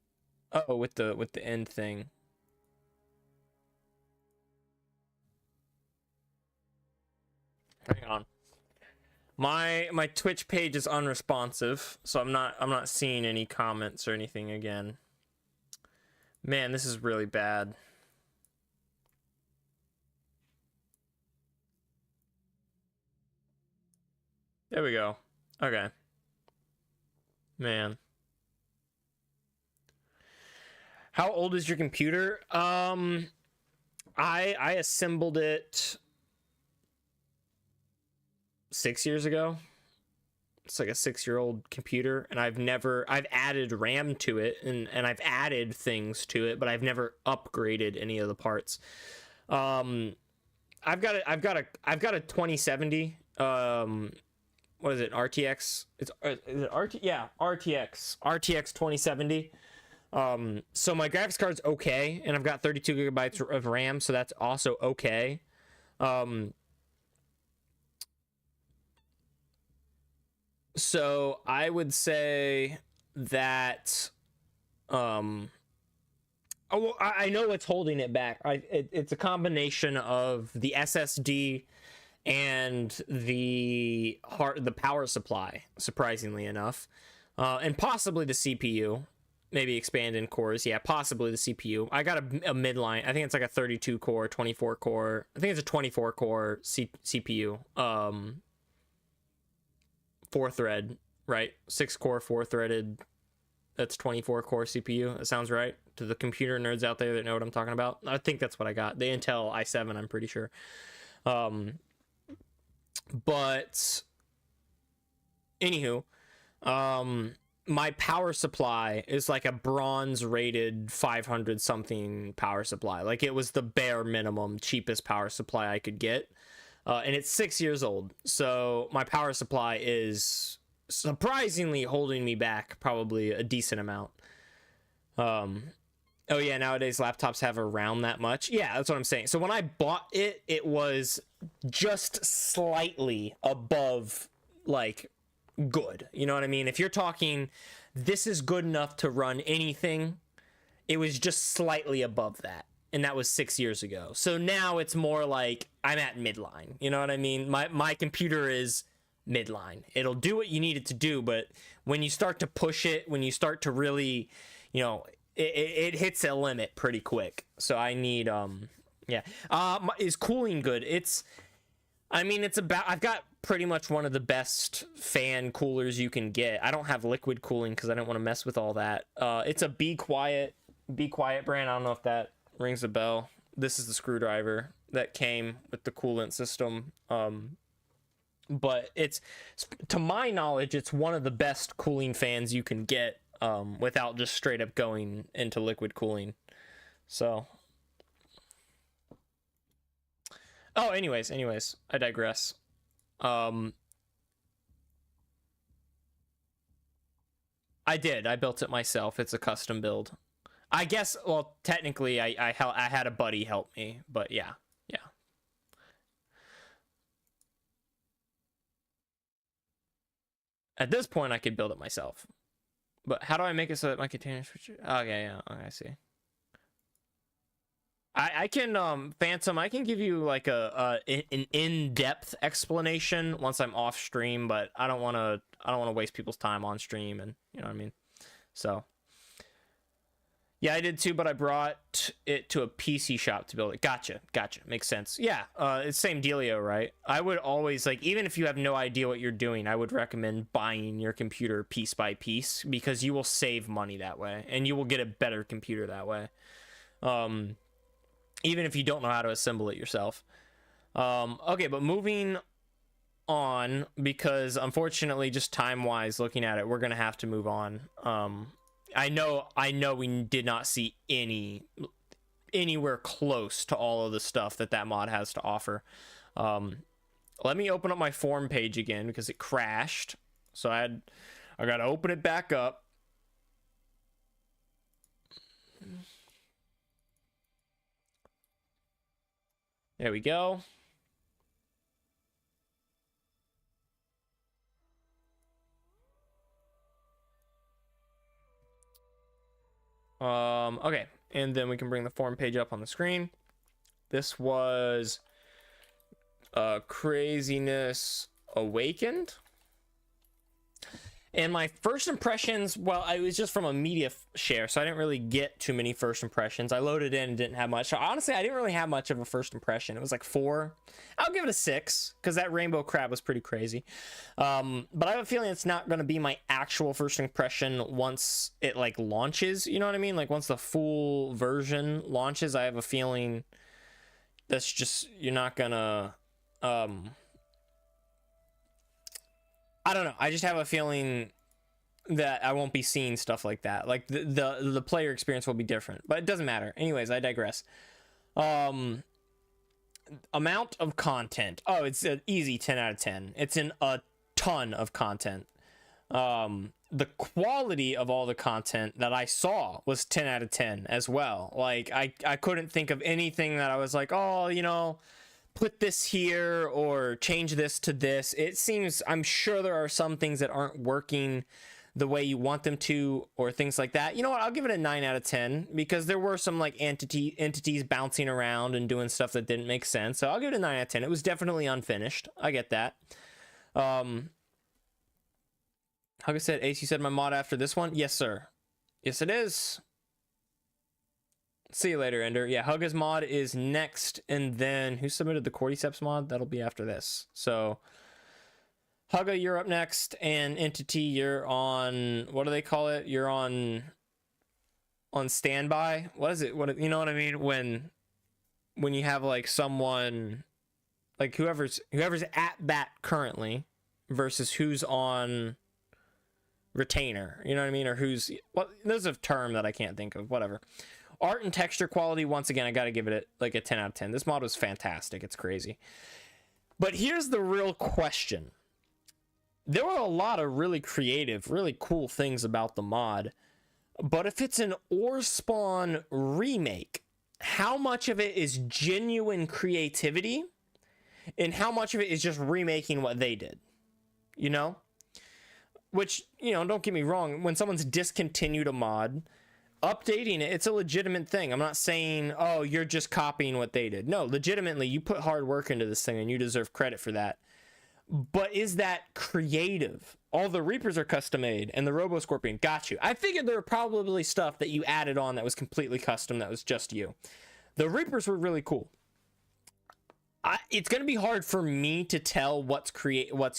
Oh, with the end thing. Hang on. My Twitch page is unresponsive, so I'm not seeing any comments or anything again. Man, this is really bad. There we go. Okay. Man. How old is your computer? I assembled it 6 years ago. It's like a 6-year-old computer, and I've added RAM to it, and I've added things to it, but I've never upgraded any of the parts. I've got a 2070. What is it? RTX? Is it RT? Yeah, RTX 2070. So my graphics card's okay, and I've got 32 gigabytes of RAM, so that's also okay. So I would say that, oh, well, I know what's holding it back. It's a combination of the SSD and the power supply, surprisingly enough, and possibly the CPU. Maybe expand in cores. Yeah, possibly the CPU. I got a midline. I think it's like a 32 core, 24 core. I think it's a 24 core CPU. 4-thread, right? 6-core, 4-threaded. That's 24 core CPU. That sounds right to the computer nerds out there that know what I'm talking about. I think that's what I got. The Intel i7, I'm pretty sure. But anywho, my power supply is like a bronze rated 500 something power supply. Like it was the bare minimum cheapest power supply I could get. And it's 6 years old. So my power supply is surprisingly holding me back probably a decent amount. Oh yeah, nowadays laptops have around that much. Yeah, that's what I'm saying. So when I bought it, it was just slightly above like good. You know what I mean? If you're talking this is good enough to run anything, it was just slightly above that. And that was 6 years ago. So now it's more like I'm at midline. You know what I mean? My computer is midline. It'll do what you need it to do, but when you start to push it, when you start to really, you know, it hits a limit pretty quick. So I need yeah. Is cooling good? I mean, it's about, I've got pretty much one of the best fan coolers you can get. I don't have liquid cooling because I don't want to mess with all that. It's a Be Quiet brand. I don't know if that rings a bell. This is the screwdriver that came with the coolant system. But it's, to my knowledge, it's one of the best cooling fans you can get without just straight up going into liquid cooling. So, oh, anyways, I digress. I built it myself. It's a custom build. I guess, well, technically I had a buddy help me, but yeah. At this point I could build it myself. But how do I make it so that my container switch? Okay, yeah, okay, I see. I can Phantom, I can give you like an in-depth explanation once I'm off stream, but I don't want to waste people's time on stream, and you know what I mean. So yeah, I did too, but I brought it to a PC shop to build it. Gotcha. Makes sense. Yeah, it's same dealio, right? I would always, like, even if you have no idea what you're doing, I would recommend buying your computer piece by piece because you will save money that way, and you will get a better computer that way. Even if you don't know how to assemble it yourself. Okay, but moving on, because unfortunately, just time-wise, looking at it, we're gonna have to move on. I know we did not see anywhere close to all of the stuff that mod has to offer. Let me open up my forum page again because it crashed. So I gotta open it back up. There we go. Okay, and then we can bring the forum page up on the screen. This was Craziness Awakened. And my first impressions, well, I was just from a media share, so I didn't really get too many first impressions. I loaded in and didn't have much. So honestly, I didn't really have much of a first impression. It was like 4. I'll give it a 6 because that rainbow crab was pretty crazy. But I have a feeling it's not going to be my actual first impression once it like launches. You know what I mean? Like once the full version launches, I have a feeling that's just, you're not gonna I don't know. I just have a feeling that I won't be seeing stuff like that. Like the player experience will be different, but it doesn't matter. Anyways, I digress. Amount of content. Oh, it's an easy 10 out of 10. It's a ton of content. The quality of all the content that I saw was 10 out of 10 as well. Like I couldn't think of anything that I was like, oh, you know, put this here or change this to this. It seems, I'm sure there are some things that aren't working the way you want them to or things like that. You know what? I'll give it a 9 out of 10 because there were some like entities bouncing around and doing stuff that didn't make sense. So I'll give it a 9 out of 10. It was definitely unfinished. I get that. Hugga said, Ace, you said my mod after this one? Yes, sir. Yes, it is. See you later, Ender. Yeah, Hugga's mod is next, and then who submitted the Cordyceps mod? That'll be after this. So, Hugga, you're up next, and Entity, you're on, what do they call it? You're on standby. What is it? What, you know what I mean? When you have like someone, like whoever's at bat currently, versus who's on retainer, you know what I mean? Or who's, well, there's a term that I can't think of, whatever. Art and texture quality, once again, I gotta give it like a 10 out of 10. This mod was fantastic. It's crazy. But here's the real question. There were a lot of really creative, really cool things about the mod. But if it's an Ore Spawn remake, how much of it is genuine creativity and how much of it is just remaking what they did? You know? Which, you know, don't get me wrong, when someone's discontinued a mod, updating it, it's a legitimate thing. I'm not saying, oh, you're just copying what they did. No, legitimately, you put hard work into this thing and you deserve credit for that. But is that creative? All the Reapers are custom made and the Robo Scorpion, got you. I figured there were probably stuff that you added on that was completely custom, that was just you. The Reapers were really cool. It's going to be hard for me to tell what's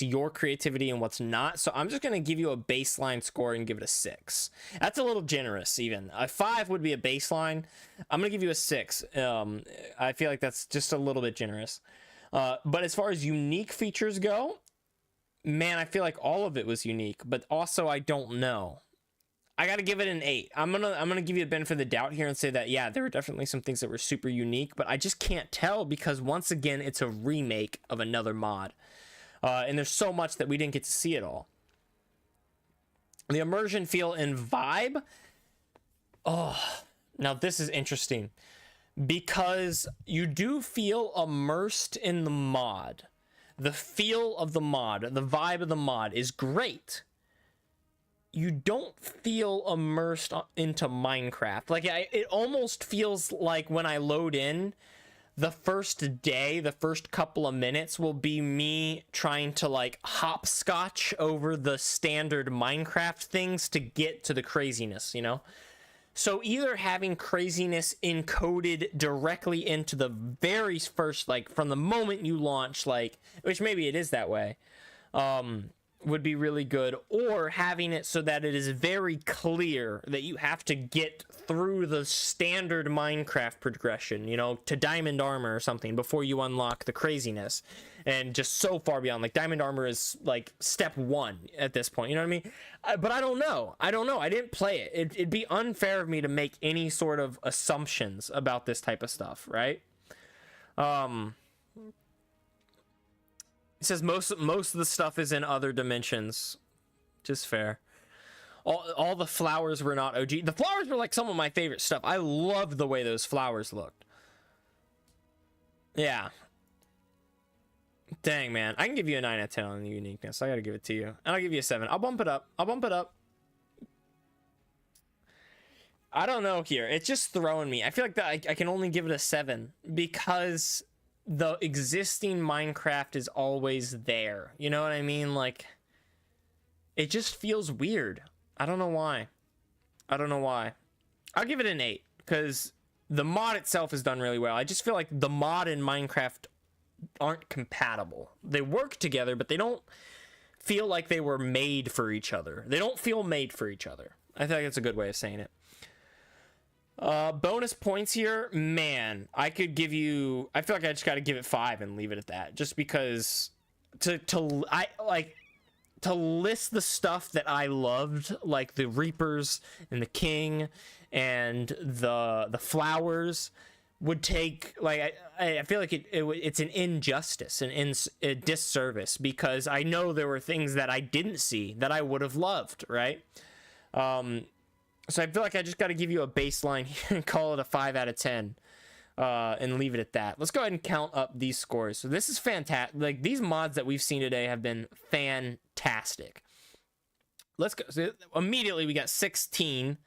your creativity and what's not. So I'm just going to give you a baseline score and give it a 6. That's a little generous even. A 5 would be a baseline. I'm going to give you a 6. I feel like that's just a little bit generous. But as far as unique features go, man, I feel like all of it was unique, but also I don't know. I got to give it an 8. I'm going to give you a benefit of the doubt here and say that, yeah, there were definitely some things that were super unique, but I just can't tell because once again, it's a remake of another mod. And there's so much that we didn't get to see at all. The immersion feel and vibe. Oh, now this is interesting because you do feel immersed in the mod. The feel of the mod, the vibe of the mod is great. You don't feel immersed into Minecraft. Like, it almost feels like when I load in, the first day, the first couple of minutes will be me trying to, like, hopscotch over the standard Minecraft things to get to the craziness, you know? So either having craziness encoded directly into the very first, like, from the moment you launch, like, which maybe it is that way, would be really good, or having it so that it is very clear that you have to get through the standard Minecraft progression, you know, to diamond armor or something before you unlock the craziness, and just so far beyond. Like, diamond armor is like step 1 at this point, you know what I mean? But I don't know. I didn't play it. It'd be unfair of me to make any sort of assumptions about this type of stuff, right? It says most of the stuff is in other dimensions. Just fair. All the flowers were not OG. The flowers were like some of my favorite stuff. I loved the way those flowers looked. Yeah. Dang, man. I can give you a 9 out of 10 on the uniqueness. I gotta give it to you. And I'll give you a 7. I'll bump it up. I don't know here. It's just throwing me. I feel like that I can only give it a 7 because the existing Minecraft is always there. You know what I mean? Like, it just feels weird. I don't know why. I'll give it an 8 because the mod itself is done really well. I just feel like the mod and Minecraft aren't compatible. They work together, but they don't feel like they were made for each other. They don't feel made for each other. I think that's a good way of saying it. Bonus points here, man. I feel like I just got to give it 5 and leave it at that, just because to list the stuff that I loved, like the Reapers and the King and the flowers, would take, like, I feel like it's an injustice, a disservice, because I know there were things that I didn't see that I would have loved, right? So I feel like I just got to give you a baseline here and call it a 5 out of 10 and leave it at that. Let's go ahead and count up these scores. So this is fantastic. Like, these mods that we've seen today have been fantastic. Let's go. So immediately we got 16,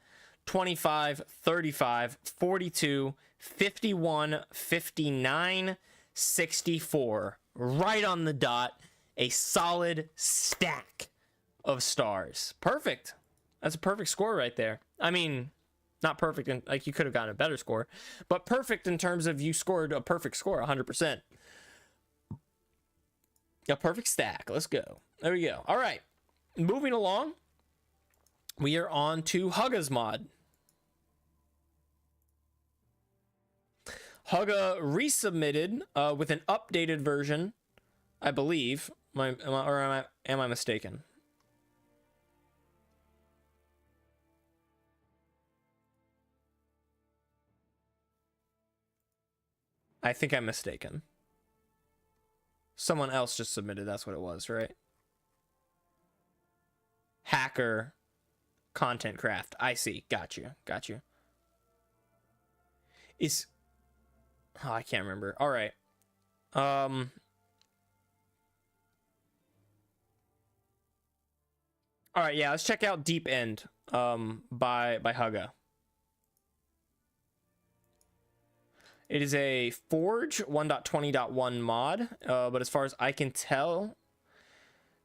25, 35, 42, 51, 59, 64. Right on the dot. A solid stack of stars. Perfect. That's a perfect score right there. I mean, not perfect, and like, you could have gotten a better score, but perfect in terms of you scored a perfect score, 100%. A perfect stack. Let's go. There we go. All right. Moving along. We are on to Hugga's mod. Hugga resubmitted with an updated version, I believe. Am I mistaken? I think I'm mistaken. Someone else just submitted. That's what it was, right? Hacker content craft. I see. Got you. Got you. Is... Oh, I can't remember. All right. All right, yeah, let's check out Deep End by Hugga. It is a Forge 1.20.1 mod, but as far as I can tell,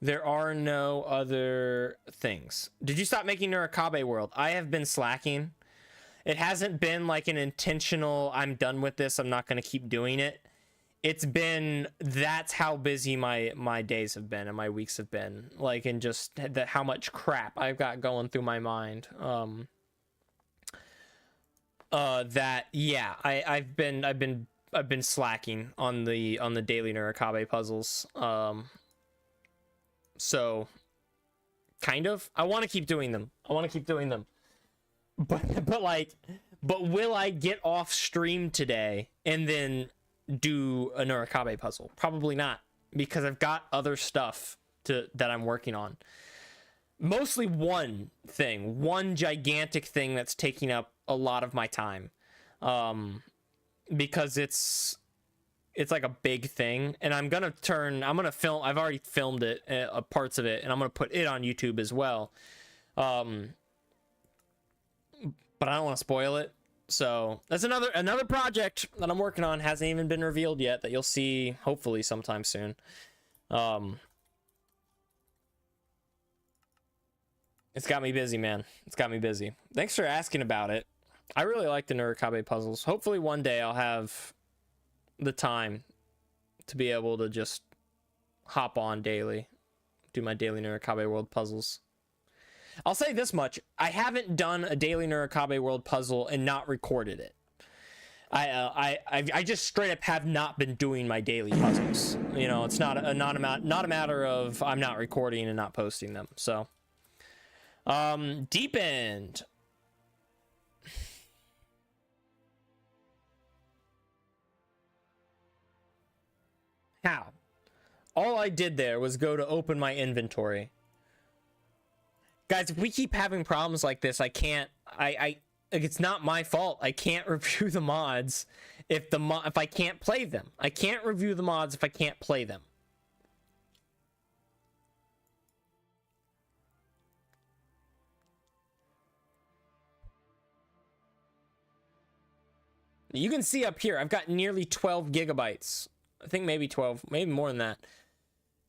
there are no other things. Did you stop making Nurikabe World? I have been slacking. It hasn't been like an intentional, I'm done with this, I'm not going to keep doing it. It's been, that's how busy my days have been and my weeks have been, like, and just how much crap I've got going through my mind. That, yeah, I've been slacking on the daily Nurikabe puzzles. So kind of, I want to keep doing them. But will I get off stream today and then do a Nurikabe puzzle? Probably not, because I've got other stuff that I'm working on. Mostly one gigantic thing that's taking up a lot of my time, because it's like a big thing, and I'm gonna film. I've already filmed it, parts of it, and I'm gonna put it on YouTube as well. But I don't want to spoil it. So that's another project that I'm working on, hasn't even been revealed yet, that you'll see hopefully sometime soon. It's got me busy, man. It's got me busy. Thanks for asking about it. I really like the Nurikabe puzzles. Hopefully one day I'll have the time to be able to just hop on daily, do my daily Nurikabe World puzzles. I'll say this much: I haven't done a daily Nurikabe World puzzle and not recorded it. I just straight up have not been doing my daily puzzles. You know, it's not a matter of I'm not recording and not posting them. So, Deep End. How? All I did there was go to open my inventory. Guys, if we keep having problems like this, I can't, like, it's not my fault. I can't review the mods if I can't play them. I can't review the mods if I can't play them. You can see up here, I've got nearly 12 gigabytes. I think maybe 12, maybe more than that,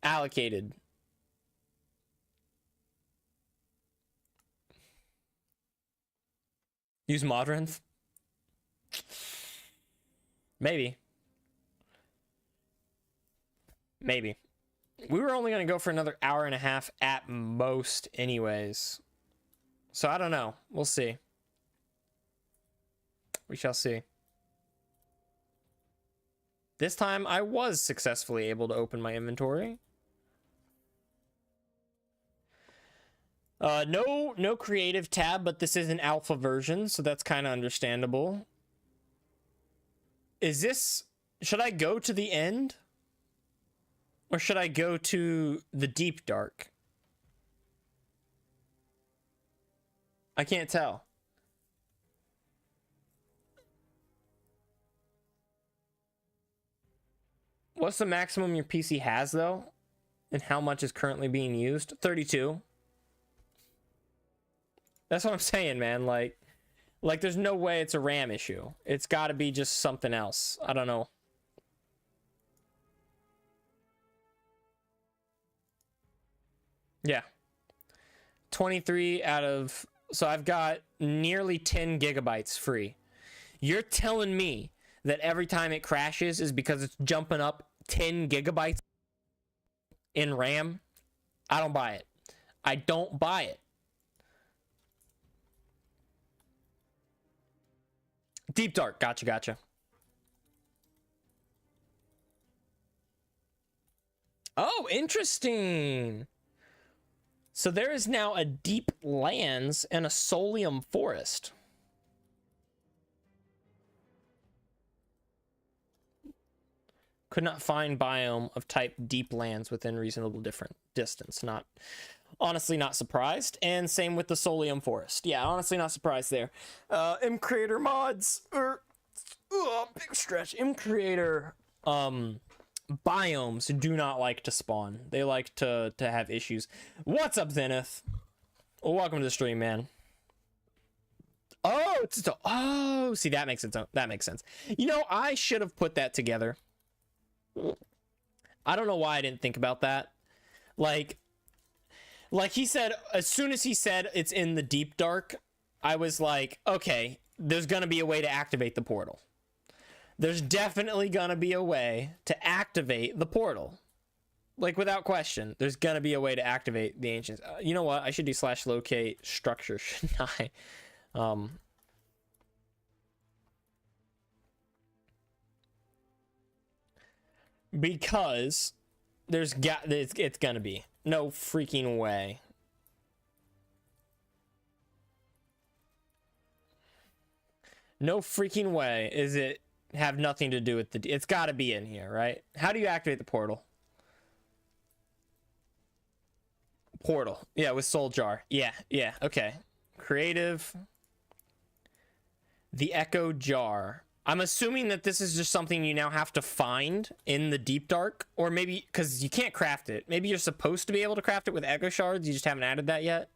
allocated. Use Modrinth? Maybe. Maybe. We were only going to go for another hour and a half at most anyways. So I don't know. We'll see. We shall see. This time I was successfully able to open my inventory. No creative tab, but this is an alpha version, so that's kind of understandable. Should I go to the end? Or should I go to the deep dark? I can't tell. What's the maximum your PC has, though? And how much is currently being used? 32. That's what I'm saying, man. Like there's no way it's a RAM issue. It's got to be just something else. I don't know. Yeah. 23 out of... So I've got nearly 10 gigabytes free. You're telling me that every time it crashes is because it's jumping up 10 gigabytes in RAM? I don't buy it. I don't buy it. Deep dark. Gotcha. Oh, interesting. So there is now a deep lands and a Solium forest. Could not find biome of type deep lands within reasonable different distance. Not honestly not surprised. And same with the Solium Forest. Yeah, honestly not surprised there. M Creator mods or big stretch. M Creator biomes do not like to spawn. They like to have issues. What's up, Zenith? Well, welcome to the stream, man. Oh, oh, see, that makes sense. You know, I should have put that together. I don't know why I didn't think about that. Like he said, as soon as he said it's in the deep dark, I was like, okay, there's gonna be a way to activate the portal. There's definitely gonna be a way to activate the portal. Like, without question, there's gonna be a way to activate the ancients. You know what? I should do /locate structure, shouldn't I? Because it's gonna be no freaking way. No freaking way is it have nothing to do with the... It's got to be in here, right? How do you activate the portal? Portal. Yeah, with Soul Jar. Yeah, okay. Creative. The Echo Jar. I'm assuming that this is just something you now have to find in the deep dark, or maybe because you can't craft it. Maybe you're supposed to be able to craft it with Echo Shards. You just haven't added that yet.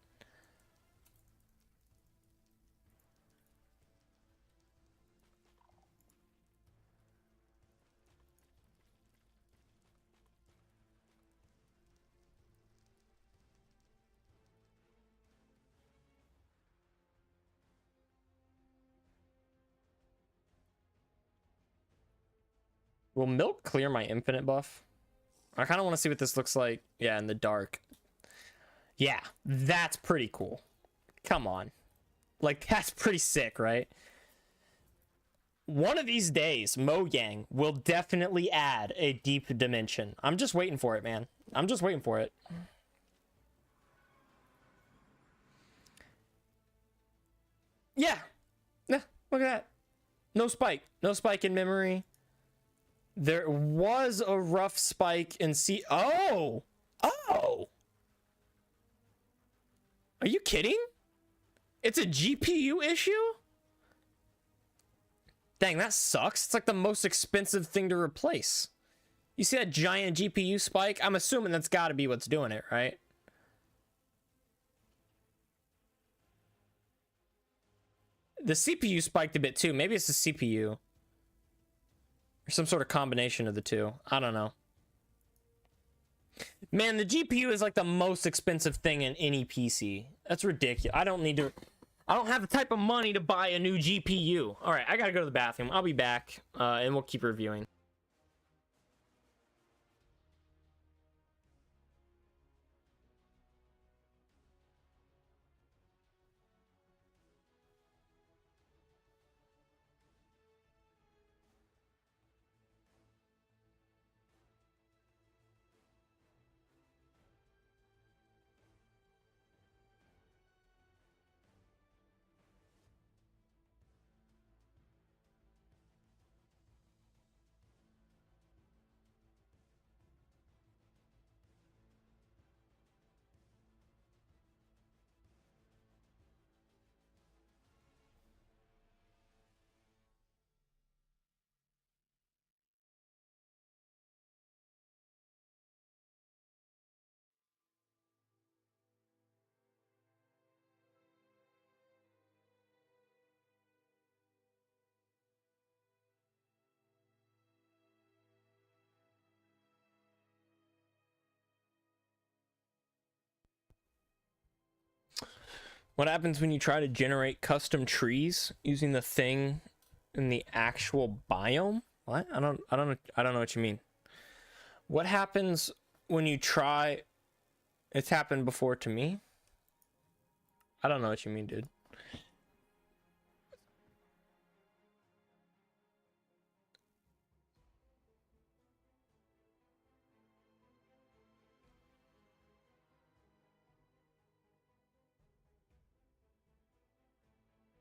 Will milk clear my infinite buff? I kind of want to see what this looks like. Yeah, in the dark. Yeah, that's pretty cool. Come on. Like, that's pretty sick, right? One of these days, Mojang will definitely add a deep dimension. I'm just waiting for it, man. I'm just waiting for it. Yeah. Yeah, look at that. No spike. No spike in memory. There was a rough spike in C. Oh! Oh! Are you kidding? It's a GPU issue? Dang, that sucks. It's like the most expensive thing to replace. You see that giant GPU spike? I'm assuming that's got to be what's doing it, right? The CPU spiked a bit too. Maybe it's the CPU. Or some sort of combination of the two. I don't know. Man, the GPU is like the most expensive thing in any PC. That's ridiculous. I don't have the type of money to buy a new GPU. All right, I gotta go to the bathroom. I'll be back, and we'll keep reviewing. What happens when you try to generate custom trees using the thing in the actual biome? What? I don't know what you mean. What happens when you try... It's happened before to me? I don't know what you mean, dude.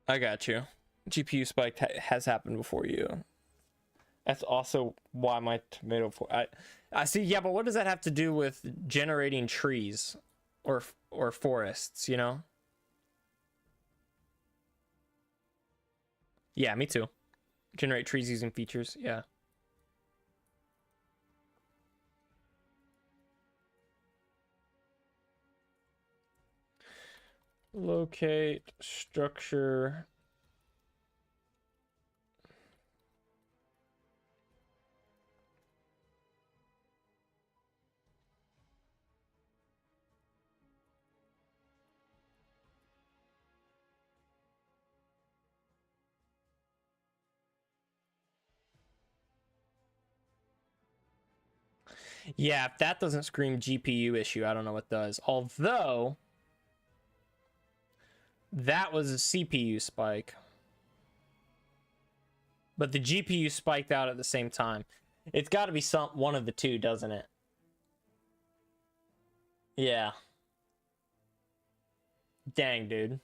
I got you. GPU spike has happened before you. That's also why my tomato I see. Yeah, but what does that have to do with generating trees or forests, you know? Yeah, me too. Generate trees using features. Yeah. Locate structure. Yeah, if that doesn't scream GPU issue, I don't know what does. Although that was a CPU spike, but the GPU spiked out at the same time. It's got to be one of the two, doesn't it? Yeah. Dang, dude.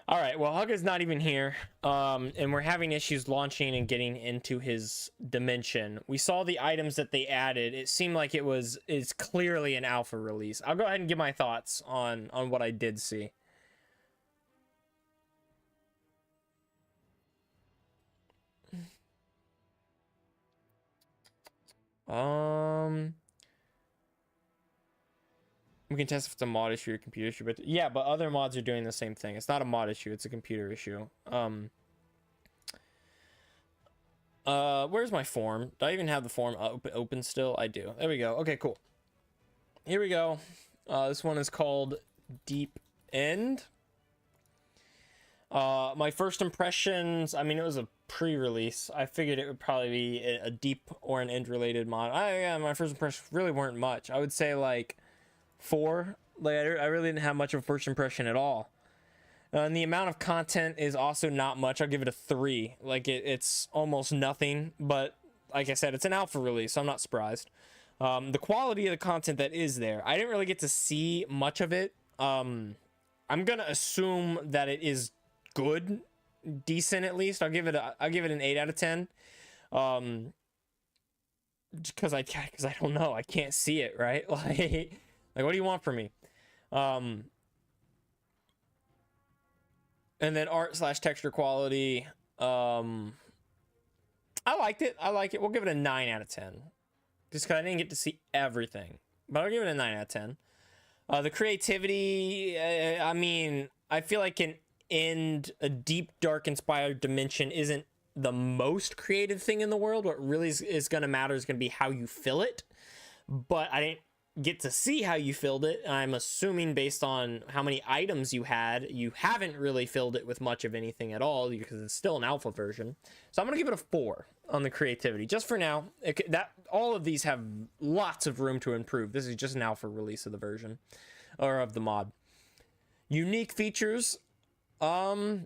All right, well, Hug is not even here, and we're having issues launching and getting into his dimension. We saw the items that they added. It seemed like it's clearly an alpha release. I'll go ahead and give my thoughts on what I did see. We can test if it's a mod issue or a computer issue, but yeah, but other mods are doing the same thing. It's not a mod issue, it's a computer issue. Where's my form? Do I even have the form open still? I do. There we go. Okay, cool. Here we go. This one is called Deep End. My first impressions, I mean, it was a pre-release. I figured it would probably be a deep or an end related mod. Yeah, my first impressions really weren't much. I would say like 4. Like I really didn't have much of a first impression at all. And the amount of content is also not much. I'll give it a 3. Like it's almost nothing, but like I said, it's an alpha release, so I'm not surprised. The quality of the content that is there, I didn't really get to see much of it. I'm gonna assume that it is good, decent at least. I'll give it an 8 out of 10. Because I don't know, I can't see it, right? Like what do you want from me? And then art / texture quality. I liked it. We'll give it a 9 out of 10. Just because I didn't get to see everything. But I'll give it a 9 out of 10. The creativity, I mean, I feel like a deep, dark, inspired dimension isn't the most creative thing in the world. What really is going to matter is going to be how you fill it. But I didn't get to see how you filled it. I'm assuming based on how many items you had, you haven't really filled it with much of anything at all because it's still an alpha version. So I'm gonna give it a 4 on the creativity just for now. All of these have lots of room to improve. This is just an alpha release of the version or of the mod. Unique features, I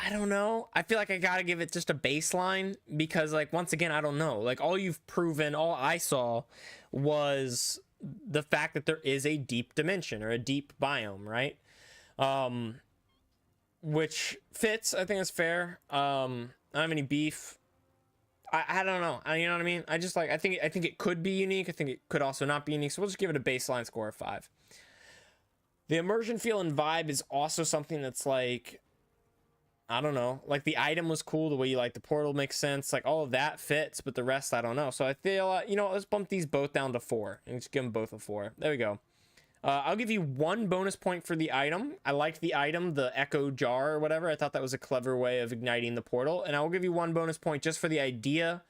don't know. I feel like I gotta give it just a baseline because, like, once again, I don't know. Like, all you've proven, all I saw was the fact that there is a deep dimension or a deep biome, right? Which fits. I think it's fair. I don't have any beef. I don't know. You know what I mean? I think it could be unique. I think it could also not be unique. So we'll just give it a baseline score of 5. The immersion feel and vibe is also something that's like, I don't know, like the item was cool, the way you like the portal makes sense, like all of that fits, but the rest I don't know. So I feel let's bump these both down to 4 and just give them both a 4. There we go. I'll give you 1 bonus point for the item. I liked the item, the echo jar or whatever. I thought that was a clever way of igniting the portal, and I will give you 1 bonus point just for the idea.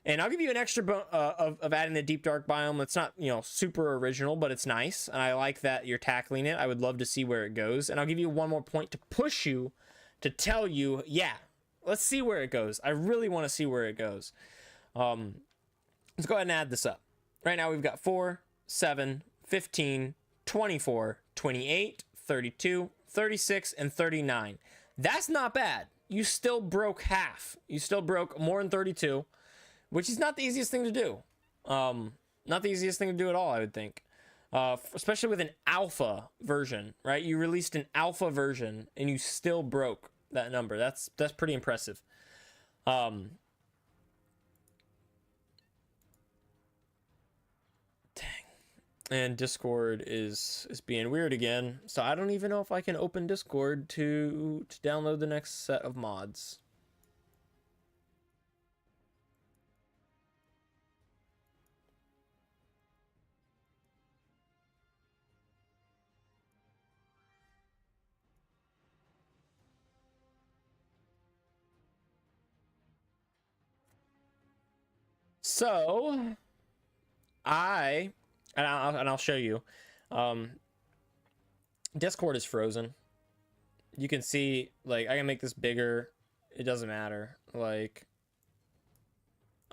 And I'll give you an extra of adding the deep dark biome. It's not, super original, but it's nice, and I like that you're tackling it. I would love to see where it goes, and I'll give you 1 more point to push you, to tell you, yeah, let's see where it goes. I really want to see where it goes. Let's go ahead and add this up. Right now we've got 4, 7, 15, 24, 28, 32, 36, and 39. That's not bad. You still broke half. You still broke more than 32, which is not the easiest thing to do. Not the easiest thing to do at all, I would think. Especially with an alpha version, right? You released an alpha version and you still broke that number. That's pretty impressive. Dang. And Discord is being weird again, so I don't even know if I can open Discord to download the next set of mods. So I'll show you. Discord is frozen. You can see, like, I can make this bigger. It doesn't matter. Like,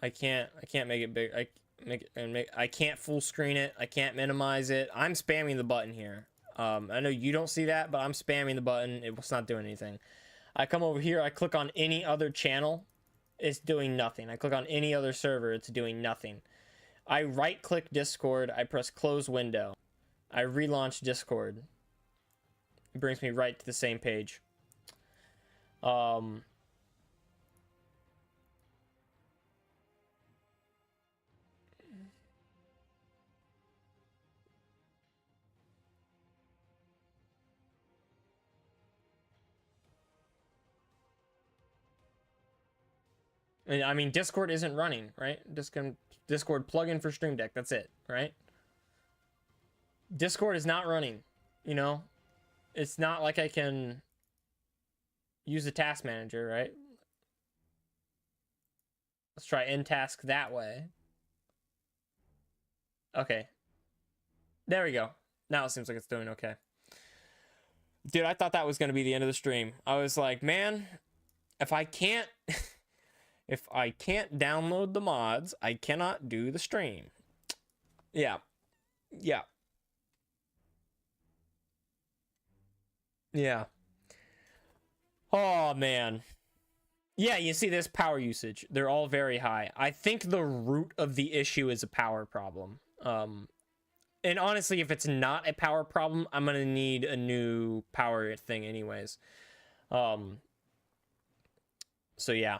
I can't make it big. I can't full screen it. I can't minimize it. I'm spamming the button here. I know you don't see that, but I'm spamming the button. It's not doing anything. I come over here. I click on any other channel. It's doing nothing. I click on any other server. It's doing nothing. I right click Discord. I press close window. I relaunch Discord. It brings me right to the same page. I mean, Discord isn't running, right? Discord plugin for Stream Deck. That's it, right? Discord is not running, you know? It's not like I can use the task manager, right? Let's try end task that way. Okay. There we go. Now it seems like it's doing okay. Dude, I thought that was going to be the end of the stream. I was like, man, if I can't if I can't download the mods, I cannot do the stream. Yeah. Yeah. Yeah. Oh, man. Yeah, you see this power usage. They're all very high. I think the root of the issue is a power problem. And honestly, if it's not a power problem, I'm going to need a new power thing anyways. So yeah.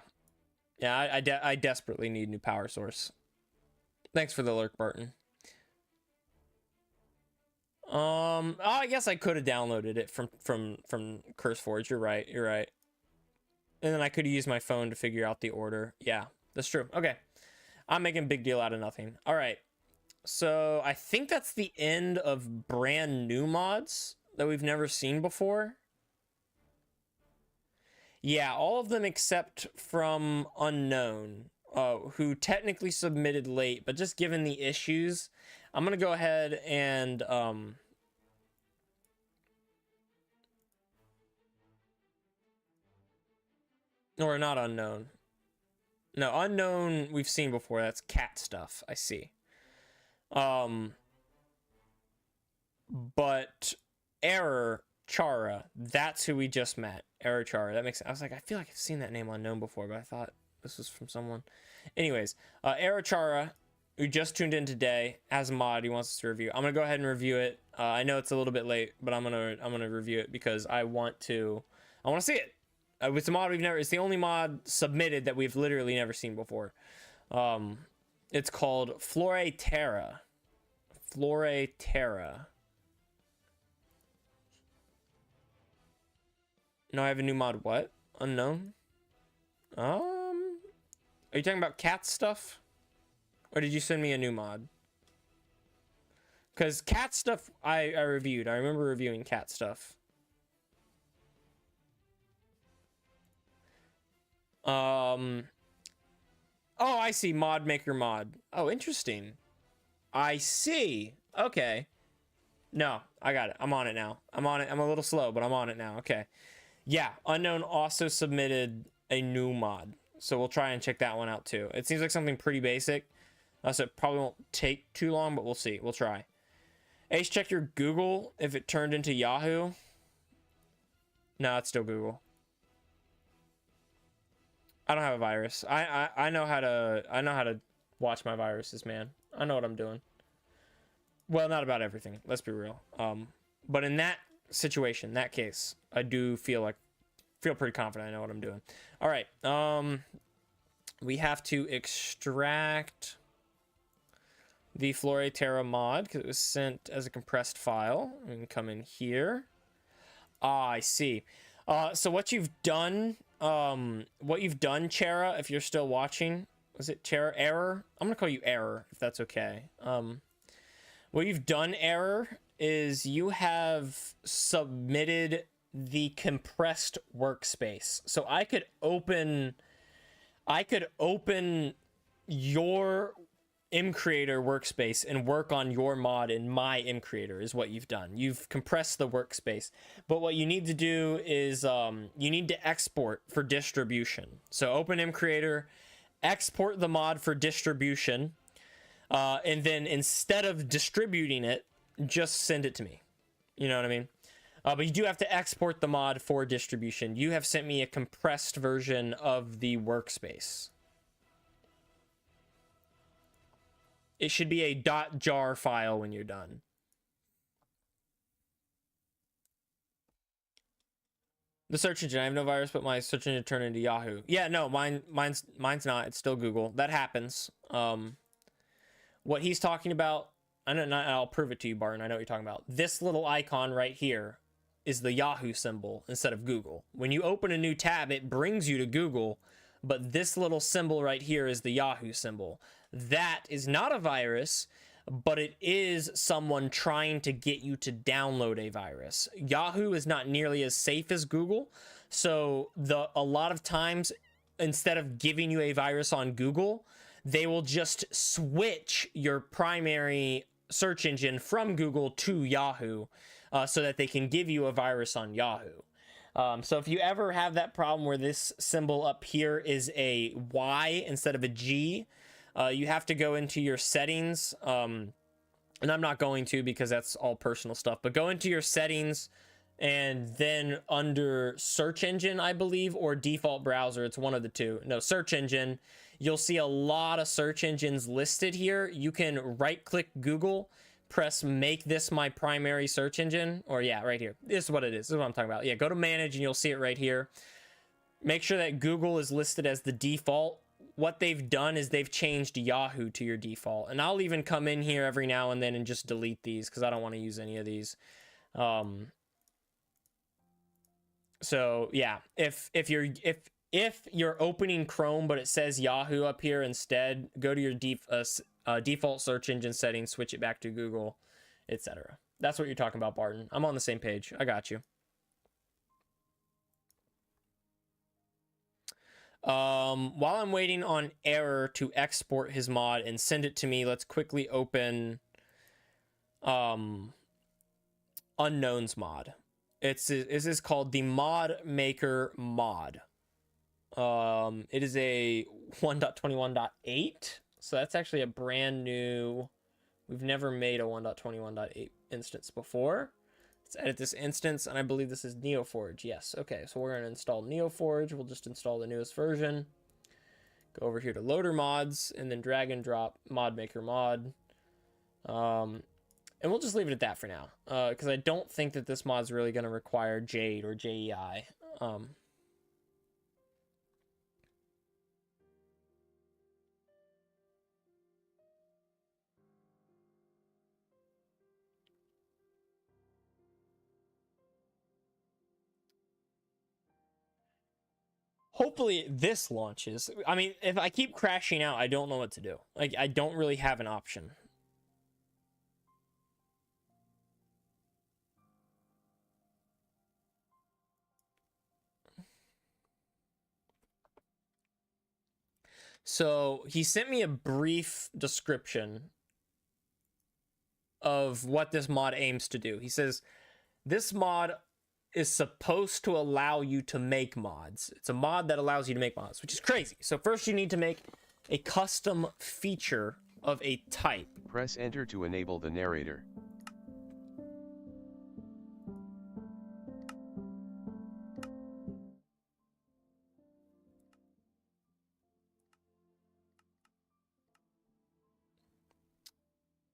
Yeah, I desperately need new power source. Thanks for the lurk, Barton. Oh, I guess I could have downloaded it from CurseForge. You're right. You're right. And then I could use my phone to figure out the order. Yeah, that's true. Okay. I'm making a big deal out of nothing. All right. So I think that's the end of brand new mods that we've never seen before. Yeah, all of them except from Unknown, who technically submitted late, but just given the issues, I'm going to go ahead and... or not Unknown. No, Unknown we've seen before. That's cat stuff. I see. But Error Chara, that's who we just met. Error Chara. That makes sense. I was like, I feel like I've seen that name Unknown before, but I thought this was from someone. Anyways, Error Chara, who just tuned in today, has a mod he wants us to review. I'm gonna go ahead and review it. I know it's a little bit late, but I'm gonna review it because I want to see it. It's a mod it's the only mod submitted that we've literally never seen before. It's called Flore Terra. Flore Terra. No, I have a new mod. What? Unknown? Are you talking about cat stuff? Or did you send me a new mod? Because cat stuff I reviewed. I remember reviewing cat stuff. Oh, I see. Mod maker mod. Oh, interesting. I see. Okay. No, I got it. I'm on it now. I'm on it. I'm a little slow, but I'm on it now. Okay. Yeah, Unknown also submitted a new mod. So we'll try and check that one out too. It seems like something pretty basic. So it probably won't take too long, but we'll see. We'll try. Ace, check your Google if it turned into Yahoo. No, it's still Google. I don't have a virus. I know how to watch my viruses, man. I know what I'm doing. Well, not about everything. Let's be real. But in that situation, that case, I do feel pretty confident I know what I'm doing. All right. We have to extract the Flore Terra mod because it was sent as a compressed file. We can come in here. Ah, I see. So what you've done, Chera, if you're still watching, was it Chera? Error? I'm gonna call you Error, if that's okay. What you've done, Error, is you have submitted the compressed workspace. So I could open your mCreator workspace and work on your mod in my mCreator is what you've done. You've compressed the workspace. But what you need to do is you need to export for distribution. So open mCreator, export the mod for distribution, and then instead of distributing it, just send it to me. You know what I mean? But you do have to export the mod for distribution. You have sent me a compressed version of the workspace. It should be a .jar file when you're done. The search engine. I have no virus, but my search engine turned into Yahoo. Yeah, no, mine's not. It's still Google. That happens. What he's talking about, I'll prove it to you, Barton. I know what you're talking about. This little icon right here is the Yahoo symbol instead of Google. When you open a new tab, it brings you to Google, but this little symbol right here is the Yahoo symbol. That is not a virus, but it is someone trying to get you to download a virus. Yahoo is not nearly as safe as Google, so a lot of times, instead of giving you a virus on Google, they will just switch your primary search engine from Google to Yahoo, so that they can give you a virus on Yahoo. So if you ever have that problem where this symbol up here is a Y instead of a G, you have to go into your settings. And I'm not going to because that's all personal stuff, but go into your settings and then under search engine, I believe, or default browser, it's one of the two. No, search engine. You'll see a lot of search engines listed here. You can right click Google, press make this my primary search engine, or yeah, right here. This is what it is. This is what I'm talking about. Yeah, go to manage and you'll see it right here. Make sure that Google is listed as the default. What they've done is they've changed Yahoo to your default. And I'll even come in here every now and then and just delete these because I don't want to use any of these. So yeah, if you're opening Chrome but it says Yahoo up here instead, go to your default search engine settings, switch it back to Google, etc. That's what you're talking about, Barton. I'm on the same page. I got you. While I'm waiting on Error to export his mod and send it to me, let's quickly open Unknowns mod. This is called the Mod Maker mod. It is a 1.21.8, so that's actually a brand new. We've never made a 1.21.8 instance before. Let's edit this instance, and I believe this is NeoForge. Yes, okay, so we're going to install NeoForge. We'll just install the newest version. Go over here to Loader Mods, and then drag and drop Mod Maker mod. And we'll just leave it at that for now, because I don't think that this mod's really going to require Jade or JEI. Hopefully this launches. I mean, if I keep crashing out, I don't know what to do. Like, I don't really have an option. So he sent me a brief description of what this mod aims to do. He says, this mod is supposed to allow you to make mods. It's a mod that allows you to make mods, which is crazy. So first you need to make a custom feature of a type. Press enter to enable the narrator.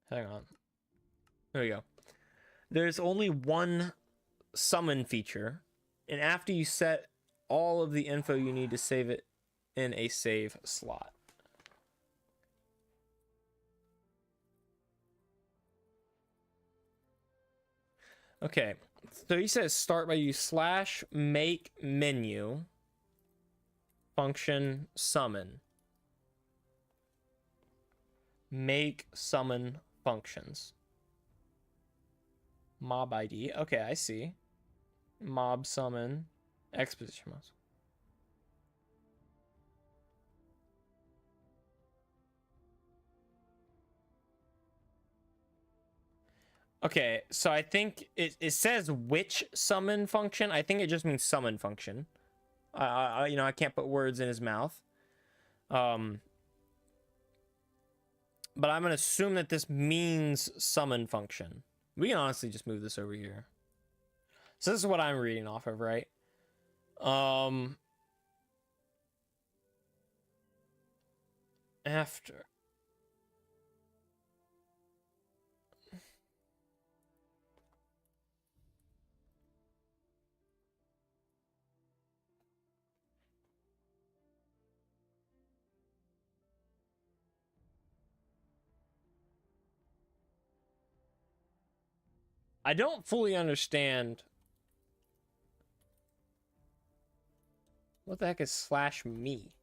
Hang on. There we go. There's only one summon feature, and after you set all of the info you need to save it in a save slot. Okay, so he says start by use slash make menu function summon. Make summon functions. Mob ID. Okay, I see. Mob summon. Exposition mouse. Okay, so I think it says which summon function. I think it just means summon function. You know, I can't put words in his mouth. But I'm gonna assume that this means summon function. We can honestly just move this over here. So this is what I'm reading off of, right? After. I don't fully understand. What the heck is slash me?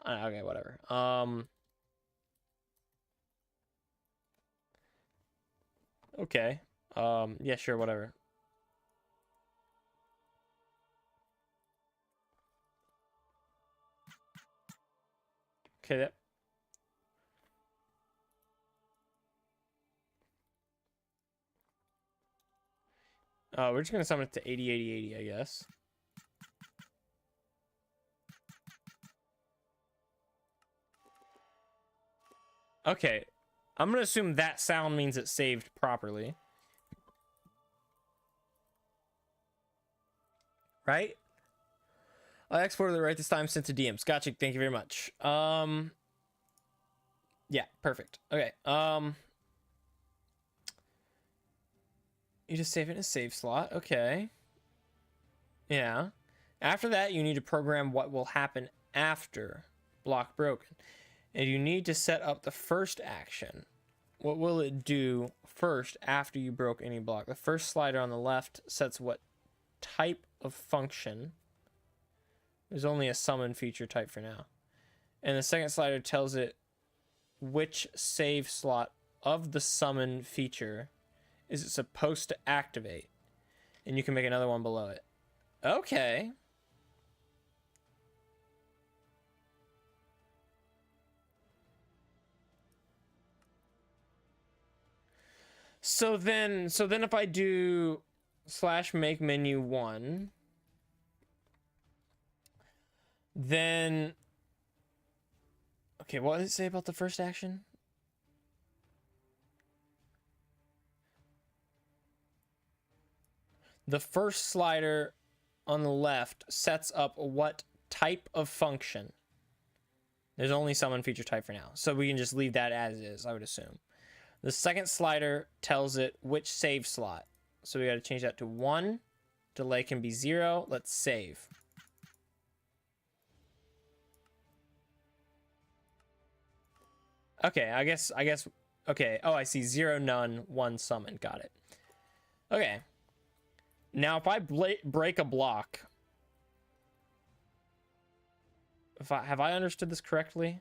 Okay, whatever. Okay. Yeah, sure, whatever. Okay, that. We're just gonna summon it to 80, 80, 80, I guess. Okay. I'm gonna assume that sound means it saved properly. Right? I exported it right this time, sent to DMs. Gotcha, thank you very much. Yeah, perfect. Okay. You just save it in a save slot. Okay. Yeah. After that, you need to program what will happen after block broken. And you need to set up the first action. What will it do first after you broke any block? The first slider on the left sets what type of function. There's only a summon feature type for now. And the second slider tells it which save slot of the summon feature is it supposed to activate. And you can make another one below it. Okay. So then if I do slash make menu 1, then okay, what does it say about the first action? The first slider on the left sets up what type of function. There's only summon feature type for now, so we can just leave that as is, I would assume. The second slider tells it which save slot. So we got to change that to 1. Delay can be 0. Let's save. Okay, I guess, okay. Oh, I see 0, none, 1 summon. Got it. Okay. Now, if I break a block, have I understood this correctly?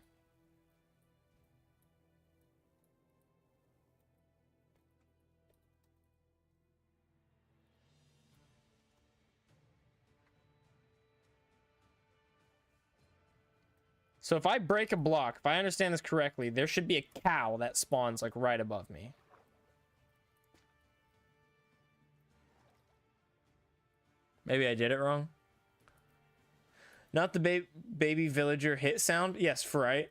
So if I break a block, if I understand this correctly, there should be a cow that spawns like right above me. Maybe I did it wrong. Not the baby villager hit sound. Yes, right.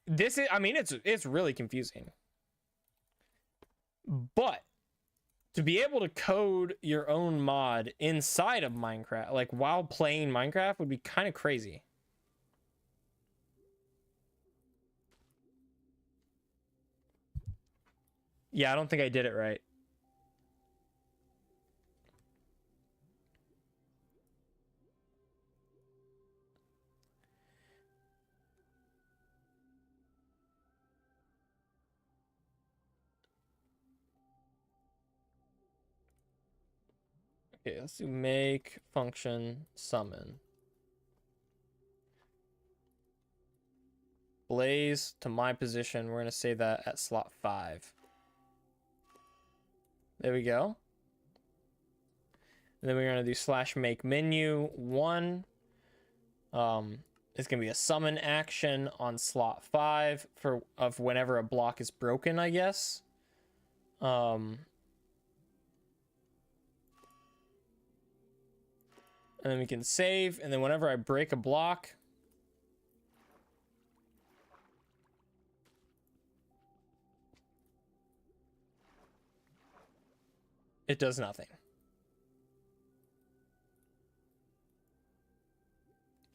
This is, I mean, it's really confusing. But to be able to code your own mod inside of Minecraft, like while playing Minecraft, would be kind of crazy. Yeah, I don't think I did it right. Okay, let's do make function summon. Blaze to my position. We're going to save that at slot 5. There we go. And then we're going to do slash make menu 1. It's going to be a summon action on slot 5 of whenever a block is broken, I guess. And then we can save, and then whenever I break a block, it does nothing.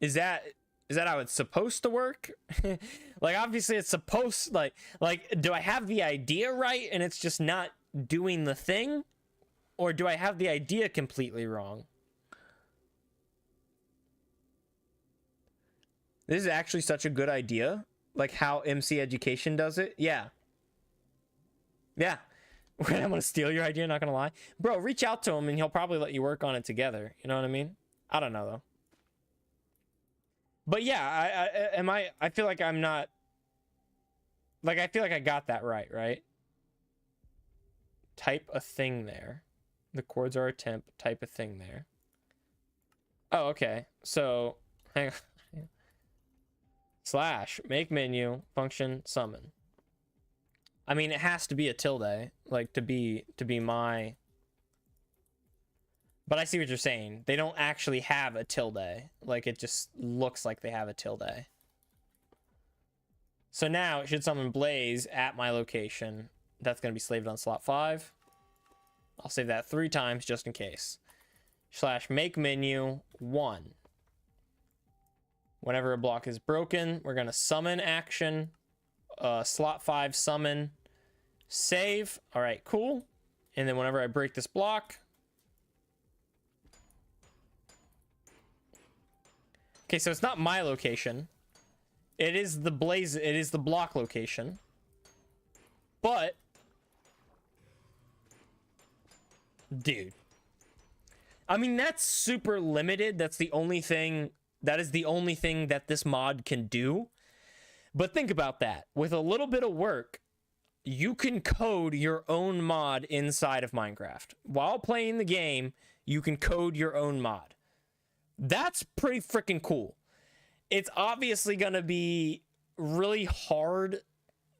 Is that how it's supposed to work? Like, obviously it's supposed, like do I have the idea right and it's just not doing the thing, or do I have the idea completely wrong? This is actually such a good idea, like how MC Education does it. Yeah. I'm gonna steal your idea, not gonna lie. Bro, reach out to him and he'll probably let you work on it together. You know what I mean? I don't know though. But yeah, I feel like I'm not, like, I feel like I got that right? Type a thing there. The chords are a temp, type a thing there. Oh, okay. So, hang on. Slash make menu function summon. I mean, it has to be a tilde, like to be my. But I see what you're saying. They don't actually have a tilde. Like, it just looks like they have a tilde. So now it should summon Blaze at my location. That's going to be slaved on slot 5. I'll save that 3 times just in case. Slash make menu 1. Whenever a block is broken, we're going to summon action. Slot 5 summon. Save. All right, cool. And then whenever I break this block. Okay, so it's not my location. It is the Blaze, it is the block location. But dude, I mean, that's super limited. That's the only thing, that is the only thing that this mod can do. But think about that. With a little bit of work, you can code your own mod inside of Minecraft. While playing the game, you can code your own mod. That's pretty freaking cool. It's obviously going to be really hard.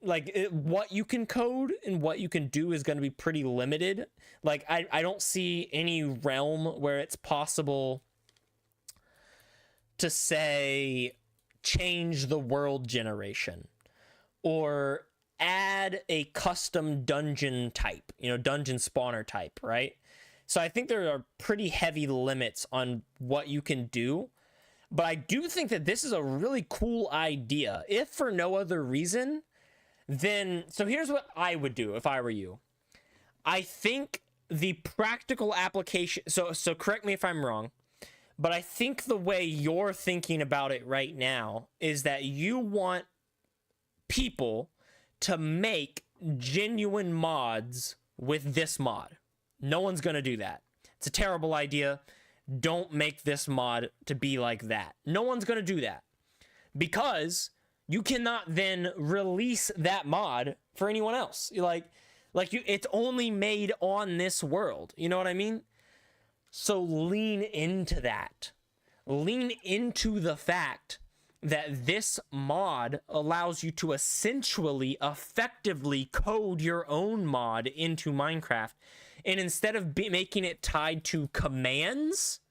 Like, what you can code and what you can do is going to be pretty limited. Like, I don't see any realm where it's possible to say change the world generation or add a custom dungeon type, you know, dungeon spawner type, right? So I think there are pretty heavy limits on what you can do. But I do think that this is a really cool idea. If for no other reason, then, so here's what I would do if I were you. I think the practical application, so correct me if I'm wrong, but I think the way you're thinking about it right now is that you want people to make genuine mods with this mod. No one's going to do that. It's a terrible idea. Don't make this mod to be like that. No one's going to do that. Because you cannot then release that mod for anyone else. It's only made on this world. You know what I mean? So lean into that. Lean into the fact that this mod allows you to essentially, effectively code your own mod into Minecraft. And instead of making it tied to commands,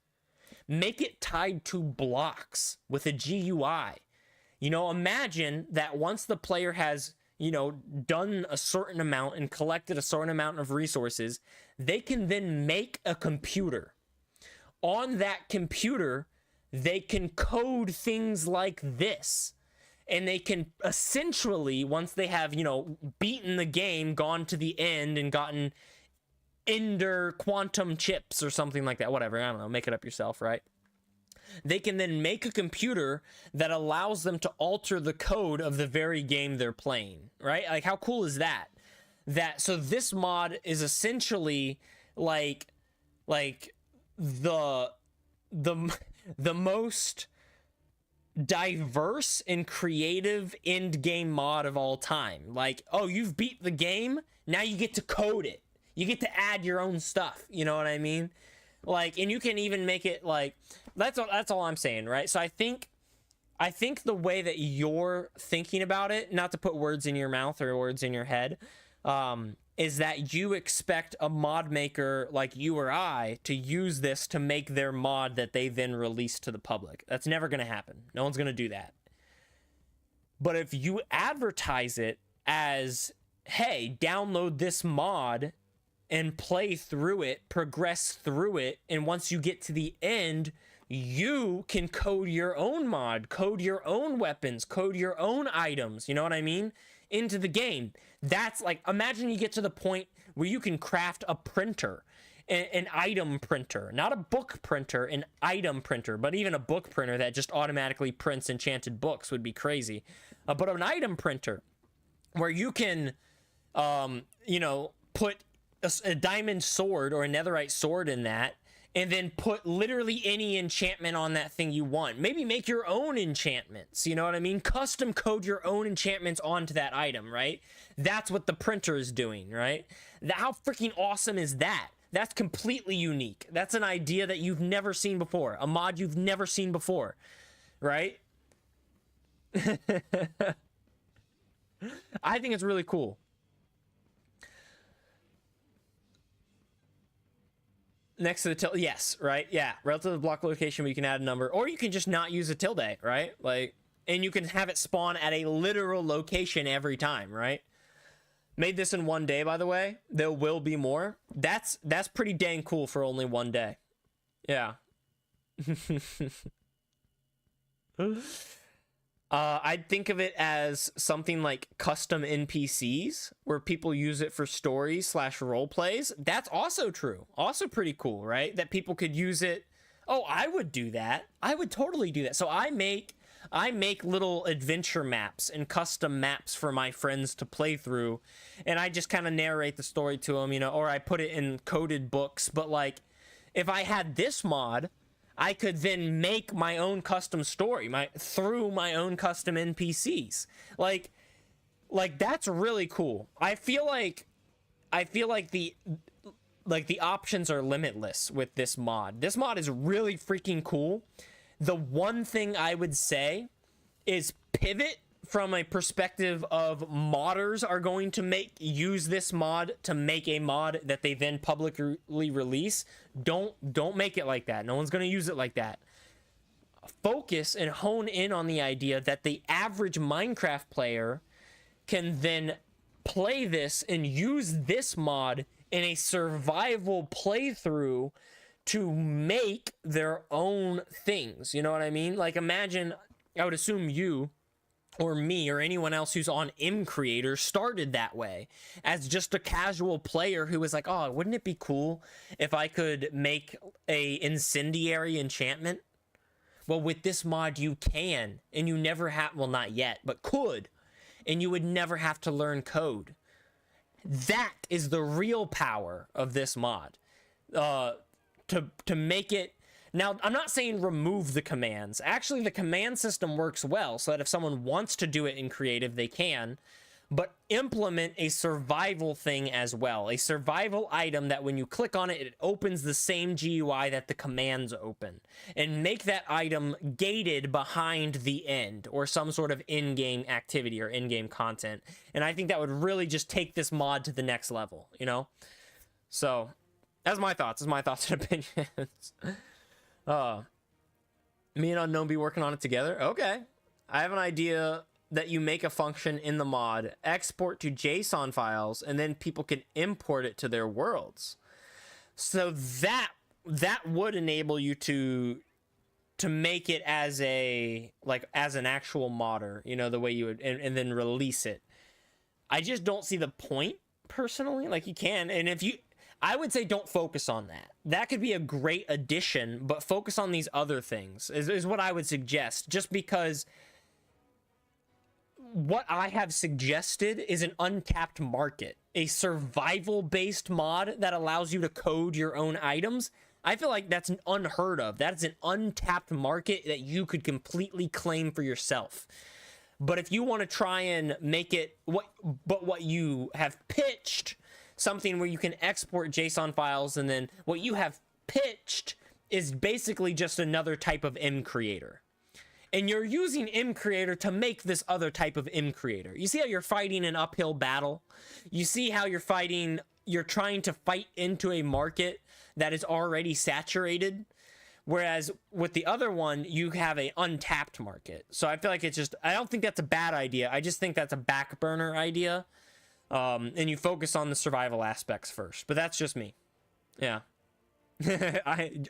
make it tied to blocks with a GUI. You know, imagine that once the player has you know, done a certain amount and collected a certain amount of resources, they can then make a computer. On that computer, they can code things like this. And they can essentially, once they have, you know, beaten the game, gone to the end and gotten ender quantum chips or something like that, whatever, I don't know, make it up yourself, right? They can then make a computer that allows them to alter the code of the very game they're playing, right? Like, how cool is that? So this mod is essentially like the most diverse and creative end game mod of all time. Like, oh, you've beat the game, now you get to code it. You get to add your own stuff, you know what I mean? Like, and you can even make it like, that's all I'm saying, right? So I think the way that you're thinking about it, not to put words in your mouth or words in your head, is that you expect a mod maker like you or I to use this to make their mod that they then release to the public. That's never going to happen. No one's going to do that. But if you advertise it as, hey, download this mod and play through it, progress through it, and once you get to the end, you can code your own mod, code your own weapons, code your own items, you know what I mean, into the game. That's like, imagine you get to the point where you can craft a printer, an item printer, not a book printer, an item printer. But even a book printer that just automatically prints enchanted books would be crazy. But an item printer where you can, you know, put a diamond sword or a netherite sword in that, and then put literally any enchantment on that thing you want. Maybe make your own enchantments, you know what I mean? Custom code your own enchantments onto that item, right? That's what the printer is doing, right? How freaking awesome is that? That's completely unique. That's an idea that you've never seen before. A mod you've never seen before, right? I think it's really cool. Next to the tilde, yes, right? Yeah, relative to the block location where you can add a number, or you can just not use a tilde, right? Like, and you can have it spawn at a literal location every time, right? Made this in one day, by the way. There will be more. That's pretty dang cool for only one day. Yeah. I'd think of it as something like custom NPCs, where people use it for stories / role plays. That's also true. Also pretty cool, right? That people could use it. Oh, I would do that. I would totally do that. So I make little adventure maps and custom maps for my friends to play through, and I just kind of narrate the story to them, you know, or I put it in coded books. But like, if I had this mod, I could then make my own custom story through my own custom NPCs. Like that's really cool. I feel like the options are limitless with this mod. This mod is really freaking cool. The one thing I would say is pivot from a perspective of modders are going to use this mod to make a mod that they then publicly release. Don't make it like that. No one's going to use it like that. Focus and hone in on the idea that the average Minecraft player can then play this and use this mod in a survival playthrough to make their own things. You know what I mean? Like, imagine, I would assume you or me or anyone else who's on M Creator started that way, as just a casual player who was like, oh, wouldn't it be cool if I could make a incendiary enchantment? Well, with this mod you can, and you never have, well, not yet, but could, and you would never have to learn code. That is the real power of this mod. To make it. Now, I'm not saying remove the commands. Actually, the command system works well, so that if someone wants to do it in creative, they can. But implement a survival thing as well. A survival item that when you click on it, it opens the same GUI that the commands open. And make that item gated behind the end, or some sort of in-game activity or in-game content. And I think that would really just take this mod to the next level, you know? So, that's my thoughts. That's my thoughts and opinions. Me and Unknown be working on it together. Okay. I have an idea that you make a function in the mod, export to JSON files, and then people can import it to their worlds. So that would enable you to make it as a, like, as an actual modder, you know, the way you would, and then release it. I just don't see the point personally. Like, you can, and if you, I would say don't focus on that. That could be a great addition, but focus on these other things is what I would suggest, just because what I have suggested is an untapped market, a survival based mod that allows you to code your own items. I feel like that's unheard of. That's an untapped market that you could completely claim for yourself. But if you want to try and make it what you have pitched, something where you can export JSON files, and then what you have pitched is basically just another type of M creator. And you're using M creator to make this other type of M creator. You see how you're fighting an uphill battle? You see how you're trying to fight into a market that is already saturated, whereas with the other one you have a untapped market. So I feel like it's just, I don't think that's a bad idea. I just think that's a back burner idea, and you focus on the survival aspects first. But that's just me. Yeah.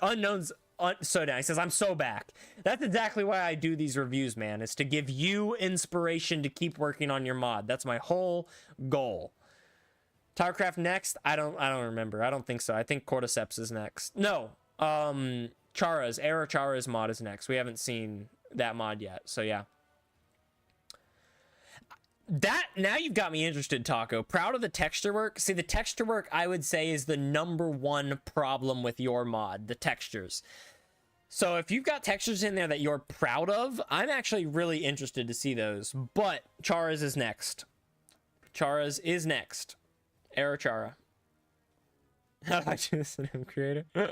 Unknowns so down. He says, I'm so back. That's exactly why I do these reviews, man, is to give you inspiration to keep working on your mod. That's my whole goal. Towercraft next? I don't remember. I don't think so. I think Cordyceps is next. No. Chara's mod is next. We haven't seen that mod yet. So yeah. That, now you've got me interested, Taco. Proud of the texture work. See, the texture work, I would say, is the #1 problem with your mod, the textures. So if you've got textures in there that you're proud of, I'm actually really interested to see those. But Chara's is next. Chara's is next. Error Chara. How do I choose the name creator? All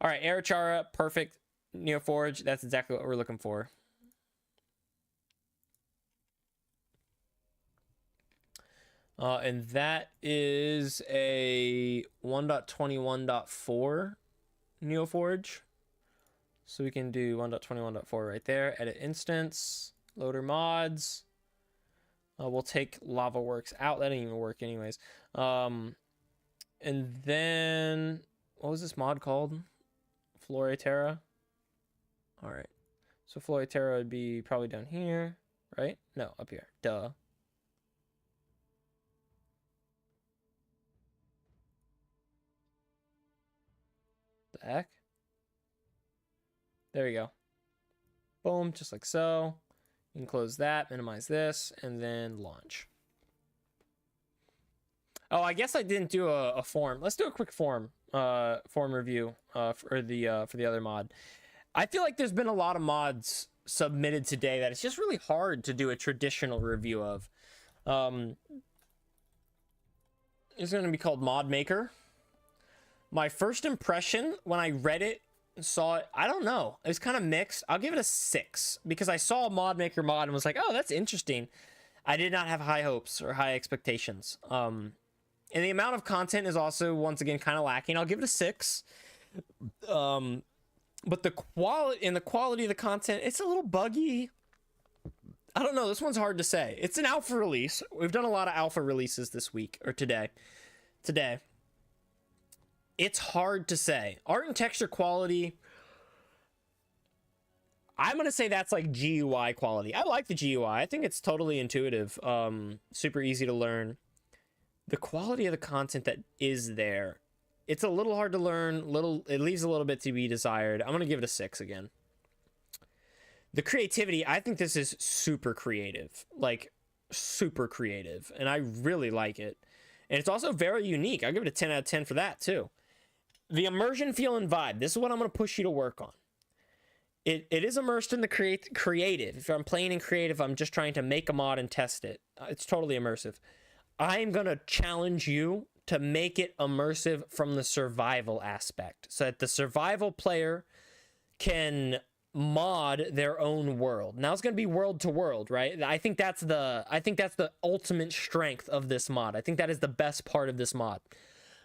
right, Error Chara, perfect. Neoforge, that's exactly what we're looking for. And that is a 1.21.4 Neoforge. So we can do 1.21.4 right there. Edit instance, loader mods. We'll take LavaWorks out. That didn't even work anyways. And then, what was this mod called? Floraterra. All right. So Floraterra would be probably down here, right? No, up here. Duh. The heck? There we go. Boom, just like so. You can close that, minimize this, and then launch. Oh, I guess I didn't do a form. Let's do a quick form review for the other mod. I feel like there's been a lot of mods submitted today that it's just really hard to do a traditional review of. It's going to be called Mod Maker. My first impression when I read it, saw it, I don't know, it was kind of mixed. I'll give it a 6 because I saw a Mod Maker mod and was like, oh, that's interesting. I did not have high hopes or high expectations. And the amount of content is also, once again, kind of lacking. I'll give it a 6. But the quality of the content, it's a little buggy. I don't know, this one's hard to say. It's an alpha release. We've done a lot of alpha releases this week, or today. It's hard to say. Art and texture quality, I'm going to say that's like GUI quality. I like the GUI. I think it's totally intuitive. Super easy to learn. The quality of the content that is there, it's a little hard to learn. It leaves a little bit to be desired. I'm going to give it a 6 again. The creativity, I think this is super creative. Like, super creative. And I really like it. And it's also very unique. I'll give it a 10 out of 10 for that, too. The immersion, feel, and vibe. This is what I'm going to push you to work on. It is immersed in the creative. If I'm playing in creative, I'm just trying to make a mod and test it. It's totally immersive. I'm going to challenge you to make it immersive from the survival aspect, so that the survival player can mod their own world. Now it's going to be world to world, right? I think that's the ultimate strength of this mod. I think that is the best part of this mod.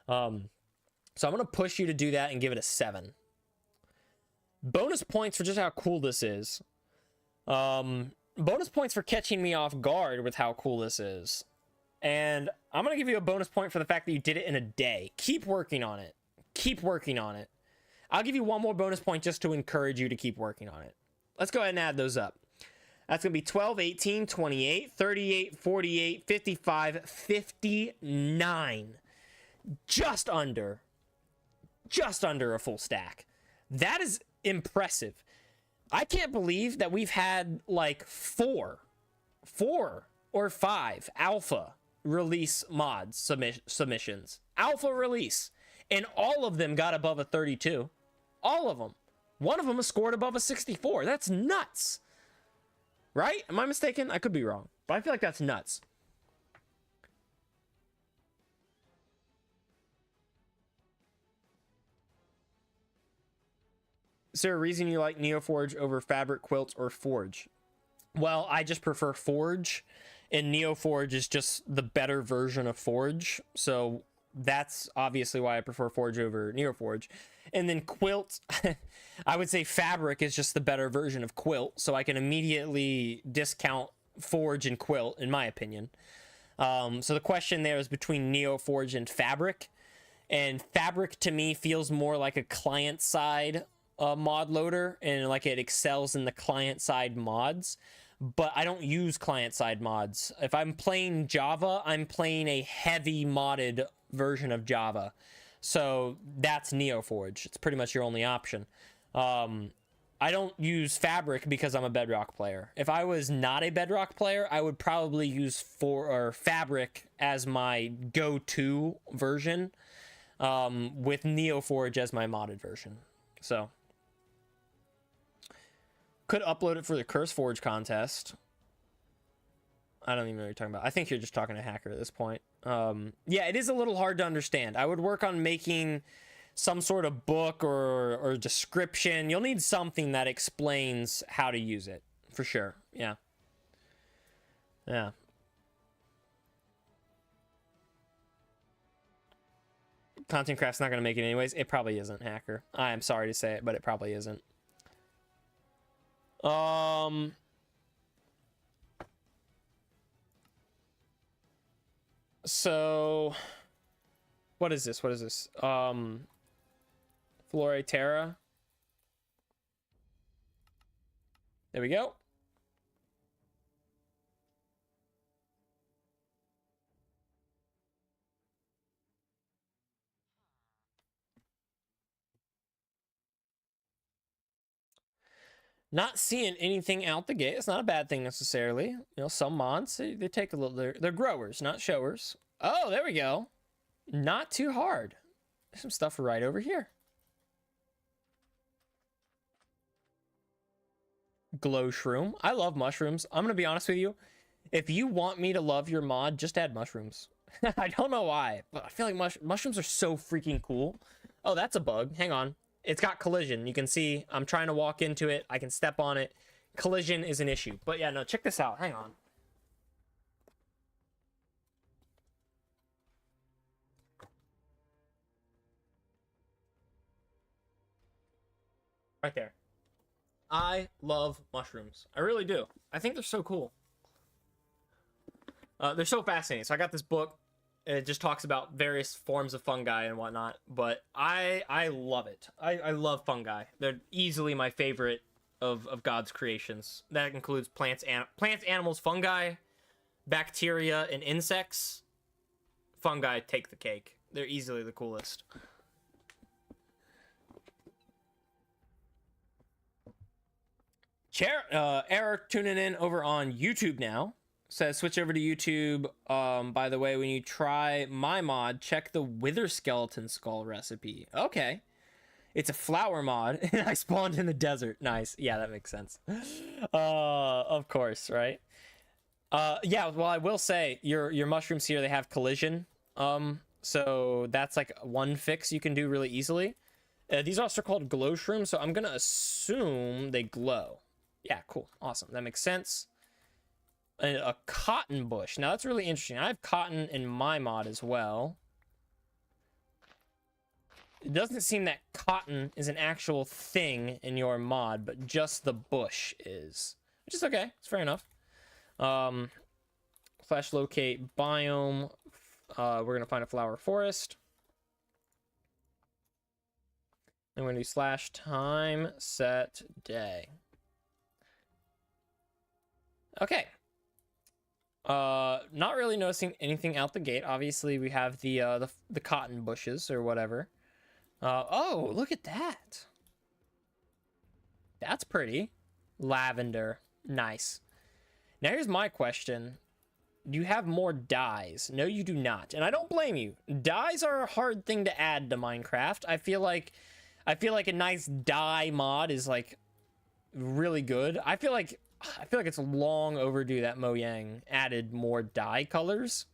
So I'm going to push you to do that and give it a 7. Bonus points for just how cool this is. bonus points for catching me off guard with how cool this is. And I'm going to give you a bonus point for the fact that you did it in a day. Keep working on it. Keep working on it. I'll give you one more bonus point just to encourage you to keep working on it. Let's go ahead and add those up. That's going to be 12, 18, 28, 38, 48, 55, 59. Just under a full stack. That is impressive. I can't believe that we've had like four or five alpha release mods submissions. Alpha release. And all of them got above a 32. All of them. One of them has scored above a 64. That's nuts. Right? Am I mistaken? I could be wrong. But I feel like that's nuts. Is there a reason you like Neoforge over Fabric, Quilts, or Forge? Well, I just prefer Forge, and Neoforge is just the better version of Forge. So that's obviously why I prefer Forge over Neoforge. And then Quilt, I would say Fabric is just the better version of Quilt. So I can immediately discount Forge and Quilt, in my opinion. So the question there is between Neoforge and Fabric. And Fabric to me feels more like a client-side mod loader, and like it excels in the client-side mods. But I don't use client-side mods. If I'm playing Java, I'm playing a heavy modded version of Java. So that's Neoforge. It's pretty much your only option. I don't use Fabric because I'm a Bedrock player. If I was not a Bedrock player, I would probably use Fabric as my go-to version, with Neoforge as my modded version. So could upload it for the Curse Forge contest. I don't even know what you're talking about. I think you're just talking to Hacker at this point. Yeah, it is a little hard to understand. I would work on making some sort of book or description. You'll need something that explains how to use it, for sure. Yeah. Yeah. Content Craft's not going to make it anyways. It probably isn't, Hacker. I am sorry to say it, but it probably isn't. So what is this? What is this? Flore Terra. There we go. Not seeing anything out the gate. It's not a bad thing necessarily. You know, some mods, they take a little, they're growers, not showers. Oh, there we go. Not too hard. There's some stuff right over here. Glow shroom. I love mushrooms. I'm going to be honest with you. If you want me to love your mod, just add mushrooms. I don't know why, but I feel like mushrooms are so freaking cool. Oh, that's a bug. Hang on. It's got collision. You can see I'm trying to walk into it. I can step on it. Collision is an issue. But yeah, no, check this out. Hang on. Right there. I love mushrooms. I really do. I think they're so cool. They're so fascinating. So I got this book. It just talks about various forms of fungi and whatnot, but I love it. I love fungi. They're easily my favorite of God's creations. That includes plants, animals, fungi, bacteria, and insects. Fungi take the cake. They're easily the coolest. Error tuning in over on YouTube now. Says switch over to YouTube. By the way, when you try my mod, check the Wither Skeleton Skull recipe. Okay. It's a flower mod, and I spawned in the desert. Nice. Yeah, that makes sense. Of course, right? Yeah, well, I will say, your mushrooms here, they have collision. So that's like one fix you can do really easily. These are also called glow shrooms, so I'm gonna assume they glow. Yeah, cool. Awesome. That makes sense. A cotton bush. Now that's really interesting. I have cotton in my mod as well. It doesn't seem that cotton is an actual thing in your mod, but just the bush is, which is okay. It's fair enough. Slash locate biome. We're gonna find a flower forest. And we're gonna do slash time set day. Okay. Not really noticing anything out the gate. Obviously, we have the cotton bushes or whatever. Oh, look at that. That's pretty. Lavender. Nice. Now here's my question. Do you have more dyes? No, you do not. And I don't blame you. Dyes are a hard thing to add to Minecraft. I feel like a nice dye mod is like really good. I feel like it's long overdue that Mojang added more dye colors.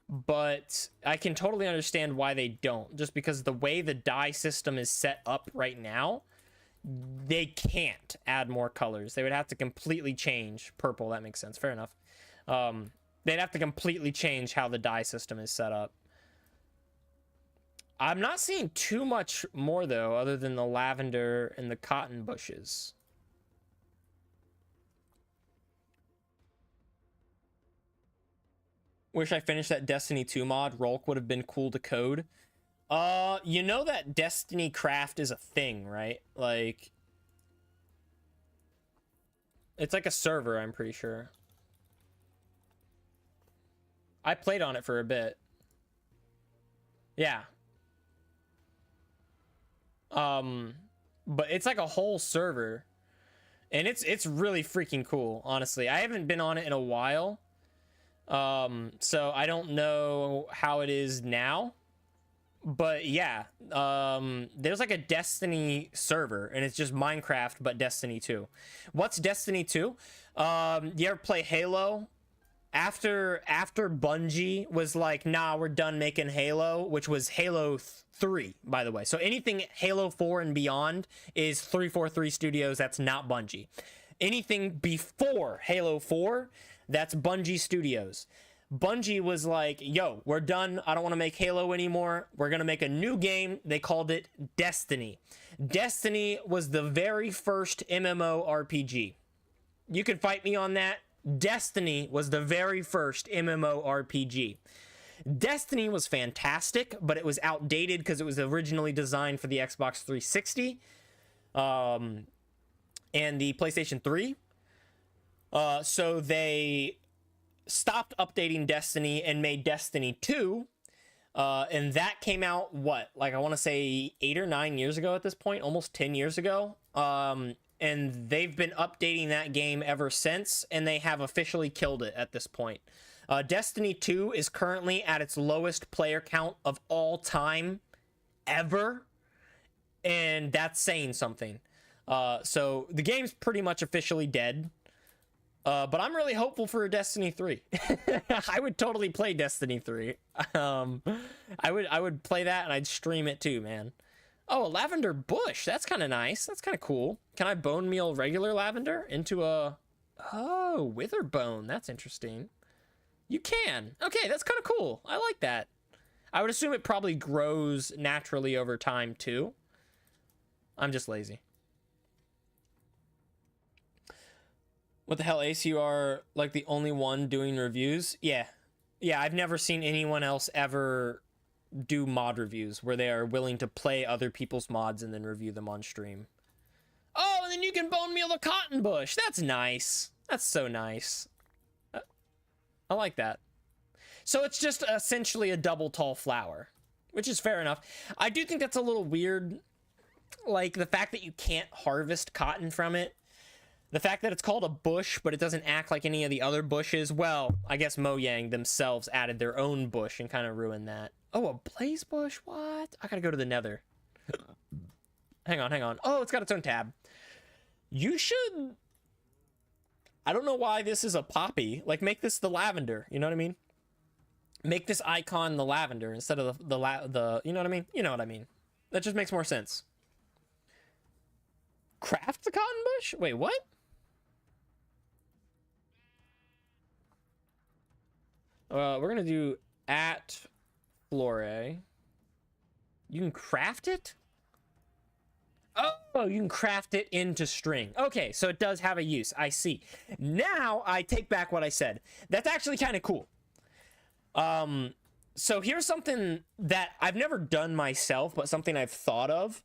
But I can totally understand why they don't. Just because the way the dye system is set up right now, they can't add more colors. They would have to completely change purple. That makes sense. Fair enough. They'd have to completely change how the dye system is set up. I'm not seeing too much more though, other than the lavender and the cotton bushes. Wish I finished that Destiny 2 mod. Rolk would have been cool to code. You know that Destiny Craft is a thing, right? Like, it's like a server, I'm pretty sure. I played on it for a bit. Yeah. But it's like a whole server. And it's really freaking cool, honestly. I haven't been on it in a while. So I don't know how it is now. But yeah, there's like a Destiny server, and it's just Minecraft, but Destiny 2. What's Destiny 2? You ever play Halo? After Bungie was like, nah, we're done making Halo, which was Halo 3, by the way. So anything Halo 4 and beyond is 343 Studios. That's not Bungie. Anything before Halo 4, that's Bungie Studios. Bungie was like, yo, we're done. I don't want to make Halo anymore. We're going to make a new game. They called it Destiny. Destiny was the very first MMORPG. You can fight me on that. Destiny was the very first MMORPG. Destiny was fantastic, but it was outdated because it was originally designed for the Xbox 360 and the PlayStation 3. So they stopped updating Destiny and made Destiny 2. And that came out, what? Like, I want to say 8 or 9 years ago at this point, almost 10 years ago. And they've been updating that game ever since, and they have officially killed it at this point. Destiny 2 is currently at its lowest player count of all time ever, and that's saying something. So the game's pretty much officially dead. But I'm really hopeful for a Destiny 3. I would totally play Destiny 3. I would play that, and I'd stream it too, man. Oh, a lavender bush. That's kind of nice. That's kind of cool. Can I bone meal regular lavender into a... Oh, wither bone. That's interesting. You can. Okay, that's kind of cool. I like that. I would assume it probably grows naturally over time too. I'm just lazy. What the hell, Ace? You are like the only one doing reviews? Yeah. Yeah, I've never seen anyone else ever do mod reviews where they are willing to play other people's mods and then review them on stream. Oh, and then you can bone meal the cotton bush. That's nice. That's so nice. I like that. So it's just essentially a double tall flower, which is fair enough. I do think that's a little weird. Like the fact that you can't harvest cotton from it. The fact that it's called a bush, but it doesn't act like any of the other bushes. Well, I guess Mojang themselves added their own bush and kind of ruined that. Oh, a blaze bush? What? I gotta go to the nether. Hang on. Oh, it's got its own tab. You should... I don't know why this is a poppy. Like, make this the lavender. You know what I mean? Make this icon the lavender instead of the you know what I mean? You know what I mean. That just makes more sense. Craft the cotton bush? Wait, what? We're gonna do at Flore. You can craft it? Oh, you can craft it into string. Okay, so it does have a use. I see. Now I take back what I said. That's actually kind of cool. So here's something that I've never done myself, but something I've thought of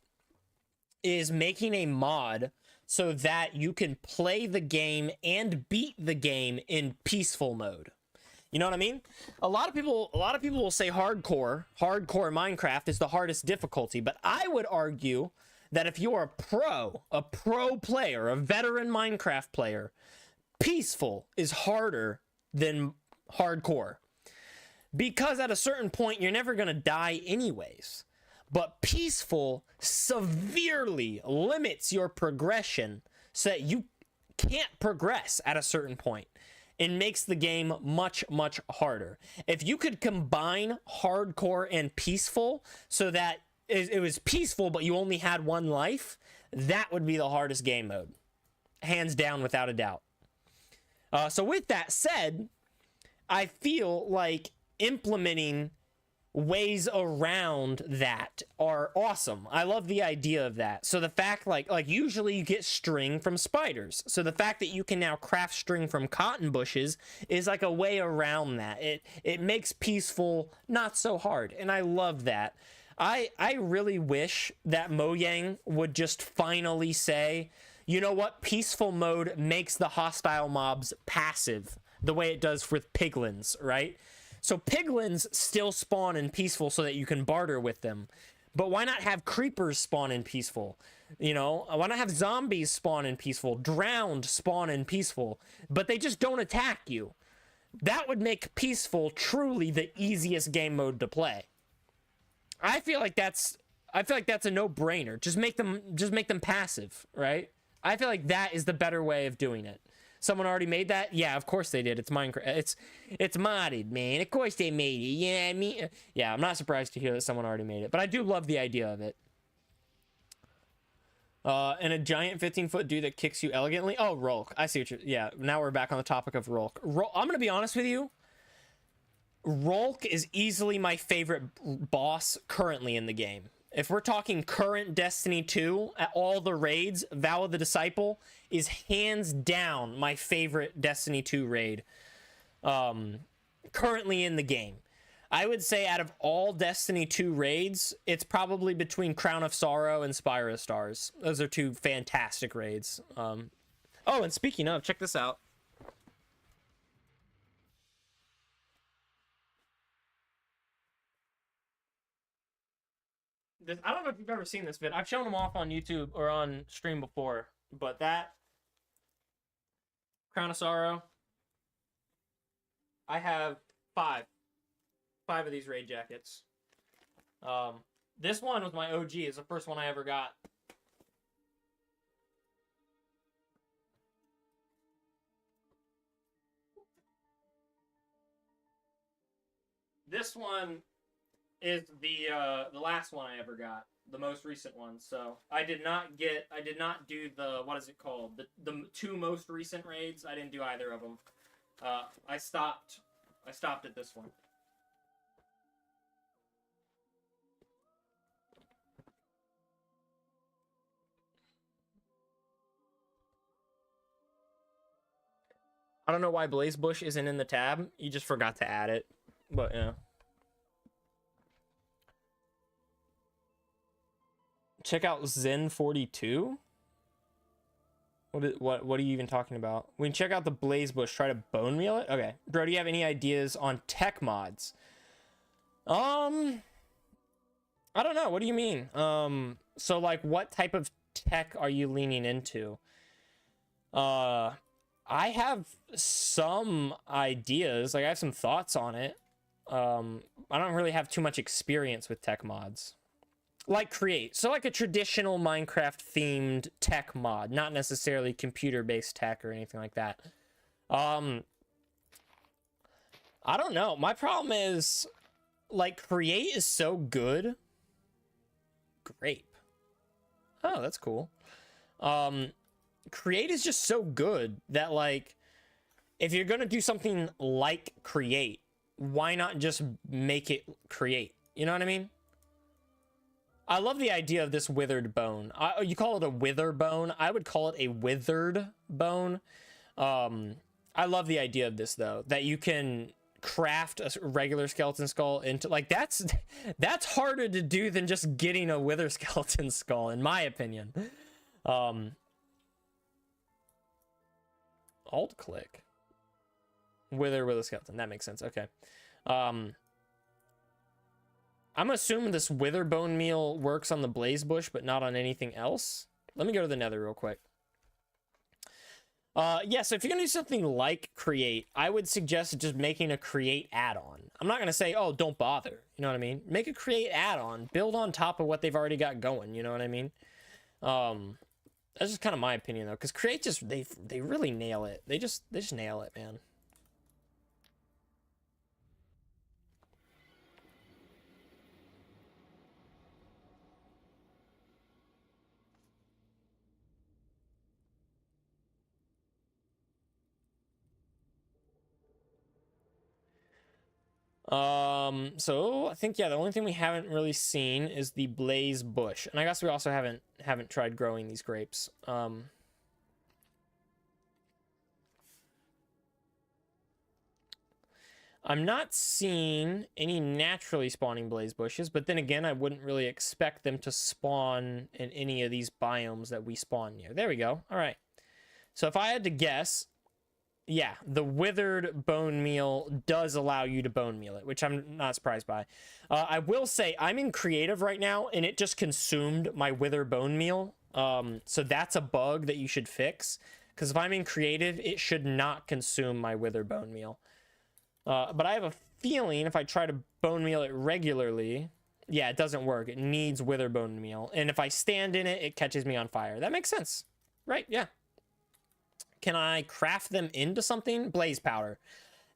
is making a mod so that you can play the game and beat the game in peaceful mode. You know what I mean? A lot of people will say hardcore Minecraft is the hardest difficulty, but I would argue that if you're a pro player, a veteran Minecraft player, peaceful is harder than hardcore. Because at a certain point, you're never going to die anyways. But peaceful severely limits your progression so that you can't progress at a certain point. It makes the game much, much harder. If you could combine hardcore and peaceful so that it was peaceful, but you only had one life, that would be the hardest game mode. Hands down, without a doubt. So with that said, I feel like implementing ways around that are awesome. I love the idea of that. So the fact like usually you get string from spiders. So the fact that you can now craft string from cotton bushes is like a way around that. It makes peaceful not so hard. And I love that. I really wish that Mojang would just finally say, you know what? Peaceful mode makes the hostile mobs passive the way it does with piglins, right? So piglins still spawn in peaceful so that you can barter with them. But why not have creepers spawn in peaceful? You know, why not have zombies spawn in peaceful? Drowned spawn in peaceful. But they just don't attack you. That would make peaceful truly the easiest game mode to play. I feel like that's a no-brainer. Just make them passive, right? I feel like that is the better way of doing it. Someone already made that? Yeah, of course they did. It's Minecraft. It's modded, man. Of course they made it. Yeah, I mean, yeah, I'm not surprised to hear that someone already made it, but I do love the idea of it. And a giant 15-foot dude that kicks you elegantly. Oh, Rolk. I see what you're... Yeah, now we're back on the topic of Rolk. I'm going to be honest with you. Rolk is easily my favorite boss currently in the game. If we're talking current Destiny 2, at all the raids, Vow of the Disciple is hands down my favorite Destiny 2 raid currently in the game. I would say out of all Destiny 2 raids, it's probably between Crown of Sorrow and Spire of Stars. Those are two fantastic raids. Oh, and speaking of, check this out. I don't know if you've ever seen this vid. I've shown them off on YouTube or on stream before, but that Crown of Sorrow, I have five of these raid jackets. This one was my OG. It's the first one I ever got. This one is the last one I ever got, the most recent one. So I did not do the, what is it called, the two most recent raids. I didn't do either of them. I stopped at this one. I don't know why Blaze Bush isn't in the tab. You just forgot to add it, but yeah. Check out Zen 42. What are you even talking about? We can check out the Blaze Bush. Try to bone meal it. Okay, bro. Do you have any ideas on tech mods? I don't know. What do you mean? So like, what type of tech are you leaning into? I have some ideas. Like, I have some thoughts on it. I don't really have too much experience with tech mods. Like create. So like a traditional Minecraft themed tech mod, not necessarily computer based tech or anything like that. I don't know. My problem is like create is so good. Grape. Oh, that's cool. Create is just so good that like if you're gonna do something like create, why not just make it create? You know what I mean? I love the idea of this withered bone. You call it a wither bone. I would call it a withered bone. I love the idea of this though, that you can craft a regular skeleton skull into, like, that's harder to do than just getting a wither skeleton skull, in my opinion. Alt click wither with a skeleton. That makes sense. Okay. I'm assuming this wither bone meal works on the blaze bush, but not on anything else. Let me go to the nether real quick. Yeah, so if you're gonna do something like create, I would suggest just making a create add-on. I'm not gonna say, oh, don't bother. You know what I mean? Make a create add-on, build on top of what they've already got going. You know what I mean? That's just kind of my opinion though, because create just they really nail it. They just nail it, man. So I think, yeah, the only thing we haven't really seen is the blaze bush, and I guess we also haven't tried growing these grapes. I'm not seeing any naturally spawning blaze bushes, but then again, I wouldn't really expect them to spawn in any of these biomes that we spawn near. There we go. All right. So if I had to guess, yeah, the withered bone meal does allow you to bone meal it, which I'm not surprised by. I will say I'm in creative right now, and it just consumed my wither bone meal. So that's a bug that you should fix, because if I'm in creative, it should not consume my wither bone meal. But I have a feeling if I try to bone meal it regularly, yeah, it doesn't work. It needs wither bone meal, and if I stand in it, it catches me on fire. That makes sense, right? Yeah. Can I craft them into something? Blaze powder.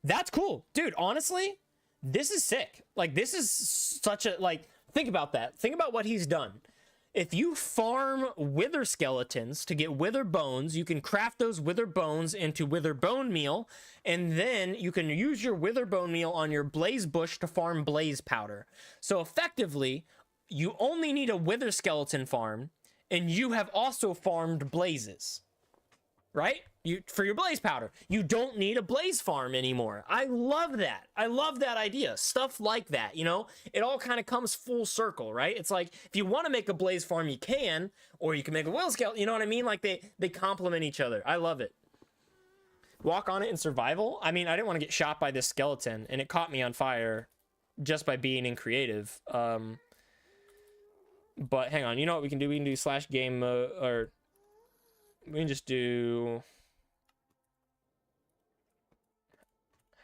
That's cool. Dude, honestly, this is sick. Like, this is such a, like, think about that. Think about what he's done. If you farm wither skeletons to get wither bones, you can craft those wither bones into wither bone meal, and then you can use your wither bone meal on your blaze bush to farm blaze powder. So effectively, you only need a wither skeleton farm, and you have also farmed blazes. Right? For your blaze powder. You don't need a blaze farm anymore. I love that. I love that idea. Stuff like that, you know? It all kind of comes full circle, right? It's like, if you want to make a blaze farm, you can, or you can make a will skeleton, you know what I mean? Like, they complement each other. I love it. Walk on it in survival? I mean, I didn't want to get shot by this skeleton, and it caught me on fire just by being in creative. But hang on, you know what we can do? We can do slash game mode, or we can just do,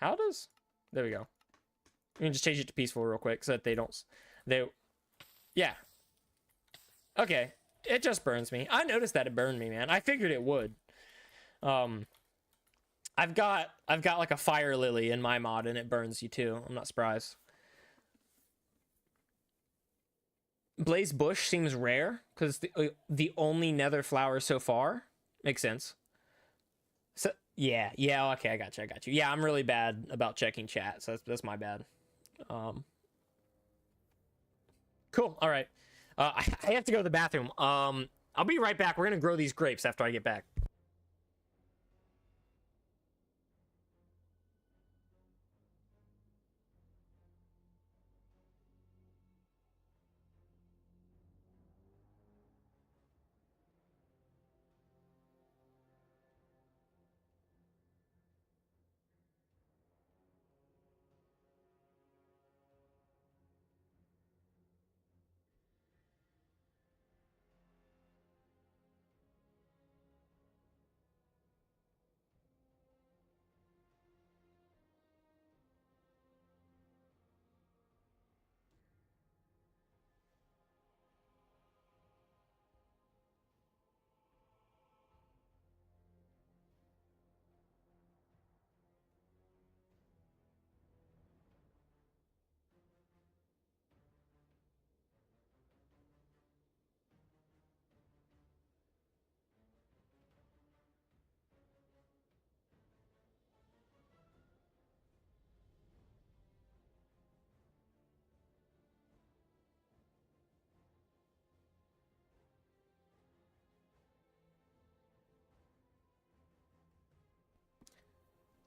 how does, there we go. We can just change it to peaceful real quick so that yeah. Okay, it just burns me. I noticed that it burned me, man. I figured it would. I've got like a fire lily in my mod, and it burns you too. I'm not surprised. Blaze bush seems rare because the only nether flower so far. Makes sense. So yeah, okay, I got you. Yeah, I'm really bad about checking chat, so that's my bad. Cool. All right. I have to go to the bathroom. I'll be right back. We're gonna grow these grapes after I get back.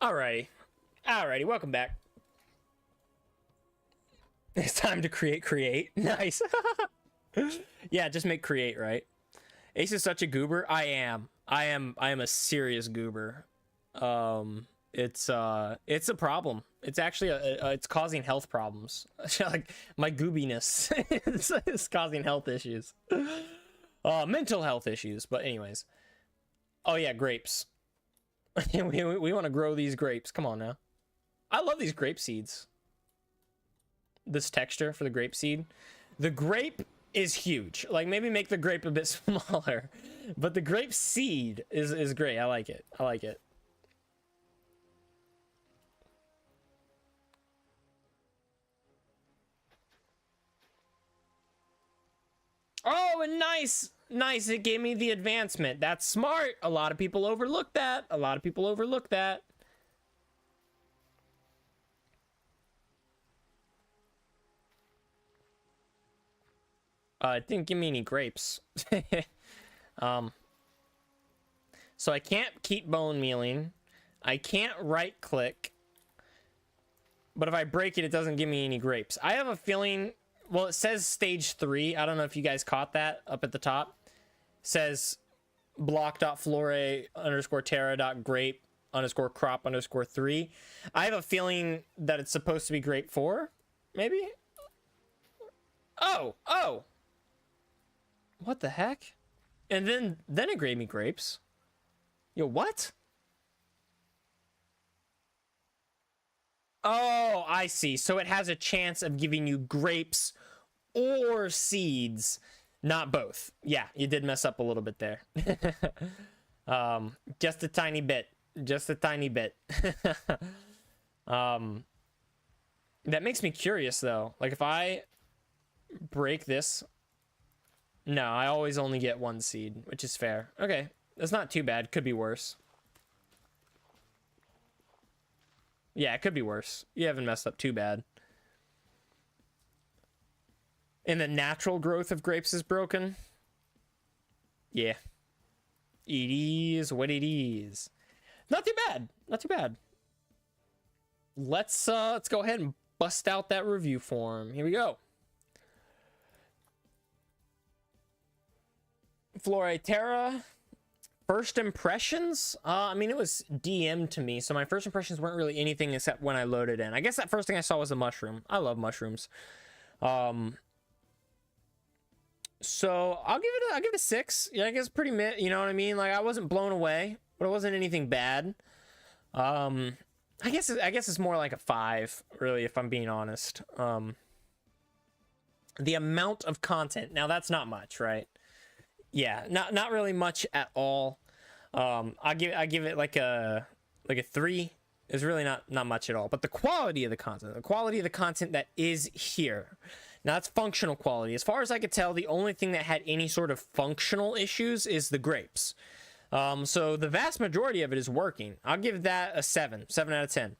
Alrighty. Alrighty, welcome back. It's time to create. Nice. Yeah, just make create, right? Ace is such a goober. I am a serious goober. It's a problem. It's actually it's causing health problems. Like my goobiness is causing health issues. Mental health issues, but anyways. Oh yeah, grapes. we want to grow these grapes. Come on now. I love these grape seeds. This texture for the grape seed. The grape is huge. Like maybe make the grape a bit smaller, but the grape seed is great. I like it. I like it. Oh, and nice. Nice. It gave me the advancement. That's smart. A lot of people overlook that. A lot of people overlook that. It didn't give me any grapes. So I can't keep bone mealing. I can't right click. But if I break it, it doesn't give me any grapes. I have a feeling, well, it says stage 3. I don't know if you guys caught that up at the top. It says block.flore_terra.grape_crop_3. I have a feeling that it's supposed to be grape 4, maybe? Oh. What the heck? And then it gave me grapes. Yo, what? Oh, I see. So it has a chance of giving you grapes or seeds, not both. Yeah, you did mess up a little bit there. Just a tiny bit. Just a tiny bit. That makes me curious, though. Like, if I break this... No, I always only get 1 seed, which is fair. Okay, that's not too bad. Could be worse. Yeah, it could be worse. You haven't messed up too bad. And the natural growth of grapes is broken. Yeah. It is what it is. Not too bad. Not too bad. Let's go ahead and bust out that review form. Here we go. Flore Terra. First impressions? I mean, it was DM'd to me, so my first impressions weren't really anything except when I loaded in. I guess that first thing I saw was a mushroom. I love mushrooms. So I'll give it a 6. Yeah, I guess pretty mid, you know what I mean? Like, I wasn't blown away, but it wasn't anything bad. I guess it's more like a 5, really, if I'm being honest. The amount of content. Now that's not much, right? Yeah, not really much at all. I give it like a 3. Is really not much at all. But the quality of the content that is here. Now that's functional quality. As far as I could tell, the only thing that had any sort of functional issues is the grapes. So the vast majority of it is working. I'll give that a 7 out of 10.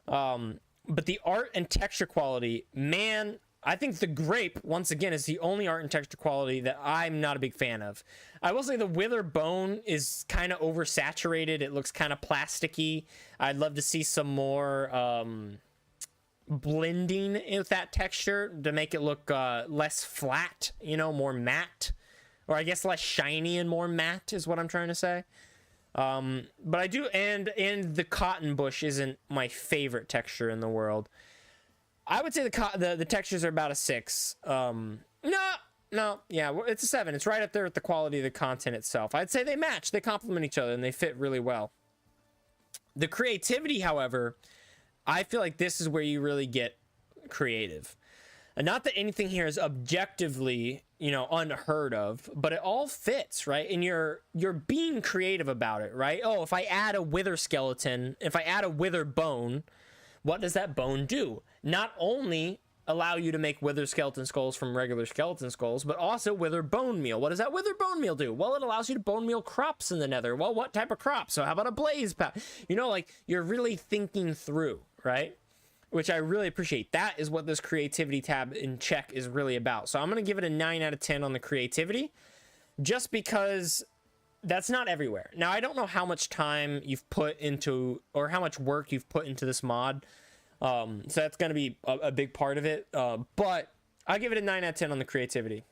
But the art and texture quality, man, I think the grape, once again, is the only art and texture quality that I'm not a big fan of. I will say the wither bone is kind of oversaturated. It looks kind of plasticky. I'd love to see some more blending with that texture to make it look less flat, you know, more matte. Or I guess less shiny and more matte is what I'm trying to say. But I do, and the cotton bush isn't my favorite texture in the world. I would say the textures are about a 6. No, yeah, it's a 7. It's right up there with the quality of the content itself. I'd say they match, they complement each other, and they fit really well. The creativity, however, I feel like this is where you really get creative. And not that anything here is objectively, you know, unheard of, but it all fits, right? And you're being creative about it, right? Oh, if I add a wither skeleton, if I add a wither bone, what does that bone do? Not only allow you to make wither skeleton skulls from regular skeleton skulls, but also wither bone meal. What does that wither bone meal do? Well, it allows you to bone meal crops in the nether. Well, what type of crops? So how about a blaze path? You know, like, you're really thinking through, right? Which I really appreciate. That is what this creativity tab in check is really about. So I'm going to give it a 9 out of 10 on the creativity, just because that's not everywhere. Now, I don't know how much time you've put into, or how much work you've put into this mod. So that's going to be a big part of it. But I'll give it a 9 out of 10 on the creativity.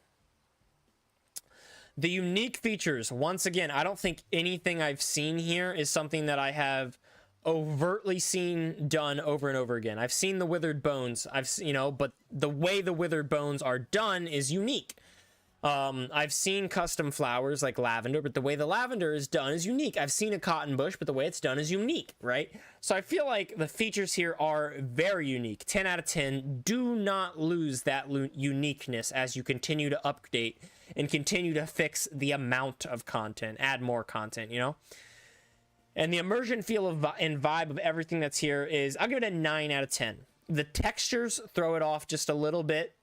The unique features, once again, I don't think anything I've seen here is something that I have overtly seen done over and over again. I've seen the withered bones, but the way the withered bones are done is unique. I've seen custom flowers like lavender, but the way the lavender is done is unique. I've seen a cotton bush, but the way it's done is unique, right? So I feel like the features here are very unique. 10 out of 10. Do not lose that uniqueness as you continue to update and continue to fix the amount of content, add more content, And the immersion feel and vibe of everything that's here is, I'll give it a 9 out of 10. The textures throw it off just a little bit.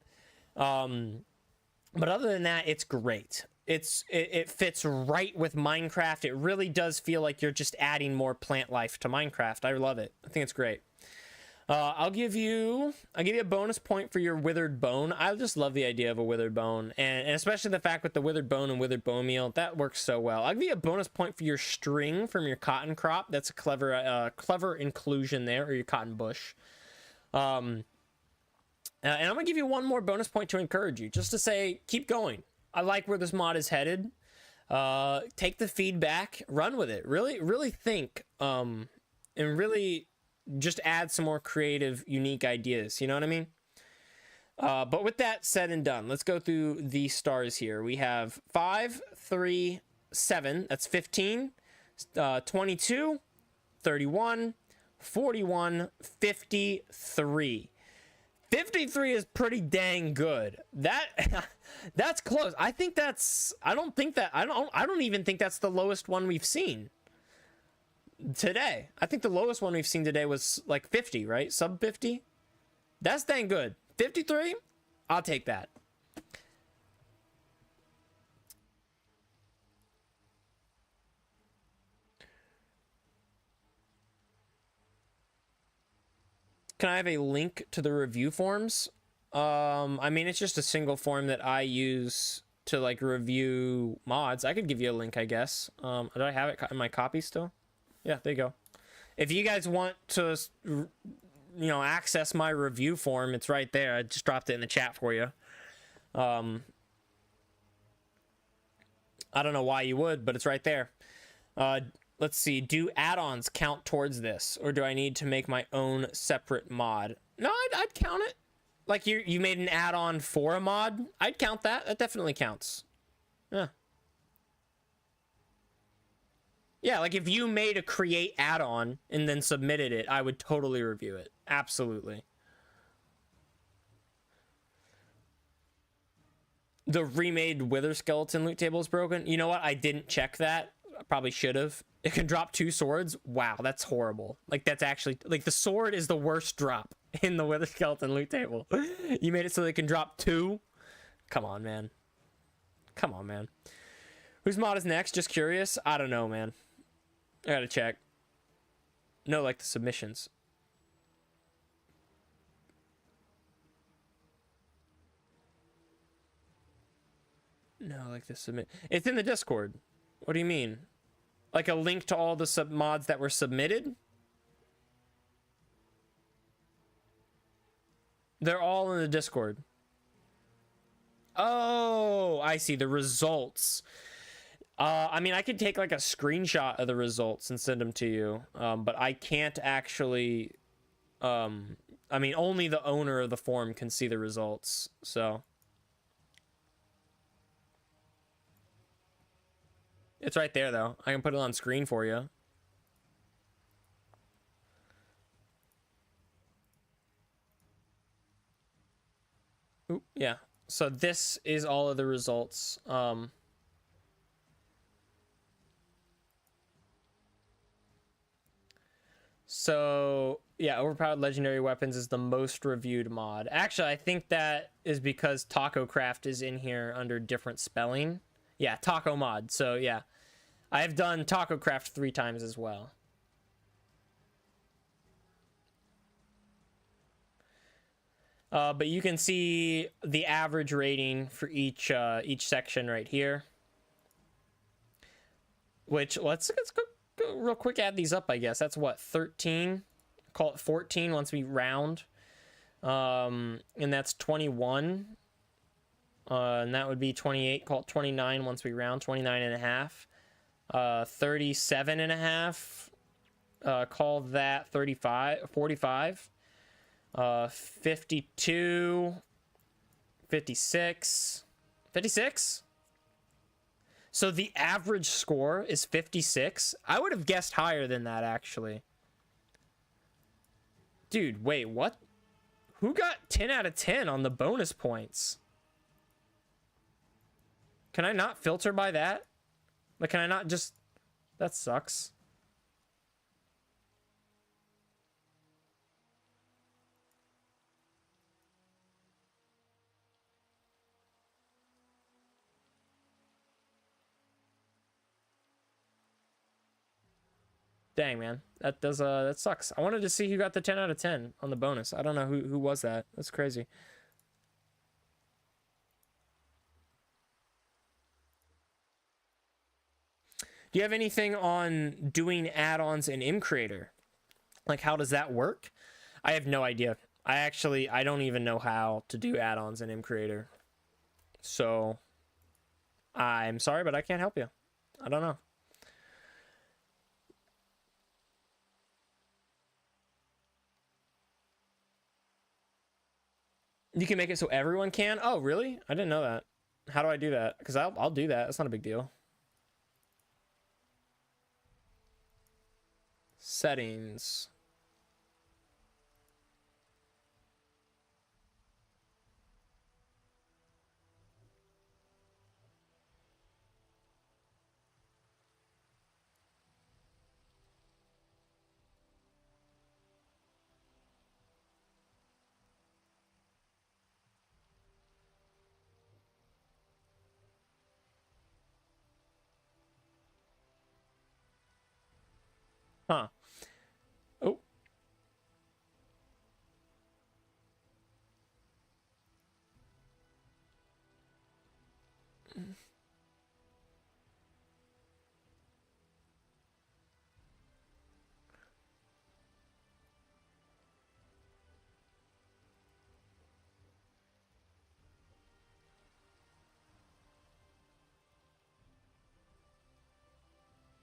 But other than that, it's great. It fits right with Minecraft. It really does feel like you're just adding more plant life to Minecraft. I love it. I think it's great. I'll give you a bonus point for your withered bone. I just love the idea of a withered bone, and especially the fact with the withered bone and withered bone meal, that works so well. I'll give you a bonus point for your string from your cotton crop. That's a clever inclusion there, or your cotton bush. And I'm gonna give you one more bonus point to encourage you, just to say, keep going. I like where this mod is headed. Take the feedback, run with it. Really think, and really just add some more creative, unique ideas. You know what I mean? But with that said and done, let's go through the stars here. We have 5, 3, 7. That's 15. 22, 31, 41, 53. 53 is pretty dang good. That's close. I don't even think that's the lowest one we've seen today. I think the lowest one we've seen today was like 50, right? Sub 50. That's dang good. 53, I'll take that. Can I have a link to the review forms? I mean, it's just a single form that I use to like review mods. I could give you a link, I guess. Do I have it in my copy still? Yeah, there you go. If you guys want to, access my review form, it's right there. I just dropped it in the chat for you. I don't know why you would, but it's right there. Let's see. Do add-ons count towards this, or do I need to make my own separate mod? No, I'd count it. Like you made an add-on for a mod. I'd count that. That definitely counts. Yeah. Yeah, like if you made a create add-on and then submitted it, I would totally review it. Absolutely. The remade Wither Skeleton loot table is broken. You know what? I didn't check that. I probably should have. It can drop 2 swords. Wow, that's horrible. Like, that's actually... Like, the sword is the worst drop in the Wither Skeleton loot table. You made it so they can drop 2? Come on, man. Come on, man. Whose mod is next? Just curious. I don't know, man. I gotta check. No, like the submissions. No, like the submit. It's in the Discord. What do you mean? Like a link to all the sub mods that were submitted? They're all in the Discord. Oh, I see. The results. I mean, I could take like a screenshot of the results and send them to you. But I can't actually... I mean, only the owner of the form can see the results. So... It's right there, though. I can put it on screen for you. Oop, yeah. So this is all of the results. So, yeah, Overpowered Legendary Weapons is the most reviewed mod. Actually, I think that is because Taco Craft is in here under different spelling. Yeah, Taco mod. So, yeah. I've done Taco Craft 3 times as well. But you can see the average rating for each section right here. which let's go real quick, add these up, I guess. That's what, 13? Call it 14 once we round. And that's 21. And that would be 28, call it 29 once we round, 29 and a half. 37 and a half. Call that 35, 45. 52. 56. 56? So the average score is 56? I would have guessed higher than that, actually. Dude, wait, what? Who got 10 out of 10 on the bonus points? Can I not filter by that? Like, can I not just... That sucks. Dang, man. That sucks. I wanted to see who got the 10 out of 10 on the bonus. I don't know who was that. That's crazy. Do you have anything on doing add-ons in mCreator? Like, how does that work? I have no idea. I don't even know how to do add-ons in mCreator. So, I'm sorry, but I can't help you. I don't know. You can make it so everyone can? Oh, really? I didn't know that. How do I do that? Because I'll do that. It's not a big deal. Settings. Huh. Oh.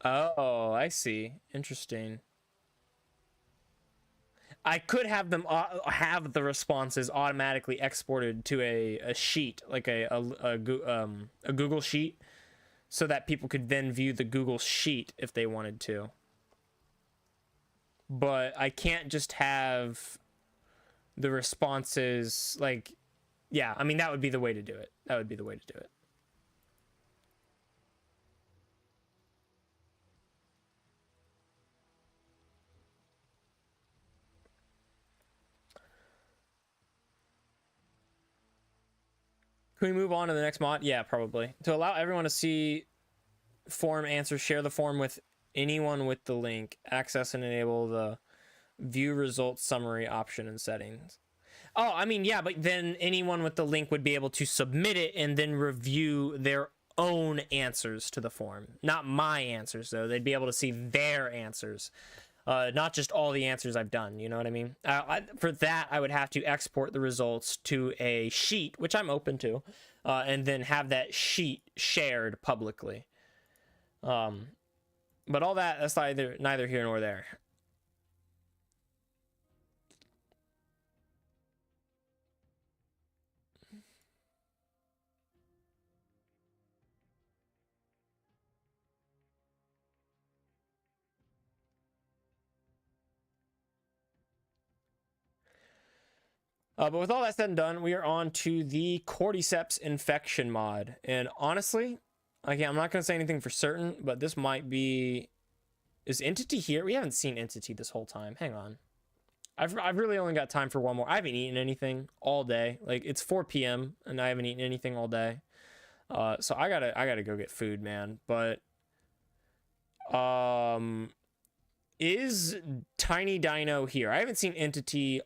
Oh, I see. Interesting. I could have them have the responses automatically exported to a sheet, like a Google sheet, so that people could then view the Google sheet if they wanted to. But I can't just have the responses like, yeah, I mean, that would be the way to do it. That would be the way to do it. Can we move on to the next mod? Yeah, probably. To allow everyone to see form answers, share the form with anyone with the link, access and enable the view results summary option and settings. Oh, I mean, yeah, but then anyone with the link would be able to submit it and then review their own answers to the form. Not my answers, though. They'd be able to see their answers. Not just all the answers I've done, you know what I mean? For that, I would have to export the results to a sheet, which I'm open to, and then have that sheet shared publicly. But all that's neither here nor there. But with all that said and done, we are on to the cordyceps infection mod. And honestly, again, I'm not going to say anything for certain, but this might be... Is Entity here? We haven't seen Entity this whole time. Hang on. I've really only got time for one more. I haven't eaten anything all day. Like, it's 4 p.m. and I haven't eaten anything all day. So I gotta go get food, man. But is Tiny Dino here? I haven't seen Entity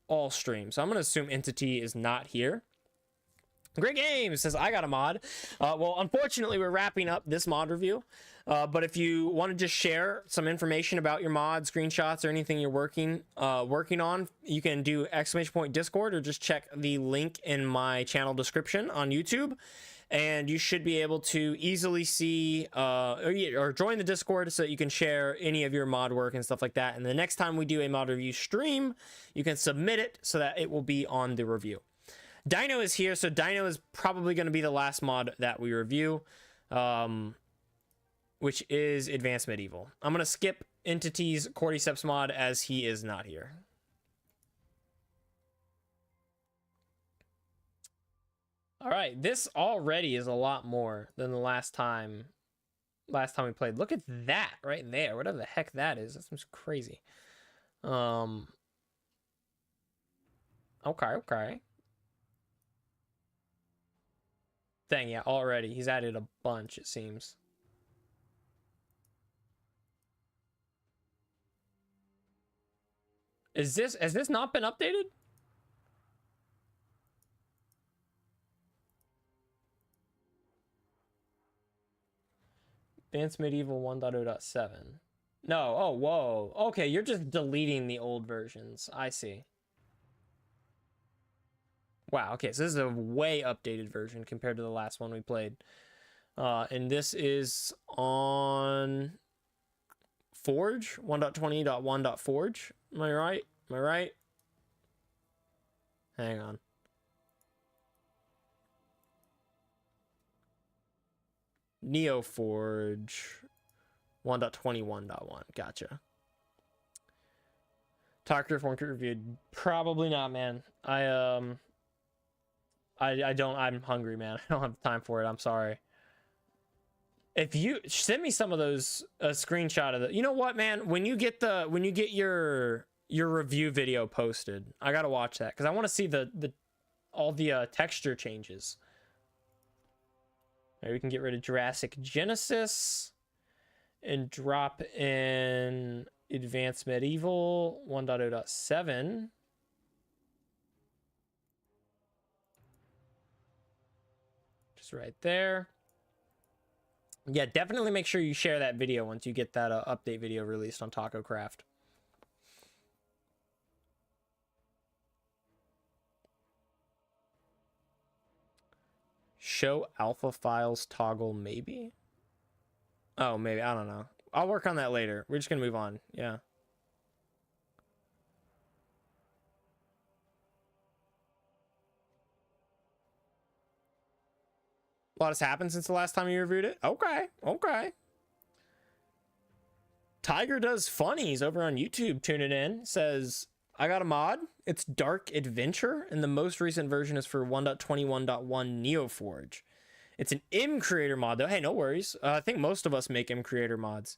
all stream, so I'm gonna assume Entity is not here. Great game says I got a mod. Well, unfortunately, we're wrapping up this mod review. But if you want to just share some information about your mod, screenshots, or anything you're working on, you can do !Discord or just check the link in my channel description on YouTube, and you should be able to easily see or join the Discord so that you can share any of your mod work and stuff like that. And the next time we do a mod review stream, you can submit it so that it will be on the review. Dino is here, so Dino is probably going to be the last mod that we review, which is Advanced Medieval. I'm going to skip Entity's Cordyceps mod as he is not here. All right, this already is a lot more than the last time we played. Look at that right there, whatever the heck that is. That seems crazy. Okay. Dang, yeah, already. He's added a bunch, it seems. Has this not been updated? Advanced Medieval 1.0.7. No, oh, whoa. Okay, you're just deleting the old versions. I see. Wow, okay, so this is a way updated version compared to the last one we played. And this is on Forge, 1.20.1.forge. Am I right? Am I right? Hang on. NeoForge 1.21.1. Gotcha. Talked or Formed reviewed. Probably not, man. I don't, I'm hungry, man. I don't have time for it. I'm sorry. If you send me some of those, a screenshot of the, you know what, man, when you get your review video posted, I got to watch that because I want to see all the texture changes. Maybe we can get rid of Jurassic Genesis and drop in Advanced Medieval 1.0.7. Right there. Yeah, definitely make sure you share that video once you get that update video released on Taco Craft. Show alpha files toggle, maybe? Oh, maybe. I don't know. I'll work on that later. We're just gonna move on. Yeah. A lot has happened since the last time you reviewed it. Okay. Tiger Does Funnies over on YouTube tuning in. Says, I got a mod. It's Dark Adventure, and the most recent version is for 1.21.1 NeoForge. It's an M creator mod, though. Hey, no worries. I think most of us make M creator mods.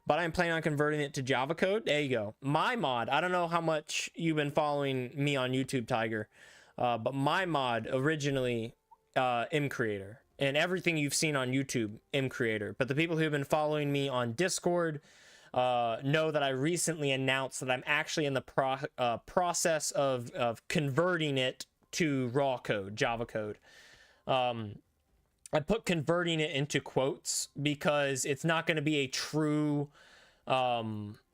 But I'm planning on converting it to Java code. There you go. My mod. I don't know how much you've been following me on YouTube, Tiger. But my mod originally M creator. And everything you've seen on YouTube, M creator. But the people who have been following me on Discord know that I recently announced that I'm actually in the process of converting it to raw code, Java code. I put converting it into quotes because it's not going to be a true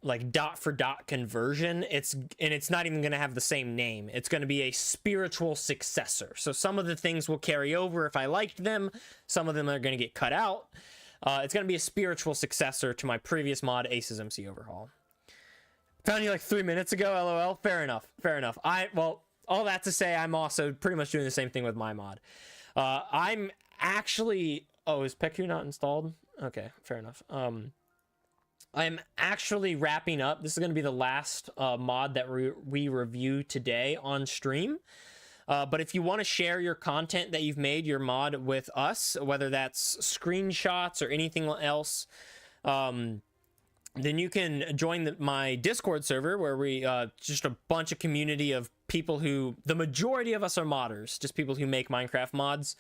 like dot for dot conversion. It's not even going to have the same name. It's going to be a spiritual successor. So some of the things will carry over if I liked them. Some of them are going to get cut out. It's going to be a spiritual successor to my previous mod, ACE's MC Overhaul. Found you like 3 minutes ago, LOL. Fair enough. Well, all that to say, I'm also pretty much doing the same thing with my mod. I'm actually... Oh, is Peku not installed? Okay, fair enough. I'm actually wrapping up. This is going to be the last mod that we review today on stream. But if you want to share your content that you've made, your mod, with us, whether that's screenshots or anything else, then you can join my Discord server where we just a bunch of community of people who, the majority of us are modders, just people who make Minecraft mods.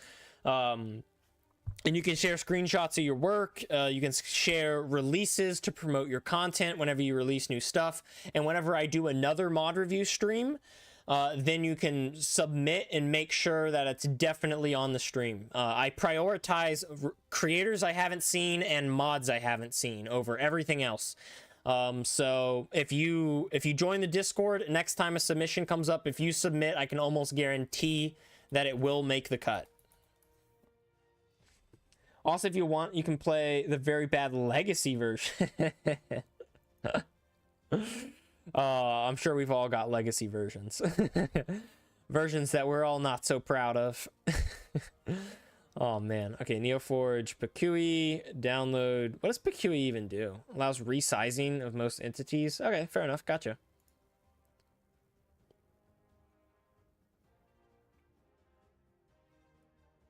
And you can share screenshots of your work. You can share releases to promote your content whenever you release new stuff. And whenever I do another mod review stream, then you can submit and make sure that it's definitely on the stream. I prioritize creators I haven't seen and mods I haven't seen over everything else. So if you join the Discord, next time a submission comes up, if you submit, I can almost guarantee that it will make the cut. Also, if you want, you can play the very bad legacy version. I'm sure we've all got legacy versions. Versions that we're all not so proud of. Oh man. Okay, Neoforge, Pekui, download. What does Pekui even do? Allows resizing of most entities. Okay, fair enough. Gotcha.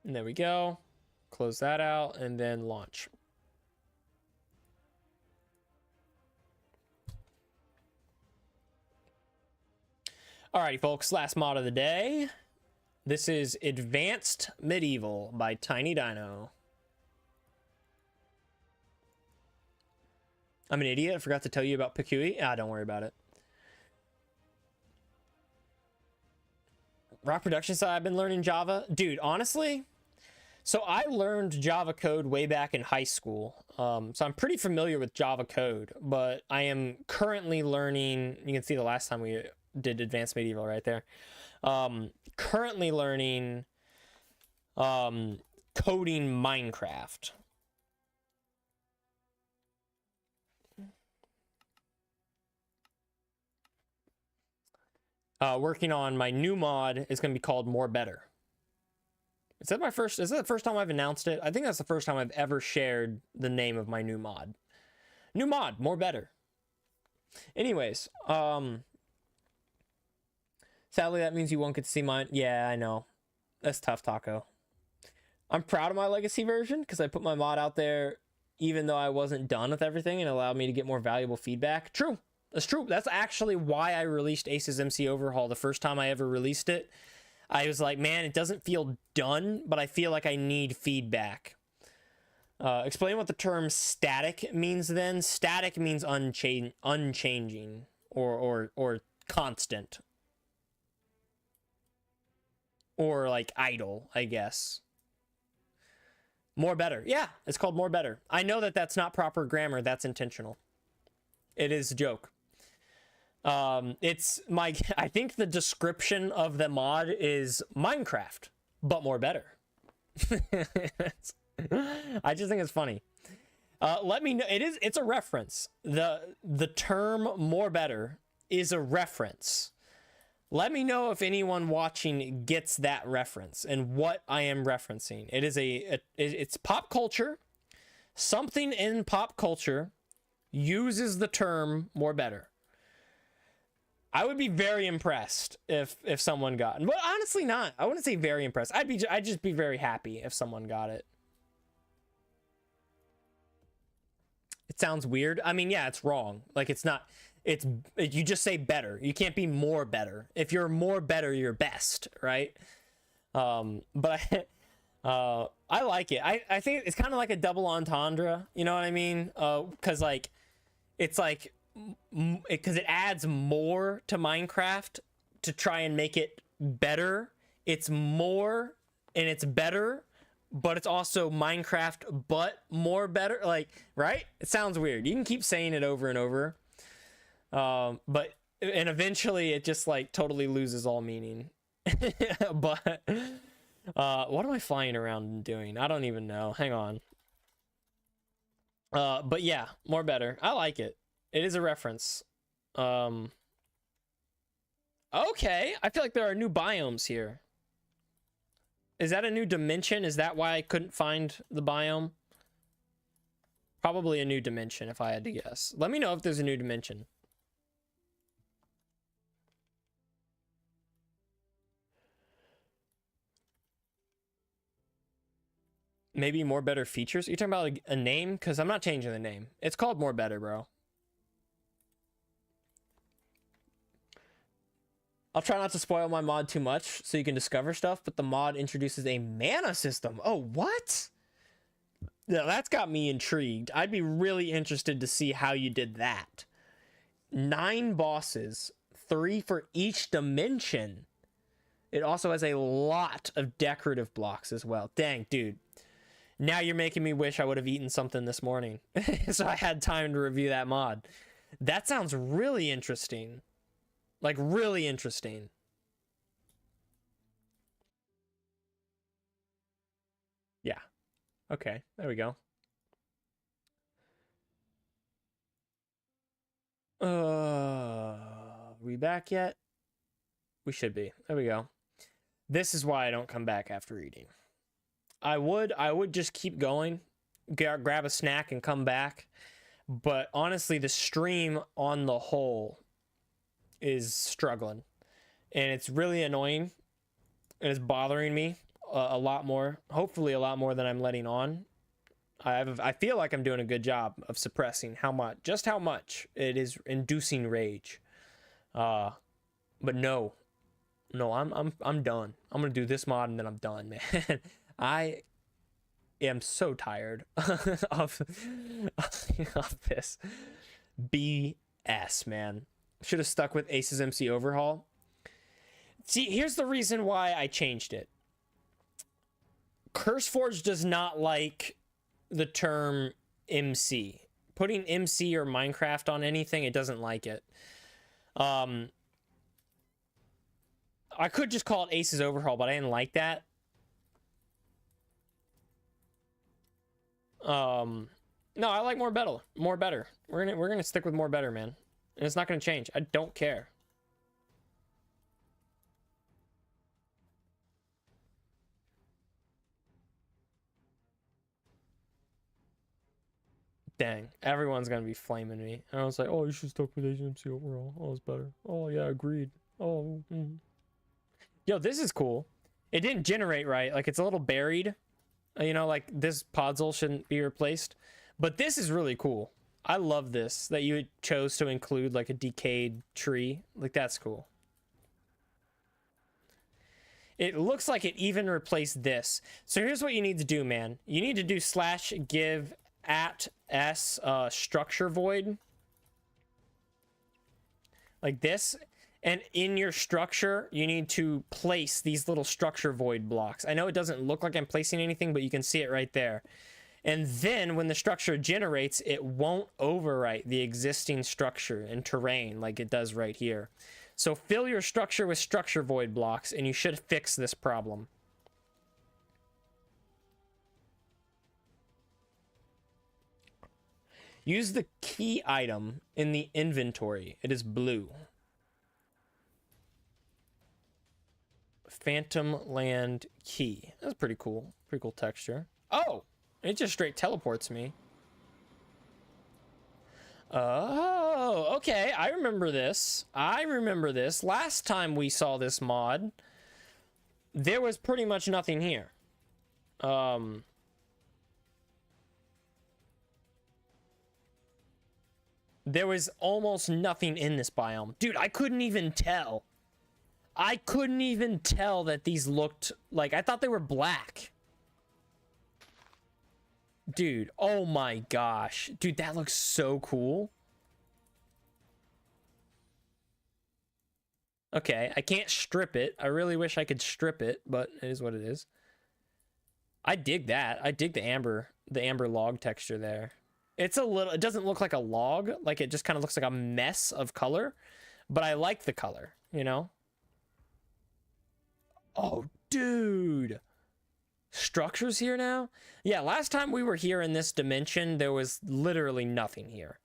And there we go. Close that out and then launch. Alrighty, folks. Last mod of the day. This is Advanced Medieval by Tiny Dino. I'm an idiot. I forgot to tell you about Pekui. Ah, don't worry about it. Rock production side, I've been learning Java. Dude, honestly, so I learned Java code way back in high school. So I'm pretty familiar with Java code, but I am currently learning, you can see the last time we did Advanced Medieval right there. Currently learning coding Minecraft. Working on my new mod is going to be called More Better. Is that the first time I've announced it? I think that's the first time I've ever shared the name of my new mod. New mod, More Better. Anyways, sadly, that means you won't get to see mine. Yeah, I know. That's tough, Taco. I'm proud of my legacy version because I put my mod out there even though I wasn't done with everything and allowed me to get more valuable feedback. True. That's true. That's actually why I released Ace's MC Overhaul the first time I ever released it. I was like, man, it doesn't feel done, but I feel like I need feedback. Explain what the term static means then. Static means unchanging or constant. Or like idle, I guess. More Better. Yeah, it's called More Better. I know that that's not proper grammar. That's intentional. It is a joke. It's my, I think the description of the mod is Minecraft, but more better. I just think it's funny. Let me know. It's a reference. The term More Better is a reference. Let me know if anyone watching gets that reference and what I am referencing. It is it's pop culture. Something in pop culture uses the term More Better. I would be very impressed if someone got it. But honestly not. I wouldn't say very impressed. I'd just be very happy if someone got it. It sounds weird. I mean, yeah, it's wrong. Like you just say better. You can't be more better. If you're more better, you're best, right? But I like it. I think it's kind of like a double entendre, you know what I mean? Cuz like it's like because it adds more to Minecraft to try and make it better. It's more and it's better, but it's also Minecraft but more better, like, right? It sounds weird. You can keep saying it over and over, but eventually it just like totally loses all meaning. But what am I flying around and doing? I don't even know. Hang on. But yeah, More Better. I like it. It is a reference. Okay, I feel like there are new biomes here. Is that a new dimension? Is that why I couldn't find the biome? Probably a new dimension if I had to guess. Let me know if there's a new dimension. Maybe More Better features? Are you talking about like a name? Because I'm not changing the name. It's called More Better, bro. I'll try not to spoil my mod too much so you can discover stuff, but the mod introduces a mana system. Oh, what? Yeah, that's got me intrigued. I'd be really interested to see how you did that. 9 bosses, 3 for each dimension. It also has a lot of decorative blocks as well. Dang, dude. Now you're making me wish I would have eaten something this morning. So I had time to review that mod. That sounds really interesting. Like, really interesting. Yeah. Okay, there we go. We back yet? We should be. There we go. This is why I don't come back after eating. I would just keep going, grab a snack and come back. But honestly, the stream on the whole is struggling. And it's really annoying. And it's bothering me a lot more. Hopefully a lot more than I'm letting on. I feel like I'm doing a good job of suppressing how much it is inducing rage. But no, I'm done. I'm gonna do this mod and then I'm done, man. I am so tired of this BS, man. Should have stuck with Ace's MC overhaul. See, here's the reason why I changed it. CurseForge does not like the term MC. Putting MC or Minecraft on anything, it doesn't like it. I could just call it Ace's overhaul, but I didn't like that. No, I like more better. More better. We're gonna stick with more better, man. And it's not gonna change. I don't care. Dang, everyone's gonna be flaming me. And I was like, oh, you should stick with HMC overall. Oh, it's better. Oh yeah, agreed. Oh, Yo, this is cool. It didn't generate right. Like, it's a little buried. You know, like, this podzol shouldn't be replaced. But this is really cool. I love this, that you chose to include, like, a decayed tree. Like, that's cool. It looks like it even replaced this. So here's what you need to do, man. You need to do /give @s structure void. Like this. And in your structure, you need to place these little structure void blocks. I know it doesn't look like I'm placing anything, but you can see it right there. And then when the structure generates, it won't overwrite the existing structure and terrain like it does right here. So fill your structure with structure void blocks, and you should fix this problem. Use the key item in the inventory. It is blue. Phantom Land Key. That's pretty cool. Pretty cool texture. Oh! It just straight teleports me. Oh, okay. I remember this. Last time we saw this mod, there was pretty much nothing here. There was almost nothing in this biome. Dude, I couldn't even tell. That these looked like... I thought they were black. Dude, oh my gosh. Dude, that looks so cool. Okay, I can't strip it. I really wish I could strip it, but it is what it is. I dig that. I dig the amber log texture there. It's a little... It doesn't look like a log. Like, it just kind of looks like a mess of color. But I like the color, you know? Oh, dude. Structures here now? Yeah, last time we were here in this dimension, there was literally nothing here.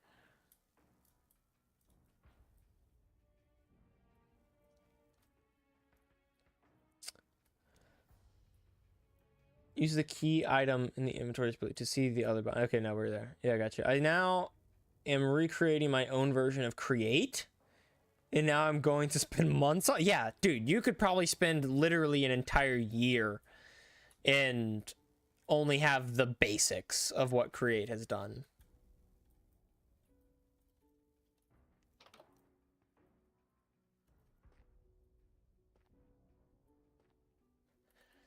Use the key item in the inventory to see the other button. Okay, now we're there. Yeah, I got you. I now am recreating my own version of Create. And now I'm going to spend months on... Yeah, dude, you could probably spend literally an entire year and only have the basics of what Create has done.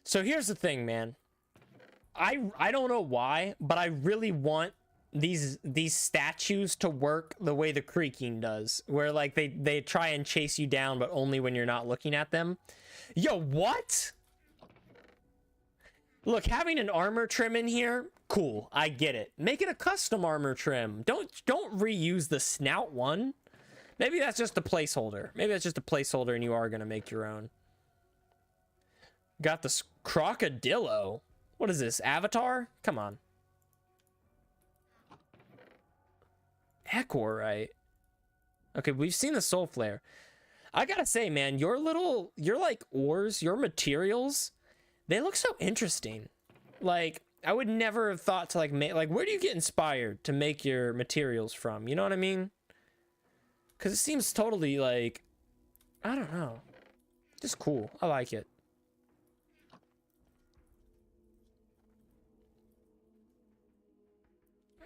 So here's the thing, man. I don't know why, but I really want these statues to work the way the creaking does, where like they try and chase you down, but only when you're not looking at them. Yo, what? Look, having an armor trim in here, cool. I get it. Make it a custom armor trim. Don't reuse the snout one. Maybe that's just a placeholder. Maybe that's just a placeholder, and you are gonna make your own. Got this crocodillo. What is this? Avatar? Come on. Equorite. Okay, we've seen the soul flare. I gotta say, man, your like ores, your materials, they look so interesting. Like, I would never have thought to like make, like, where do you get inspired to make your materials from? You know what I mean? Because it seems totally like, I don't know, just cool. I like it.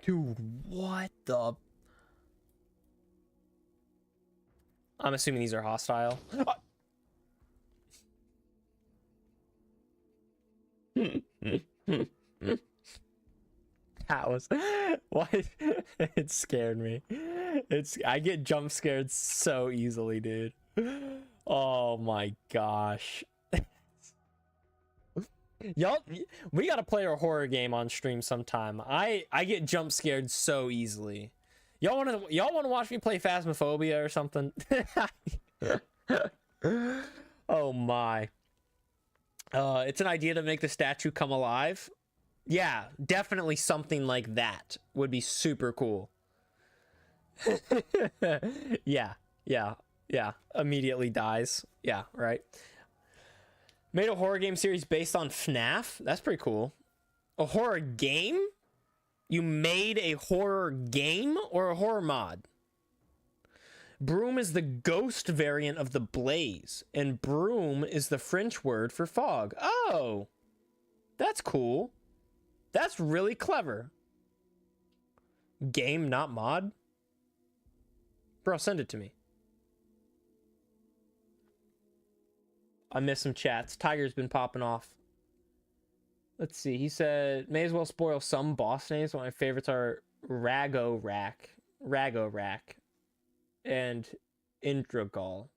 Dude, what the? I'm assuming these are hostile. That was why it scared me. I get jump scared so easily, dude. Oh my gosh. Y'all, we gotta play a horror game on stream sometime. I get jump scared so easily. Y'all wanna watch me play Phasmophobia or something? Oh my. It's an idea to make the statue come alive. Yeah, definitely something like that would be super cool. Yeah. Immediately dies. Yeah, right. Made a horror game series based on FNAF. That's pretty cool. A horror game? You made a horror game or a horror mod? Broom is the ghost variant of the blaze, and broom is the French word for fog. Oh, that's cool. That's really clever. Game, not mod? Bro, send it to me. I missed some chats. Tiger's been popping off. Let's see. He said, may as well spoil some boss names. One of my favorites are Ragorak, and Indragal.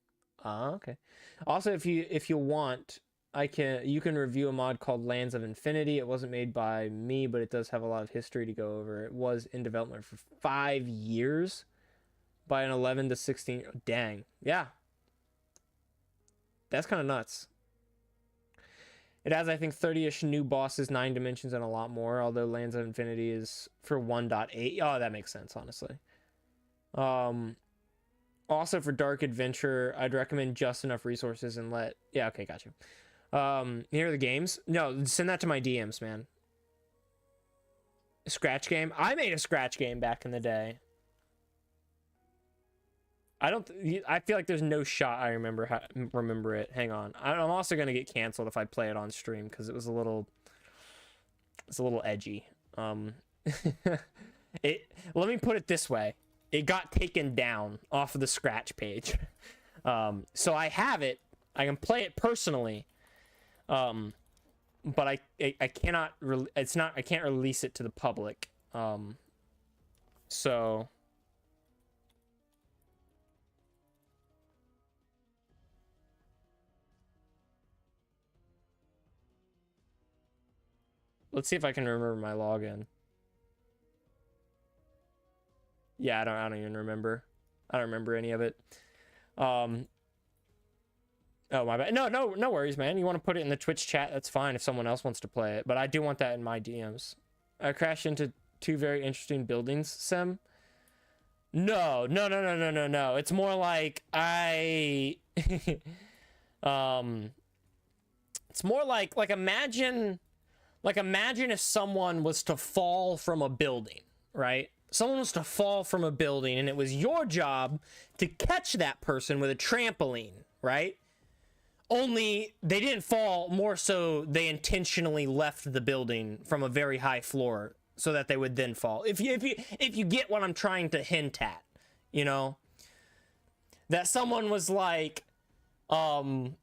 Okay. Also, if you want, you can review a mod called Lands of Infinity. It wasn't made by me, but it does have a lot of history to go over. It was in development for 5 years by an 11 to 16. Dang. Yeah. That's kind of nuts. It has, I think, 30-ish new bosses, 9 dimensions, and a lot more, although Lands of Infinity is for 1.8. Oh, that makes sense, honestly. Also, for Dark Adventure, I'd recommend just enough resources and let... Yeah, okay, got you. Here are the games. No, send that to my DMs, man. A scratch game? I made a scratch game back in the day. I feel like there's no shot I remember it. Hang on. I'm also gonna get canceled if I play it on stream because it's a little edgy. Let me put it this way. It got taken down off of the scratch page. So I have it. I can play it personally. But I cannot I can't release it to the public. So let's see if I can remember my login. Yeah, I don't even remember. I don't remember any of it. Oh, my bad. No worries, man. You want to put it in the Twitch chat? That's fine if someone else wants to play it. But I do want that in my DMs. I crashed into 2 very interesting buildings, Sem. No. It's more like it's more like imagine if someone was to fall from a building, right? Someone was to fall from a building and it was your job to catch that person with a trampoline, right? Only they didn't fall, more so they intentionally left the building from a very high floor so that they would then fall. If you get what I'm trying to hint at, you know? That someone was like, I'm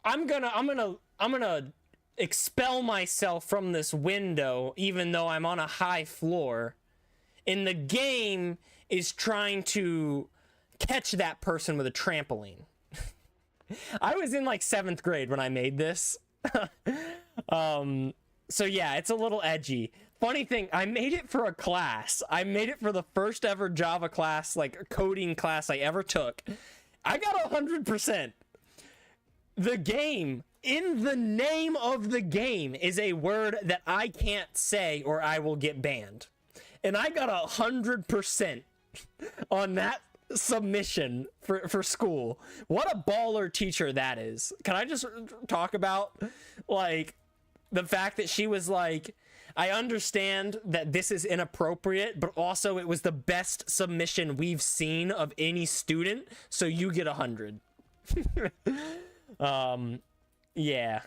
gonna expel myself from this window even though I'm on a high floor and the game is trying to catch that person with a trampoline. I was in like 7th grade when I made this. So yeah, it's a little edgy. Funny thing, I made it for a class. I made it for the first ever Java class, like coding class I ever took. I got 100%. The game, in the name of the game, is a word that I can't say or I will get banned. And I got 100% on that submission for school. What a baller teacher that is. Can I just talk about, like, the fact that she was like, I understand that this is inappropriate, but also it was the best submission we've seen of any student, so you get 100. Yeah.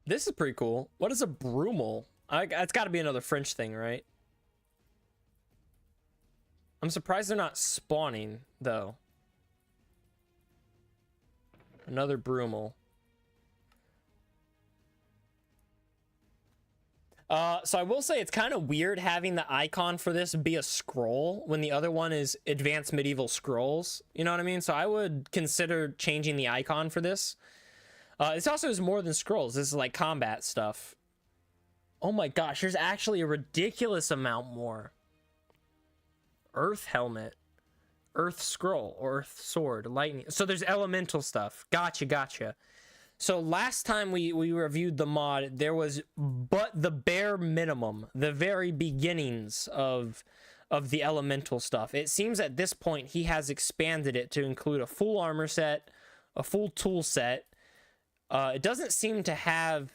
This is pretty cool. What is a brumal? It's got to be another French thing, right? I'm surprised they're not spawning, though. Another brumal. So I will say it's kind of weird having the icon for this be a scroll when the other one is Advanced Medieval Scrolls. You know what I mean? So I would consider changing the icon for this. This also is more than scrolls. This is like combat stuff. Oh my gosh, there's actually a ridiculous amount more. Earth helmet, earth scroll, earth sword, lightning. So there's elemental stuff. Gotcha. So last time we reviewed the mod, there was but the bare minimum, the very beginnings of the elemental stuff. It seems at this point he has expanded it to include a full armor set, a full tool set. It doesn't seem to have.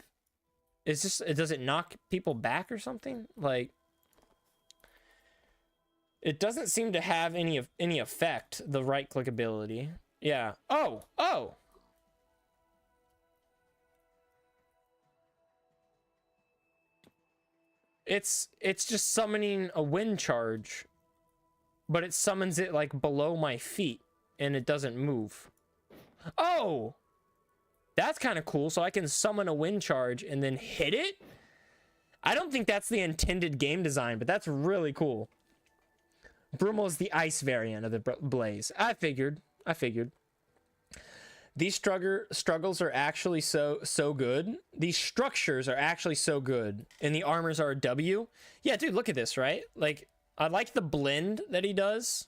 Does it knock people back or something? Like, it doesn't seem to have any effect. The right click ability. Yeah. Oh. It's just summoning a wind charge, but it summons it like below my feet, and it doesn't move. Oh. That's kind of cool. So I can summon a wind charge and then hit it. I don't think that's the intended game design, but that's really cool. Brumal is the ice variant of the blaze. I figured. These struggles are actually so good. These structures are actually so good. And the armors are a W. Yeah, dude, look at this, right? Like, I like the blend that he does.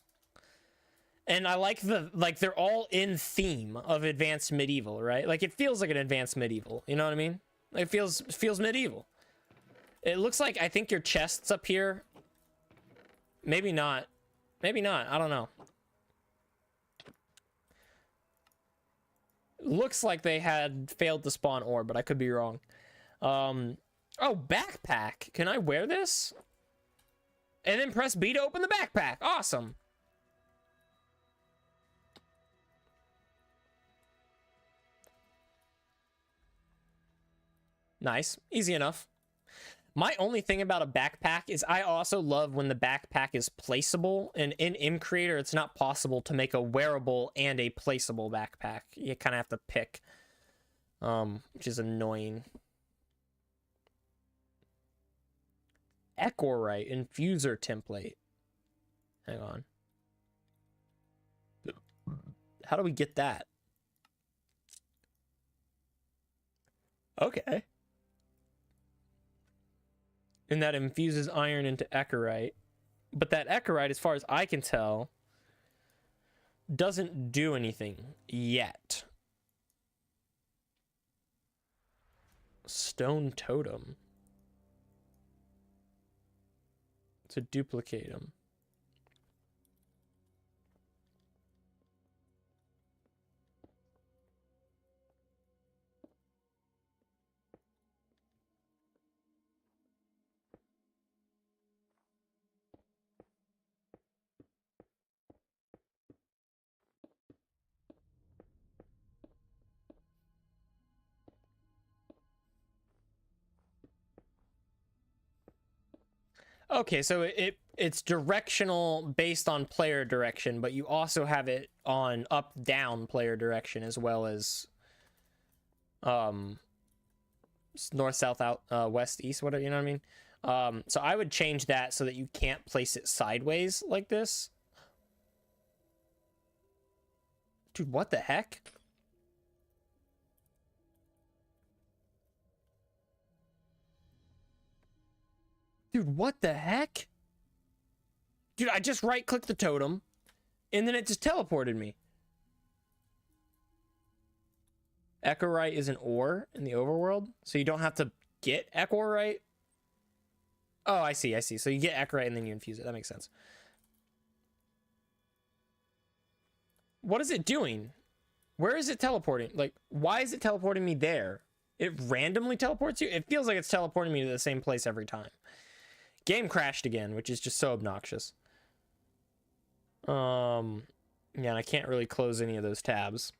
And I like they're all in theme of Advanced Medieval, right? Like, it feels like an Advanced Medieval, you know what I mean? It feels medieval. It looks like, I think your chest's up here. Maybe not. I don't know. Looks like they had failed to spawn ore, but I could be wrong. Oh, backpack. Can I wear this? And then press B to open the backpack. Awesome. Nice. Easy enough. My only thing about a backpack is I also love when the backpack is placeable. And in Creator, it's not possible to make a wearable and a placeable backpack. You kind of have to pick, which is annoying. Ecorite infuser template. Hang on. How do we get that? Okay. And that infuses iron into Ecorite. But that Ecorite, as far as I can tell, doesn't do anything yet. Stone totem. To duplicate them. Okay, so it's directional based on player direction, but you also have it on up-down player direction as well as North, south, out, west, east, whatever, you know what I mean? So I would change that so that you can't place it sideways like this. Dude, what the heck? Dude, what the heck? Dude, I just right-clicked the totem, and then it just teleported me. Echorite is an ore in the overworld, so you don't have to get Echorite. Oh, I see. So you get Echorite and then you infuse it. That makes sense. What is it doing? Where is it teleporting? Like, why is it teleporting me there? It randomly teleports you? It feels like it's teleporting me to the same place every time. Game crashed again, which is just so obnoxious. Yeah, and I can't really close any of those tabs.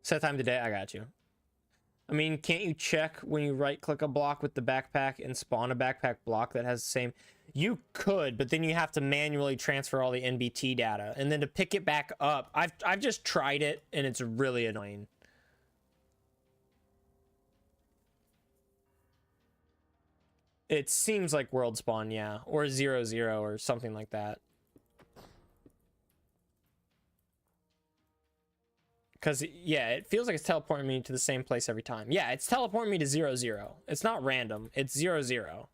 Set time today, I got you. I mean, can't you check when you right-click a block with the backpack and spawn a backpack block that has the same... You could, but then you have to manually transfer all the NBT data. And then to pick it back up, I've just tried it, and it's really annoying. It seems like world spawn, yeah. Or 0-0 or something like that. Because, yeah, it feels like it's teleporting me to the same place every time. Yeah, it's teleporting me to 0-0. It's not random. It's 0-0.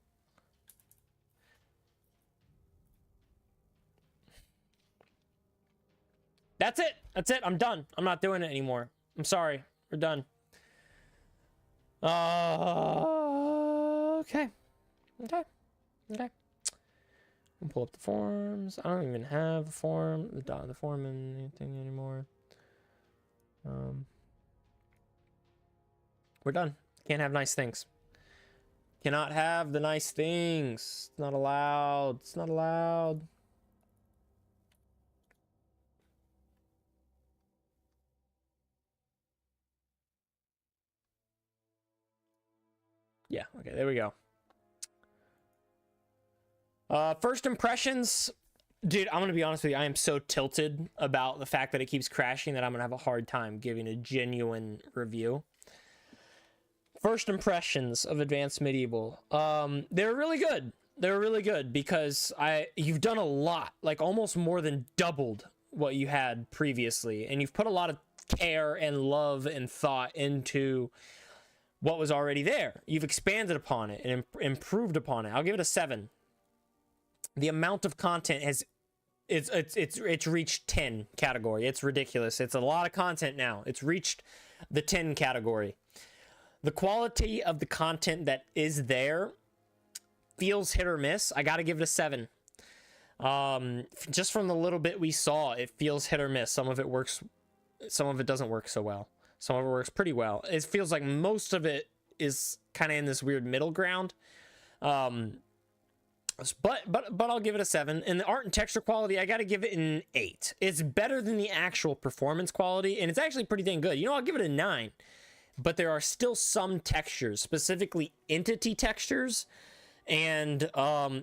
That's it. That's it. I'm done. I'm not doing it anymore. I'm sorry. We're done. Okay. Okay. We'll pull up the forms. I don't even have a form. The form and anything anymore. We're done. Can't have nice things. Cannot have the nice things. It's not allowed. It's not allowed. Yeah, okay, there we go. First impressions. Dude, I'm gonna be honest with you. I am so tilted about the fact that it keeps crashing that I'm gonna have a hard time giving a genuine review. First impressions of Advanced Medieval. They're really good. They're really good because you've done a lot, like almost more than doubled what you had previously, and you've put a lot of care and love and thought into what was already there. You've expanded upon it and improved upon it. I'll give it a 7. The amount of content has it's reached 10 category. It's ridiculous. It's a lot of content now. It's reached the 10 category. The quality of the content that is there feels hit or miss. I got to give it a 7. Just from the little bit we saw, it feels hit or miss. Some of it works, some of it doesn't work so well. Some of it works pretty well. It feels like most of it is kind of in this weird middle ground. But I'll give it a 7. And the art and texture quality, I got to give it an 8. It's better than the actual performance quality, and it's actually pretty dang good. You know, I'll give it a 9. But there are still some textures, specifically entity textures, and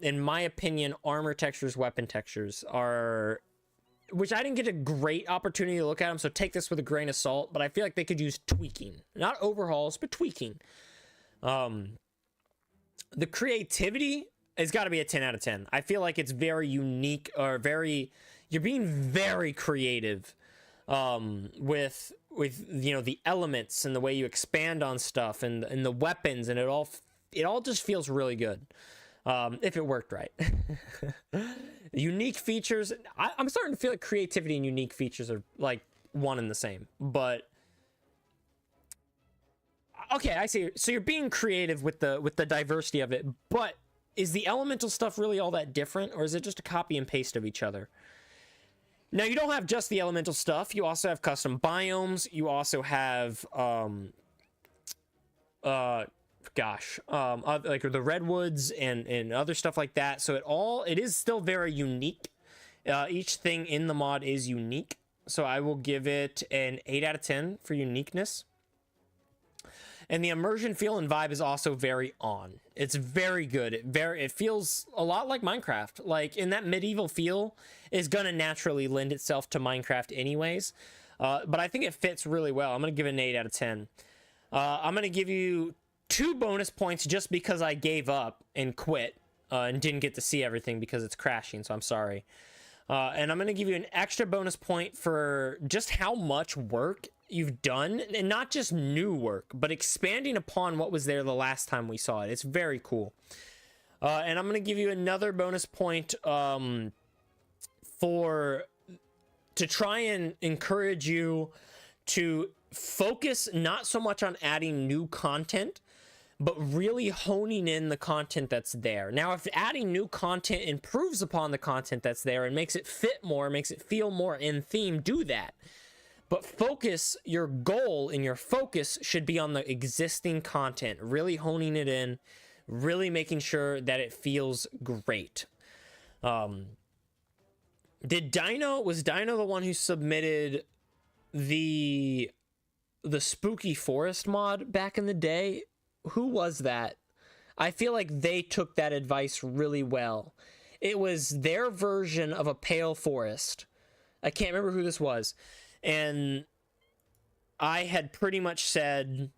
in my opinion, armor textures, weapon textures are, which I didn't get a great opportunity to look at them, so take this with a grain of salt, but I feel like they could use tweaking. Not overhauls, but tweaking. The creativity has got to be a 10 out of 10. I feel like it's very unique, or you're being very creative with you know, the elements and the way you expand on stuff and the weapons, and it all just feels really good. If it worked right. Unique features, I'm starting to feel like creativity and unique features are like one and the same, but okay, I see. So you're being creative with the diversity of it, but is the elemental stuff really all that different, or is it just a copy and paste of each other? Now, you don't have just the elemental stuff. You also have custom biomes. You also have like the redwoods and other stuff like that. So it is still very unique. Each thing in the mod is unique. So I will give it an 8 out of 10 for uniqueness. And the immersion feel and vibe is also very on. It's very good. It feels a lot like Minecraft. Like, in that medieval feel is gonna naturally lend itself to Minecraft anyways. But I think it fits really well. I'm gonna give it an 8 out of 10. I'm gonna give you 2 bonus points just because I gave up and quit and didn't get to see everything because it's crashing, so I'm sorry. And I'm going to give you an extra bonus point for just how much work you've done, and not just new work, but expanding upon what was there the last time we saw it. It's very cool. And I'm going to give you another bonus point to try and encourage you to focus not so much on adding new content, but really honing in the content that's there. Now, if adding new content improves upon the content that's there and makes it fit more, makes it feel more in theme, do that. But focus, your goal and your focus should be on the existing content, really honing it in, really making sure that it feels great. Was Dino the one who submitted the Spooky Forest mod back in the day? Who was that? I feel like they took that advice really well. It was their version of a pale forest. I can't remember who this was. And I had pretty much said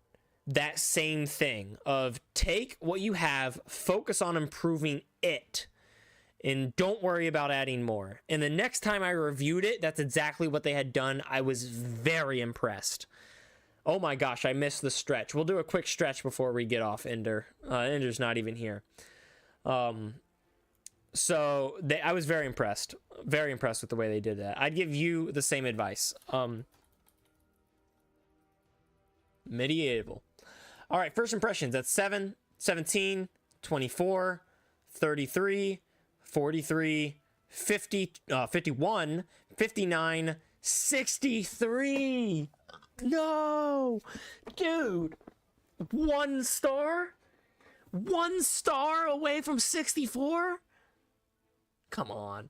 that same thing of take what you have, focus on improving it, and don't worry about adding more. And the next time I reviewed it, that's exactly what they had done. I was very impressed. Oh my gosh, I missed the stretch. We'll do a quick stretch before we get off Ender. Ender's not even here. I was very impressed. Very impressed with the way they did that. I'd give you the same advice. Medieval. All right, first impressions. That's 7, 17, 24, 33, 43, 50, 51, 59, 63. No, dude, 1 star? 1 star away from 64? Come on.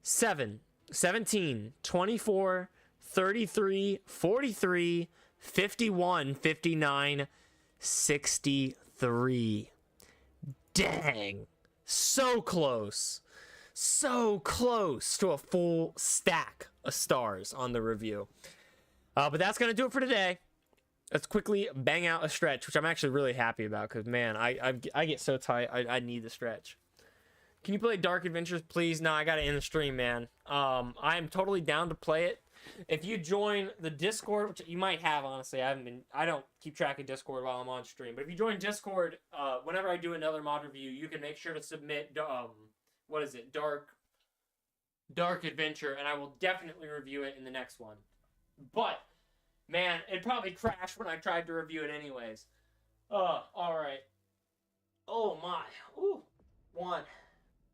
7, 17, 24, 33, 43, 51, 59, 63. Dang. So close. So close to a full stack of stars on the review. But that's going to do it for today. Let's quickly bang out a stretch, which I'm actually really happy about because, man, I get so tight. I need the stretch. Can you play Dark Adventures, please? No, I got to end the stream, man. I am totally down to play it. If you join the Discord, which you might have, honestly, I don't keep track of Discord while I'm on stream. But if you join Discord, whenever I do another mod review, you can make sure to submit, what is it? Dark Adventure, and I will definitely review it in the next one. But, man, it probably crashed when I tried to review it anyways. Alright. Oh my. Ooh. 1,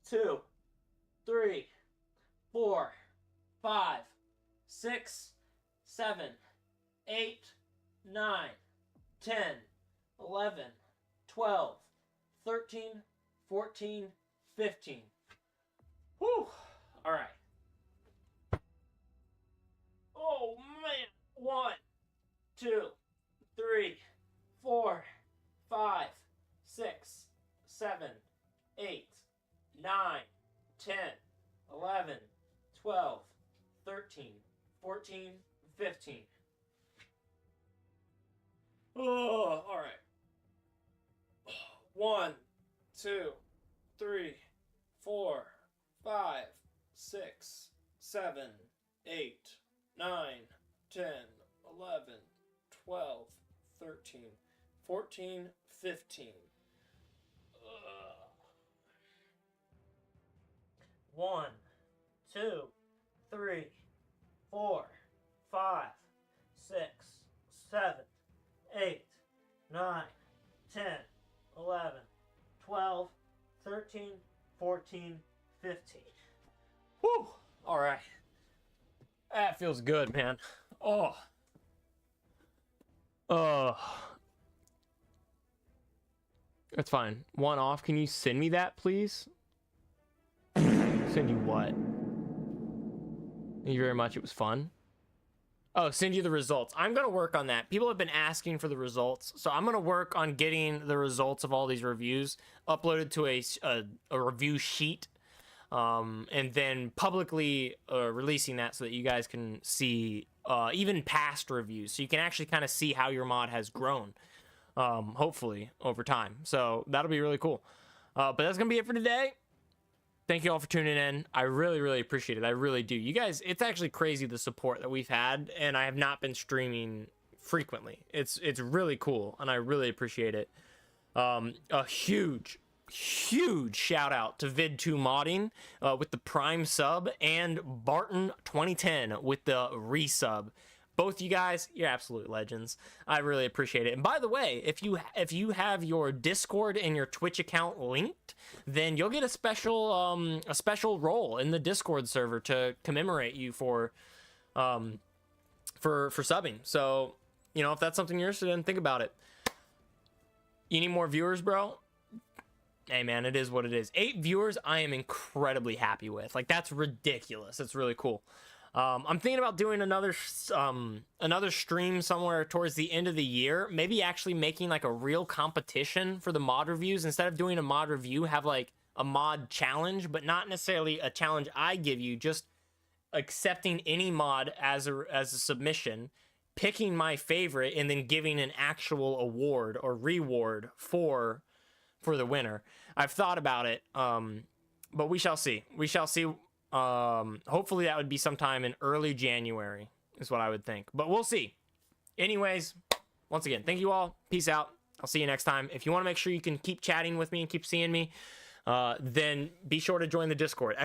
2, 3, 4, 5, 6, 7, 8, 9, 10, 11, 12, 13, 14, 15. Whew. Alright. Oh man. 1, 2, 3, 4, 5, 6, 7, 8, 9, 10, 11, 12, 13, 14, 15. Oh, all right. 1, 2, 3, 4, 5, 6, 7, 8, 9, 10, 11, 12, 13, 14, 15. 1, 2, 3, 4, 5, 6, 7, 8, 9, 10, 11, 12, 13, 14, 15. Whew! All right. That feels good, man. Oh. That's fine. 1 off. Can you send me that, please? Send you what? Thank you very much. It was fun. Oh, send you the results. I'm going to work on that. People have been asking for the results. So I'm going to work on getting the results of all these reviews uploaded to a review sheet. And then publicly releasing that so that you guys can see even past reviews. So you can actually kind of see how your mod has grown, hopefully, over time. So that'll be really cool. But that's going to be it for today. Thank you all for tuning in. I really, really appreciate it. I really do. You guys, it's actually crazy the support that we've had, and I have not been streaming frequently. It's really cool, and I really appreciate it. A huge shout out to Vid2 Modding with the Prime sub, and Barton 2010 with the resub. Both you guys, you're absolute legends. I really appreciate it. And by the way, if you have your Discord and your Twitch account linked, then you'll get a special role in the Discord server to commemorate you for subbing. So, you know, if that's something you're interested in, think about it. You need more viewers, bro? Hey man, it is what it is. 8 viewers I am incredibly happy with. Like, that's ridiculous. That's really cool. I'm thinking about doing another stream somewhere towards the end of the year. Maybe actually making like a real competition for the mod reviews. Instead of doing a mod review, have like a mod challenge, but not necessarily a challenge I give you, just accepting any mod as a submission, picking my favorite, and then giving an actual award or reward for the winner. I've thought about it, but we shall see. We shall see. Hopefully that would be sometime in early January is what I would think, but we'll see. Anyways, once again, thank you all. Peace out. I'll see you next time. If you want to make sure you can keep chatting with me and keep seeing me, then be sure to join the Discord,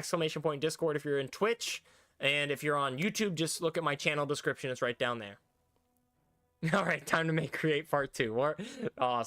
!Discord if you're in Twitch, and if you're on YouTube, just look at my channel description. It's right down there. All right, time to create part 2. Awesome.